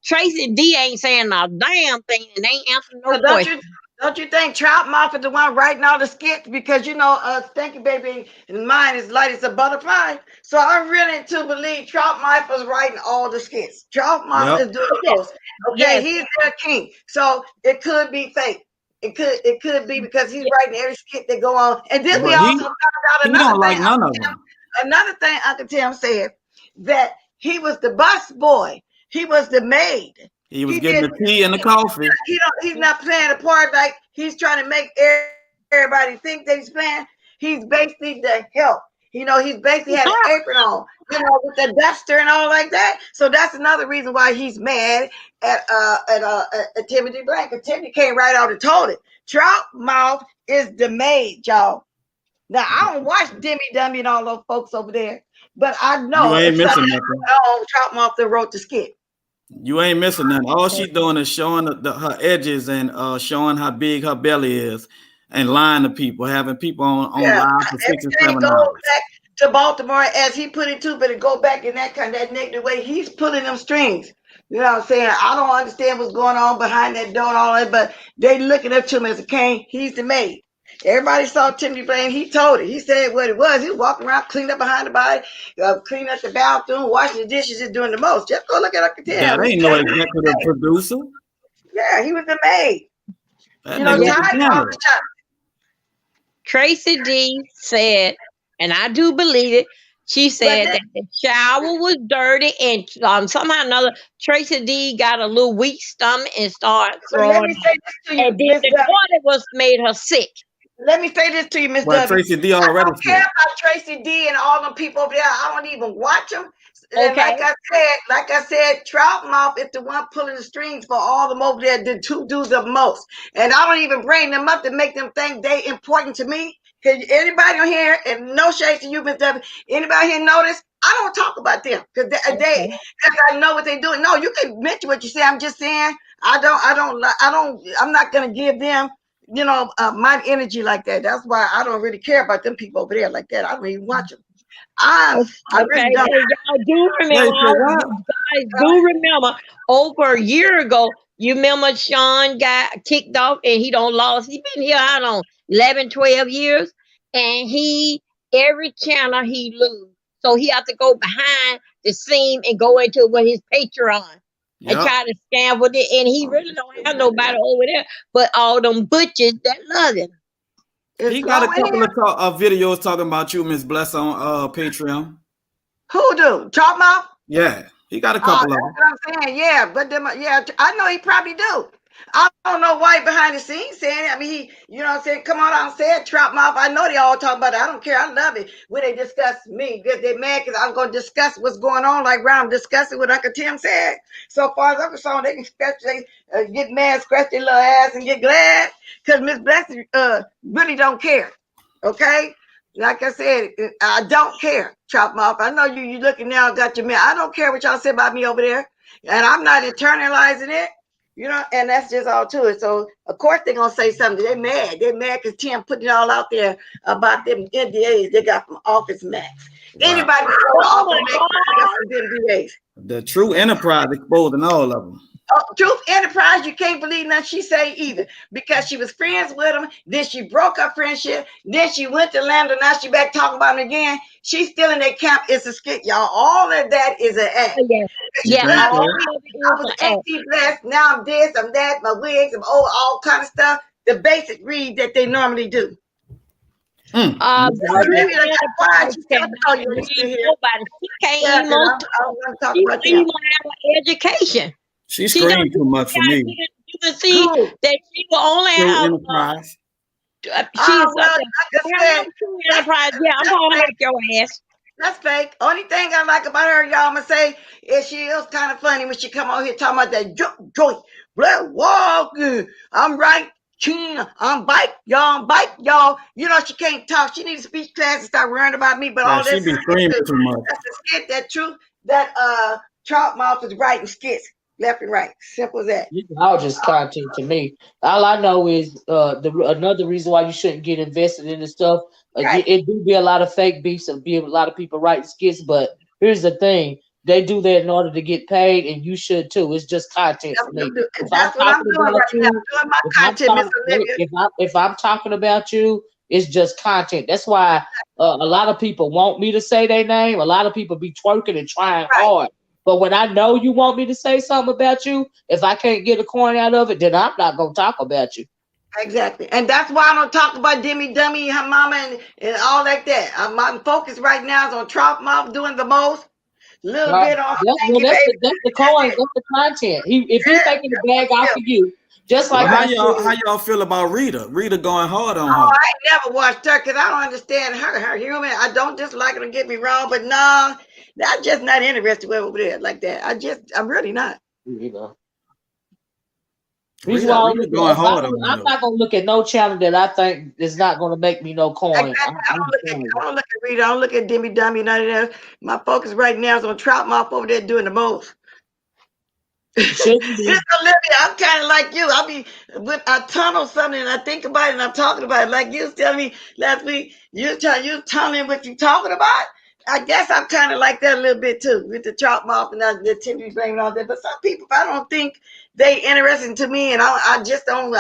Tracy D ain't saying a damn thing and ain't answering no So don't question. you don't you think Trout Mouth is the one writing all the skits? Because Stanky Baby in mine is light as a butterfly. So I really to believe Trout Mouth was writing all the skits. Trout Mouth yep. is doing the Yes, most. Okay, yes, he's their king. So it could be fake. It could be because he's yes, writing every skit that go on. And then we But also found out he another don't like thing. none of them. Another thing Uncle Tim said that he was the bus boy. He was the maid. He was He getting did. the tea and the coffee. He's not playing a part like he's trying to make everybody think that he's playing. He's basically the help. He's basically had an apron on, with the duster and all like that. So that's another reason why he's mad at Timothy Black. And Timothy came right out and told it. Trout Mouth is the maid, y'all. Now I don't watch Demi Dummy and all those folks over there, but I You know ain't if something missing nothing. went on, Trout Mouth that wrote the skit. You ain't missing nothing. All she doing is showing her edges and showing how big her belly is. and lying to people, having people on Yeah, live for 6 and everything 7 goes hours. back to Baltimore as he put it too, but it go back in that kind of that negative way. He's pulling them strings. You know what I'm saying? I don't understand what's going on behind that door and all that, but they looking up to him as a king. He's the maid. Everybody saw Timothy Blaine. He told it. He said what it was. He was walking around, cleaning up behind the body, cleaning up the bathroom, washing the dishes, and doing the most. Just go look at Uncle Tim. That ain't no executive producer. Yeah, he was the maid. That You know, nigga was Ty the called janitor. the shot. Tracy D said, and I do believe it. She said that the shower was dirty, and somehow or another, Tracy D got a little weak stomach and started But let throwing me up. say this to you, And then Miss the W. toilet was made her sick. Let me say this to you, Miss Well, W. Tracy D I already don't care said. about Tracy D and all them people over there. I don't even watch them. And Okay. like I said, Troutmouth is the one pulling the strings for all them over there. The two do the most, and I don't even bring them up to make them think they important to me. Cause anybody on here, and no shade to you, Miss W. Anybody here notice? I don't talk about them because because I know what they're doing. No, you can mention what you say. I'm just saying I'm not gonna give them my energy like that. That's why I don't really care about them people over there like that. I don't even watch them. I really Okay, don't. and y'all do Wait, remember, so what? you guys do remember over a year ago, you remember Sean got kicked off and he don't lost. He been here, I don't know, 11, 12 years. And every channel he lose. So he have to go behind the scene and go into with his Patreon and Yep. try to scam with it. And he really don't have nobody over there but all them butchers that love him. It's He got a low in couple here. of videos talking about you, Miss Bless, on Patreon. Who do? Troutmouth? Yeah, he got a Oh, couple that's of them. what I'm saying. Yeah, but I know he probably do. I don't know why he behind the scenes saying it. I mean, you know what I'm saying? Come on out and say it, Troutmouth. I know they all talk about it. I don't care. I love it when they discuss me because they're mad because I'm going to discuss what's going on like Ron discussing what Uncle Tim said. So far as I'm concerned, they can get mad, scratch their little ass and get glad because Miss Blessing really don't care. Okay? Like I said, I don't care, Chop Mouth. I know you looking now, got your man. I don't care what y'all say about me over there. And I'm not internalizing it, and that's just all to it. So, of course, they're going to say something. They're mad. They're mad because Tim putting it all out there about them NDAs they got from Office Max. Wow. Anybody can go to Office Max got some NDAs. The True Enterprise exposing all of them. Truth Enterprise, you can't believe nothing she say either because she was friends with him. Then she broke her friendship. Then she went to Lambda. Now she back talking about him again. She's still in that camp. It's a skit, y'all. All of that is an act. Yeah, all of it I was is an act. anti-blessed. Now I'm this, I'm that, my wigs, I'm all kind of stuff. The basic read that they normally do. She can't even have an education. She screamed too much for me. You can see that she will only True have Enterprise. True Enterprise. Yeah, I'm calling out your ass. That's fake. Only thing I like about her, y'all, I'm gonna say, is she is kind of funny when she come out here talking about that joint. Walking. I'm right. I'm bike, y'all. You know she can't talk. She needs a speech class and start worrying about me. But all she that be screaming too much. That's the skit. That truth. That Troutmouth is writing skits left and right. Simple as that. All just content to me. All I know is another reason why you shouldn't get invested in this stuff. Right. It do be a lot of fake beefs and be a lot of people writing skits. But here's the thing: they do that in order to get paid, and you should too. It's just content for me. That's what I'm doing right now. I'm doing my content, Miss Olivia. If I'm talking about you, it's just content. That's why a lot of people want me to say their name. A lot of people be twerking and trying hard. But when I know you want me to say something about you, if I can't get a coin out of it, then I'm not going to talk about you. Exactly. And that's why I don't talk about Demi Dummy, her mama, and all like that. My focus right now is on Troutmouth doing the most. Little bit on that's the coin, that's the content. If he's taking the bag off of you, just like how y'all feel about Rita? Rita going hard on her. I ain't never watched her because I don't understand her human. I don't dislike her, don't get me wrong, but no, I'm just not interested with over there like that. I'm really not. I'm not gonna look at no channel that I think is not gonna make me no coin. Exactly. I don't look at Rita. I don't look at Demi Dummy. None of that. My focus right now is on Troutmouth over there doing the most. Shouldn't Miss be. Olivia, I'm kind of like you. I be when I tunnel something and I think about it and I'm talking about it. Like you was telling me last week, you tunneling what you talking about. I guess I'm kind of like that a little bit too, with the chalk mouth and the Timothy frame and all that. But some people, if I don't think they interesting to me, and I just don't do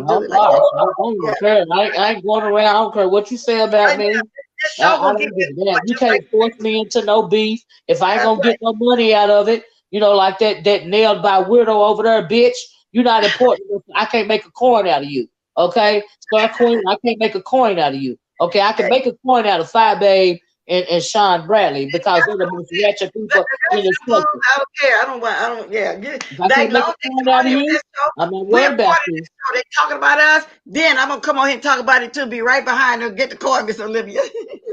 Oh it like that. gosh, I don't Yeah, even care. I ain't going around. I don't care what you say about right now, me. this show I gonna give don't me give a damn. what You just like can't force me into no beef. If I ain't that's gonna get no money out of it, like that nailed by weirdo over there, bitch. You're not important. I can't make a coin out of you. Okay? Star Queen, I can't make a coin out of you. Okay, I can right. make a coin out of Fire Babe and Sean Bradley because they're the most wretched Let people the in rest this of the moves, country. I don't care. I don't, yeah. If I Like, can't long make a as they coin come out on of here with you, this show, I'm not we're worried part about of you. this show. They talking about us, then I'm going to come on here and talk about it too. Be right behind them. Get the card, Miss Olivia.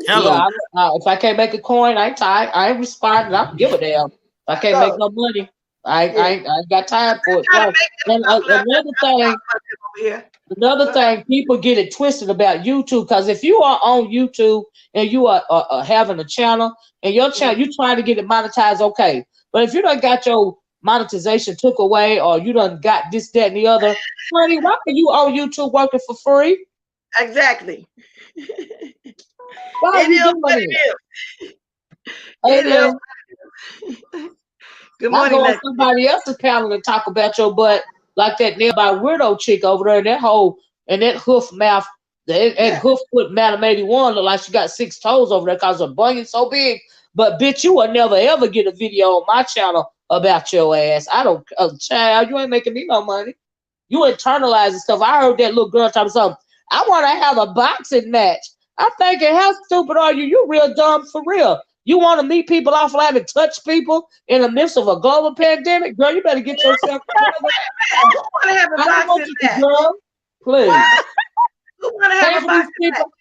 Yeah, Hello. if I can't make a coin, I ain't tired. I ain't responding. I don't give a damn. If I can't make So, no money, yeah. I ain't got time for it. Trying to Plus, make them and talk love. That's another what I'm thing, talking about them over here. another But, thing, people get it twisted about YouTube because if you are on YouTube and you are having a channel and your channel you trying to get it monetized, okay. But if you done got your monetization took away or you done got this, that, and the other, honey, why are you on YouTube working for free? exactly. Why are It you is doing what it? it is. It It is. is. Good Not morning, go on Lex. somebody else's panel and talk about your butt like that nearby weirdo chick over there, and that whole and that hoof mouth, that Yeah. hoof foot Madam 81 look like she got 6 toes over there because her bunion so big. But bitch, you will never ever get a video on my channel about your ass. I don't, child, you ain't making me no money. You internalizing stuff. I heard that little girl talking something. I want to have a boxing match. I'm thinking, how stupid are you? You real dumb for real. You want to meet people off live and touch people in the midst of a global pandemic? Girl, you better get yourself together. Who want to have a I don't want boxing you to, match? girl. Please. What? Who want to have Half a of these boxing match? people,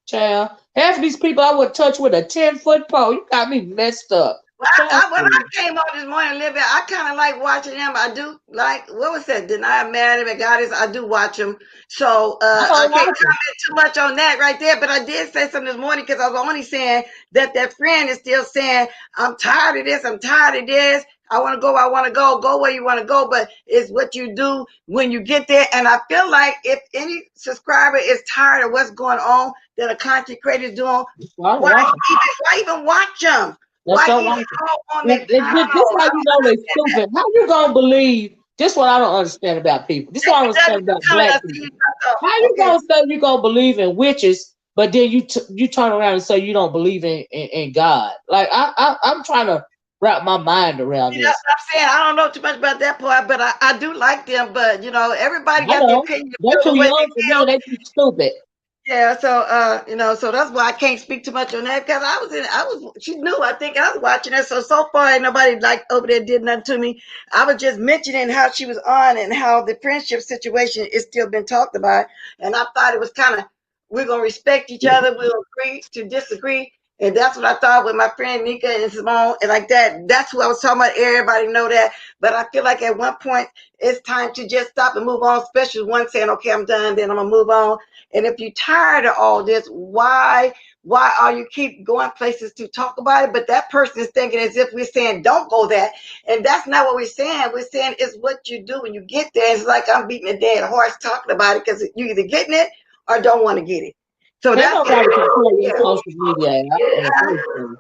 child, half of these people I would touch with a 10-foot pole. You got me messed up. Well, Child, when I please. came on this morning, Olivia, I kind of like watching them. I do like, what was that? Deny Madam and Goddess. I do watch them. So I I don't can't like them. comment too much on that right there. But I did say something this morning because I was only saying that friend is still saying, I'm tired of this. I'm tired of this. I want to go. I want to go. Go where you want to go. But it's what you do when you get there. And I feel like if any subscriber is tired of what's going on that a content creator is doing, I don't watch them. why even watch them? That's Why don't even like them. go on their This panel? why I you don't know they understand that. stupid. How you gonna believe? This what I don't understand about people. This is what I don't That's understand what about I'm telling black us. people. So, How you okay. gonna say you gonna believe in witches, but then you turn around and say you don't believe in God? Like I'm trying to wrap my mind around See, that's this. what I'm saying. I don't know too much about that part, but I do like them. But everybody I got their know opinion to they're feel the too way young they for feel. me. They too stupid. Yeah, so so that's why I can't speak too much on that because she knew I think I was watching her. So far ain't nobody like over there did nothing to me. I was just mentioning how she was on and how the friendship situation is still been talked about. And I thought it was kind of we're gonna respect each other, we'll agree to disagree. And that's what I thought with my friend Nika and Simone and like that. That's who I was talking about. Everybody know that. But I feel like at one point it's time to just stop and move on, especially one saying, okay, I'm done, then I'm gonna move on. And if you're tired of all this, why are you keep going places to talk about it? But that person is thinking as if we're saying don't go there, and that's not what we're saying. We're saying it's what you do when you get there. It's like I'm beating a dead horse talking about it because you either getting it or don't want to get it. So Can't that's nobody control your yeah, social media app in the first place.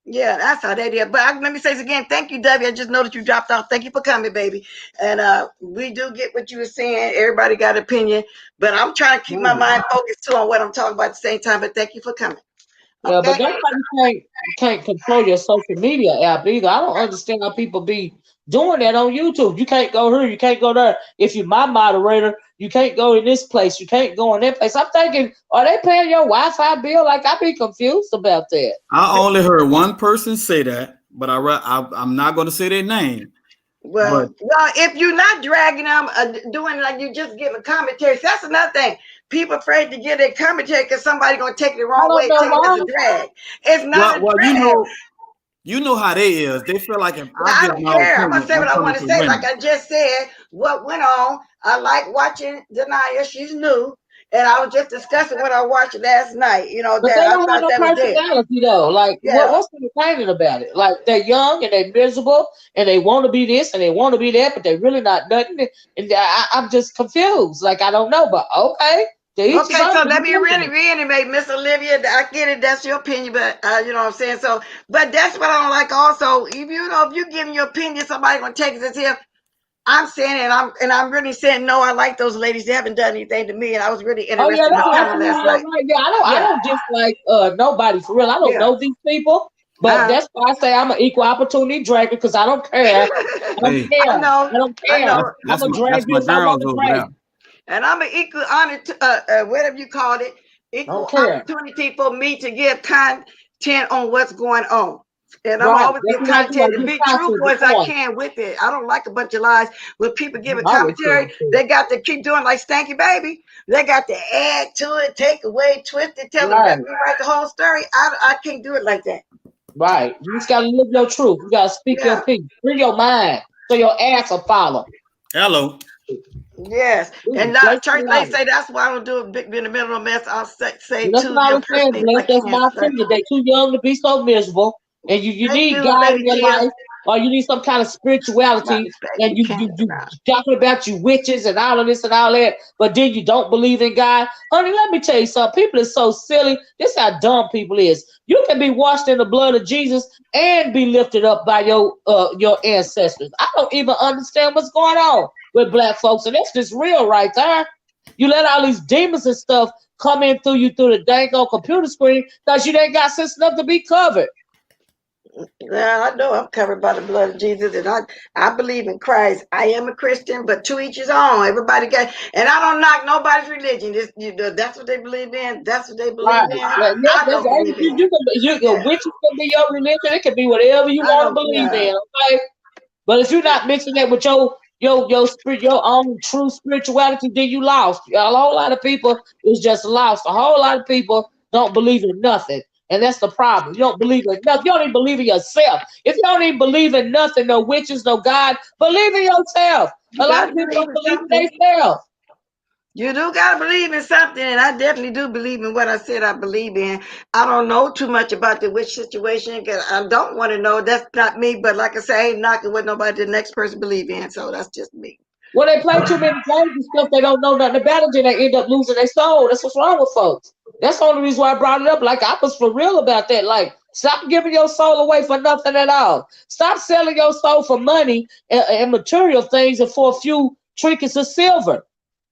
yeah, that's how they did. But let me say this again. Thank you, W. I just know that you dropped off. Thank you for coming, baby. And we do get what you were saying. Everybody got an opinion, but I'm trying to keep my Right. mind focused too on what I'm talking about at the same time. But thank you for coming. Yeah, but Okay. that's why you can't control your social media app either. I don't understand how people be doing that on YouTube. You can't go here, you can't go there. If you're my moderator, you can't go in this place, you can't go in that place. I'm thinking, are they paying your Wi-Fi bill? Like I be confused about that. I only heard one person say that, but I'm not going to say their name. But Well, if you're not dragging them, doing like you just giving commentary, so that's another thing. People afraid to give their commentary because somebody gonna take it the I wrong don't way, know take it as why. a drag. It's not a well, drag. you know how they is. They feel like if I I give don't my care. I'm gonna opinion, say what I'm I coming want to to say. Like win. I just said, what went on. I like watching Denia. She's new. And I was just discussing what I watched last night. You know But that they I don't have thought no that was dead. personality though. Like Yeah. what's entertaining about it? Like they're young and they're miserable and they want to be this and they want to be that, but they're really not nothing. And I'm just confused. Like I don't know, but okay. Okay, so let me really reiterate, Miss Olivia. I get it. That's your opinion, but you know what I'm saying. So, but that's what I don't like. Also, if you know, if you're giving your opinion, somebody gonna take it as if I'm saying it. I'm really saying no. I like those ladies. They haven't done anything to me, and I was really Oh yeah, interested in that's the panel absolutely last night. right. Yeah, I Yeah, don't dislike nobody for real. I don't yeah. know these people, but that's why I say I'm an equal opportunity dragger because I don't care. I don't Hey, care. I know. I don't I care. know. I'm gonna drag that's you my if I want girls to over drag there. you. And I'm an equal honor, whatever you call it, I don't equal care. opportunity for me to give content on what's going on. And I'm Right. always That's give what I do. I content and give be content truthful as I before. can with it. I don't like a bunch of lies. When people give a I always tell commentary, the truth. they got to keep doing like Stanky Baby. They got to add to it, take away, twist it, tell them, Right. rewrite the whole story. I can't do it like that. Right. You just gotta live your truth. You gotta speak your Yeah. piece. Free your mind so your ass will follow. Hello. Yes. And Bless church you, they honest. say that's why I don't do a big be in the middle of a mess. I'll say That's to what I them was saying, personally if Bless. I That's can. my So, opinion. They too young to be so miserable. And you thank need you, God in Lady your Tia. life, or you need some kind of Not spirituality. respect. And You you can't. you talking about you witches and all of this and all that, but then you don't believe in God. Honey, let me tell you something. People are so silly. This is how dumb people is. You can be washed in the blood of Jesus and be lifted up by your ancestors. I don't even understand what's going on with black folks, and that's just real right there. You let all these demons and stuff come in through you through the dang old computer screen because you ain't got sense enough to be covered. Yeah, I know I'm covered by the blood of Jesus, and I believe in Christ. I am a Christian, but to each his own. Everybody got, and I don't knock nobody's religion. That's what they believe in. That's what they Right. believe in. Yeah, I that's don't believe in it. your Yeah, witches can be your religion. It can be whatever you I want to don't. believe Yeah, in. Okay. But if you're not mixing that with your spirit, your own true spirituality, then you lost. A whole lot of people is just lost. A whole lot of people don't believe in nothing. And that's the problem. You don't believe in nothing. You don't even believe in yourself. If you don't even believe in nothing, no witches, no God, believe in yourself. you A lot gotta of people believe don't in believe in something. themselves. You do gotta believe in something, and I definitely do believe in what I said I believe in. I don't know too much about the witch situation because I don't want to know. That's not me. But like I say, I ain't knocking what nobody the next person believe in. So that's just me. When they play too many games and stuff, they don't know nothing about it, and they end up losing their soul. That's what's wrong with folks. That's the only reason why I brought it up. Like I was for real about that. Like, stop giving your soul away for nothing at all. Stop selling your soul for money and material things and for a few trinkets of silver.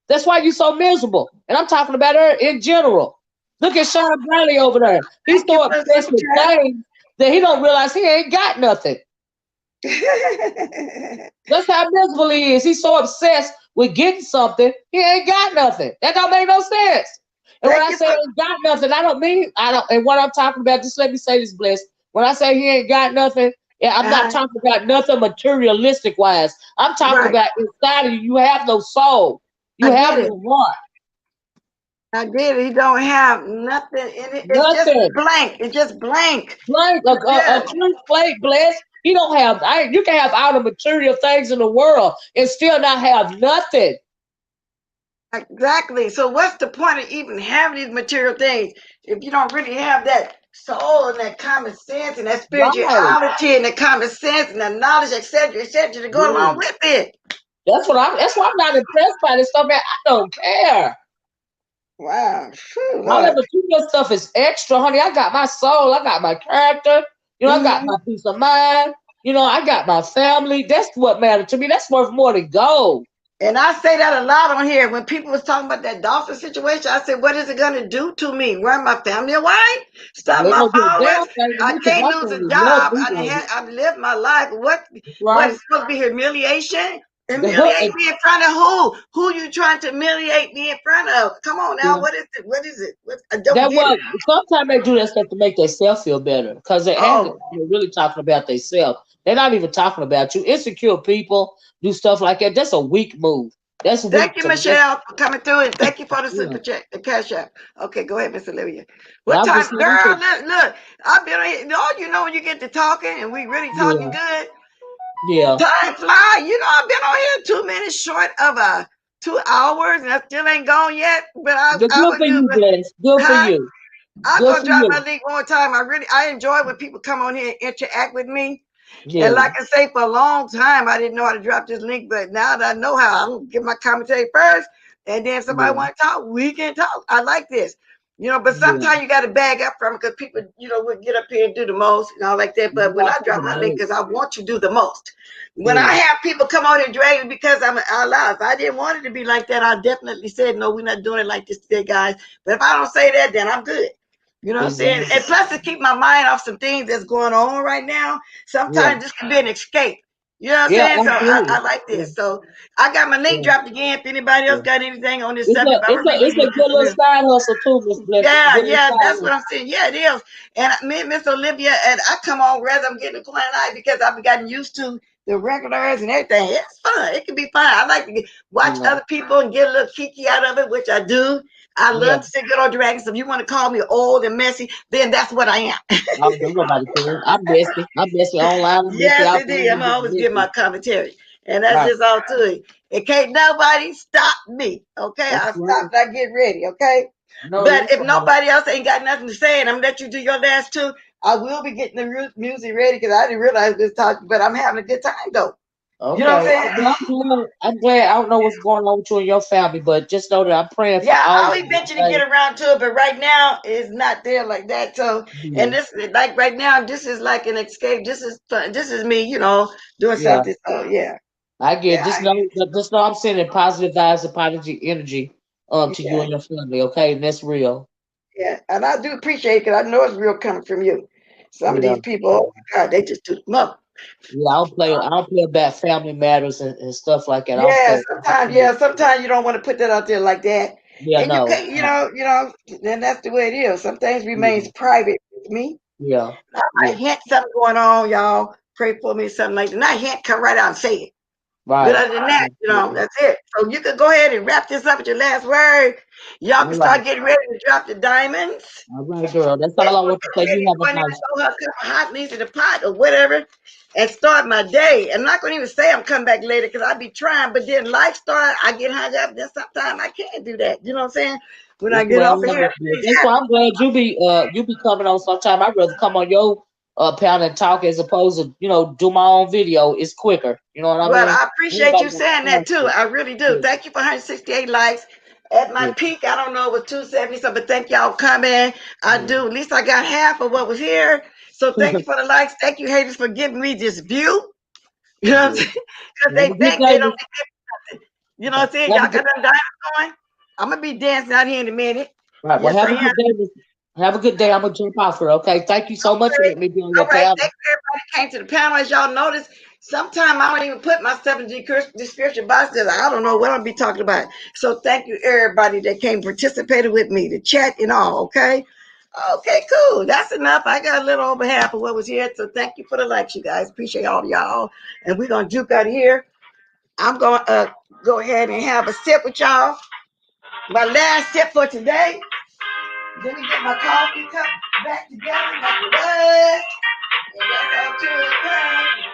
That's why you're so miserable. And I'm talking about her in general. Look at Sean Bradley over there. He's Thank you so for the obsessed super with things that he don't realize he ain't got nothing. chat. That's how miserable he is. He's so obsessed with getting something, he ain't got nothing. That don't make no sense. And when Thank I you say for. ain't got nothing, I don't mean I don't. And what I'm talking about, just let me say this, Bliss. When I say he ain't got nothing, yeah, I'm not talking about nothing materialistic wise. I'm talking Right. about inside of you. You have no soul. You I get have it. no heart. I get it. He don't have nothing in it. It's just Nothing. blank. It's just blank. Blank, It's a just clean plate, Bliss. He don't have. You can have all the material things in the world and still not have nothing. exactly. So what's the point of even having these material things if you don't really have that soul and that common sense and that Right. spirituality and the common sense and the knowledge, etc., to go along with it? That's why I'm not impressed by this stuff, man. I don't care. Wow. Phew, All that Lord. material stuff is extra, honey. I got my soul, I got my character, I got Hmm. my peace of mind, I got my family. That's what matters to me. That's worth more than gold. And I say that a lot on here. When people was talking about that Dawson situation, I said, what is it going to do to me? Run my family away? Stop They my don't do a followers? damn thing to I me because can't my lose a family love job. me, baby. I've lived my life. Right? What's supposed to be humiliation? The Humiliate me in front of who? Who you trying to humiliate me in front of? Come on now. What is it? What is it? I don't that get it. what sometimes they do that stuff to make themselves feel better because they're Oh, really talking about themselves. They're not even talking about you. Insecure people do stuff like that. That's a weak move. That's thank weak you, to me. Michelle, for coming through, and thank you for the Yeah. super check, the cash app. Okay, go ahead, Miss Olivia. And What I'm just time, saying, girl? Look, I've been on here. All you know when you get to talking, and we really talking yeah, good. yeah. Time fly. I've been on here 2 minutes short of 2 hours and I still ain't gone yet. But I Good would for do you, it. Bless. Good for Huh? you. I'm Good gonna for drop my you. link one more time. I enjoy when people come on here and interact with me. And Yeah. like I say, for a long time, I didn't know how to drop this link, but now that I know how, I'm gonna give my commentary first, and then if somebody Yeah. want to talk, we can talk. I like this, but Yeah. sometimes you got to bag up from it because people, will get up here and do the most and all like that. You But when got I to drop the my link, most. because I want you to do the most. When I Yeah. have people come on and drag me because I'm out loud, if I didn't want it to be like that, I definitely said, no, we're not doing it like this today, guys. But if I don't say that, then I'm good. You know what I'm saying? Exactly. And plus, to keep my mind off some things that's going on right now, Yeah. sometimes this can be an escape. You know what I'm Yeah, saying? So I absolutely. like Yeah. this. So I got my link Yeah. dropped again. If anybody Yeah. else got anything on this It's a subject, I'm it's gonna a read it's a good little you. side hustle too, Miss Blessing. Yeah, Good little yeah, side that's hustle. what I'm saying. Yeah, it is. And me and Miss Olivia, and I come on rather I'm getting a quiet night because I've gotten used to the regulars and everything. It's fun. It can be fun. I like to watch Yeah. other people and get a little kiki out of it, which I do. I Yeah. love to say good old dragons. So if you want to call me old and messy, then that's what I am. Oh, don't nobody care. I'm messy. I'm messy online. I'm messy Yes, out there. indeed. I'm I'm just always give my messy. commentary. And that's Right. just all to it. It can't nobody stop me. Okay. That's I'll right. stop and I get ready. Okay. No, But that's if right. nobody else ain't got nothing to say and I'm gonna let you do your last two, I will be getting the music ready because I didn't realize this talk, but I'm having a good time though. You know what I'm Okay. saying? Well, I'm glad. I don't know what's going on with you and your family, but just know that I'm praying for Yeah, all of I'll you. eventually Okay. get around to it, but right now it's not there like that. So, Yeah. and this, like right now, this is like an escape. This is fun. This is me, doing Yeah. something. So, yeah, I get. yeah, Just know I'm sending positive vibes and positive energy to you yeah. and your family. Okay, and that's real. Yeah, and I do appreciate it because I know it's real coming from you. Some of Yeah. these people, oh my God, they just do the mother. Yeah, I don't play about family matters and stuff like that. I don't Yeah, play. sometimes you don't want to put that out there like that. Yeah, And you no. can't, then that's the way it is. Some things remains Yeah. private with me. Yeah. I Yeah. might hint something going on, y'all. Pray for me, something like that. Not hint, come right out and say it. But Right. other than that, Absolutely. that's it. So you can go ahead and wrap this up with your last word. Y'all All can right. start getting ready to drop the diamonds. All right, girl. That's Go all I want to say. ahead You and have go a in there and nice. throw her a cup of hot leaves in the pot or whatever and start my day. I'm not going to even say I'm coming back later because I be trying, but then life start, I get hung up. Then sometimes I can't do that. You know what I'm saying? When I That's get what I off of love here, it for. things That's happen. why I'm glad you be coming on sometime. I'd rather come on your panel and talk as opposed to do my own video. It's quicker. You know what I Well, mean? I appreciate Everybody you got saying that too. time. I really do. Yeah. Thank you for 168 likes. At my Yeah. peak, I don't know, it was 270 something, but thank y'all coming. I Yeah. do. At least I got half of what was here. So thank you for the likes. Thank you, haters, for giving me this view. You know what I'm Yeah. saying? Because Have they a good think they day, don't Miss. be getting nothing. You know Okay. what I'm saying? Have a Y'all good. got them diamonds going? I'm going to be dancing out here in a minute. Right. Well, Yes, have I a am. good day, Miss. Have a good day. I'm gonna jump off here. Okay. Thank you so much for Okay. letting me be on All your right. panel. Thank you, everybody came to the panel. As y'all notice, sometimes I don't even put myself in the description box because I don't know what I'll be talking about. So thank you, everybody that came participated with me, the chat and all. Okay. Okay, cool. That's enough. I got a little over half of what was here. So thank you for the likes, you guys. Appreciate all of y'all. And we're going to juke out of here. I'm going to go ahead and have a sip with y'all. My last sip for today. Let me get my coffee cup back together like it was. And that's how to it goes.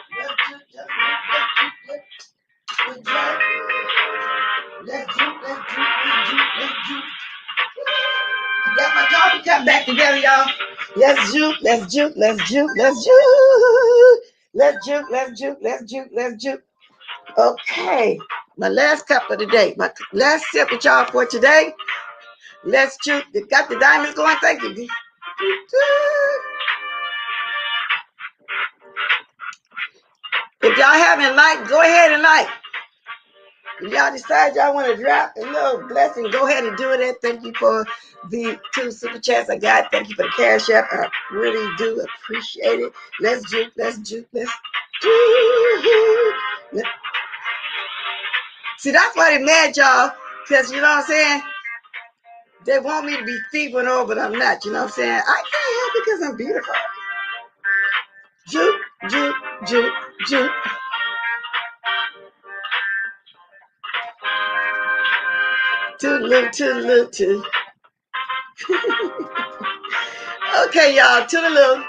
Let's juke. I got my coffee cup back together, y'all. Let's juke, let's juke, let's juke, let's juke. Let's juke. Okay. My last cup of the day. My last sip with y'all for today. Let's juke. Got the diamonds going. Thank you. If y'all haven't liked, go ahead and like. If y'all decide y'all want to drop a little blessing, go ahead and do it. Thank you for the 2 super chats I got. Thank you for the cash app. I really do appreciate it. Let's juke. See, that's why they mad, y'all. Because, you know what I'm saying? They want me to be feeble and all, but I'm not. You know what I'm saying? I can't help it because I'm beautiful. Juke. Toodaloo. Okay, y'all. Toodaloo.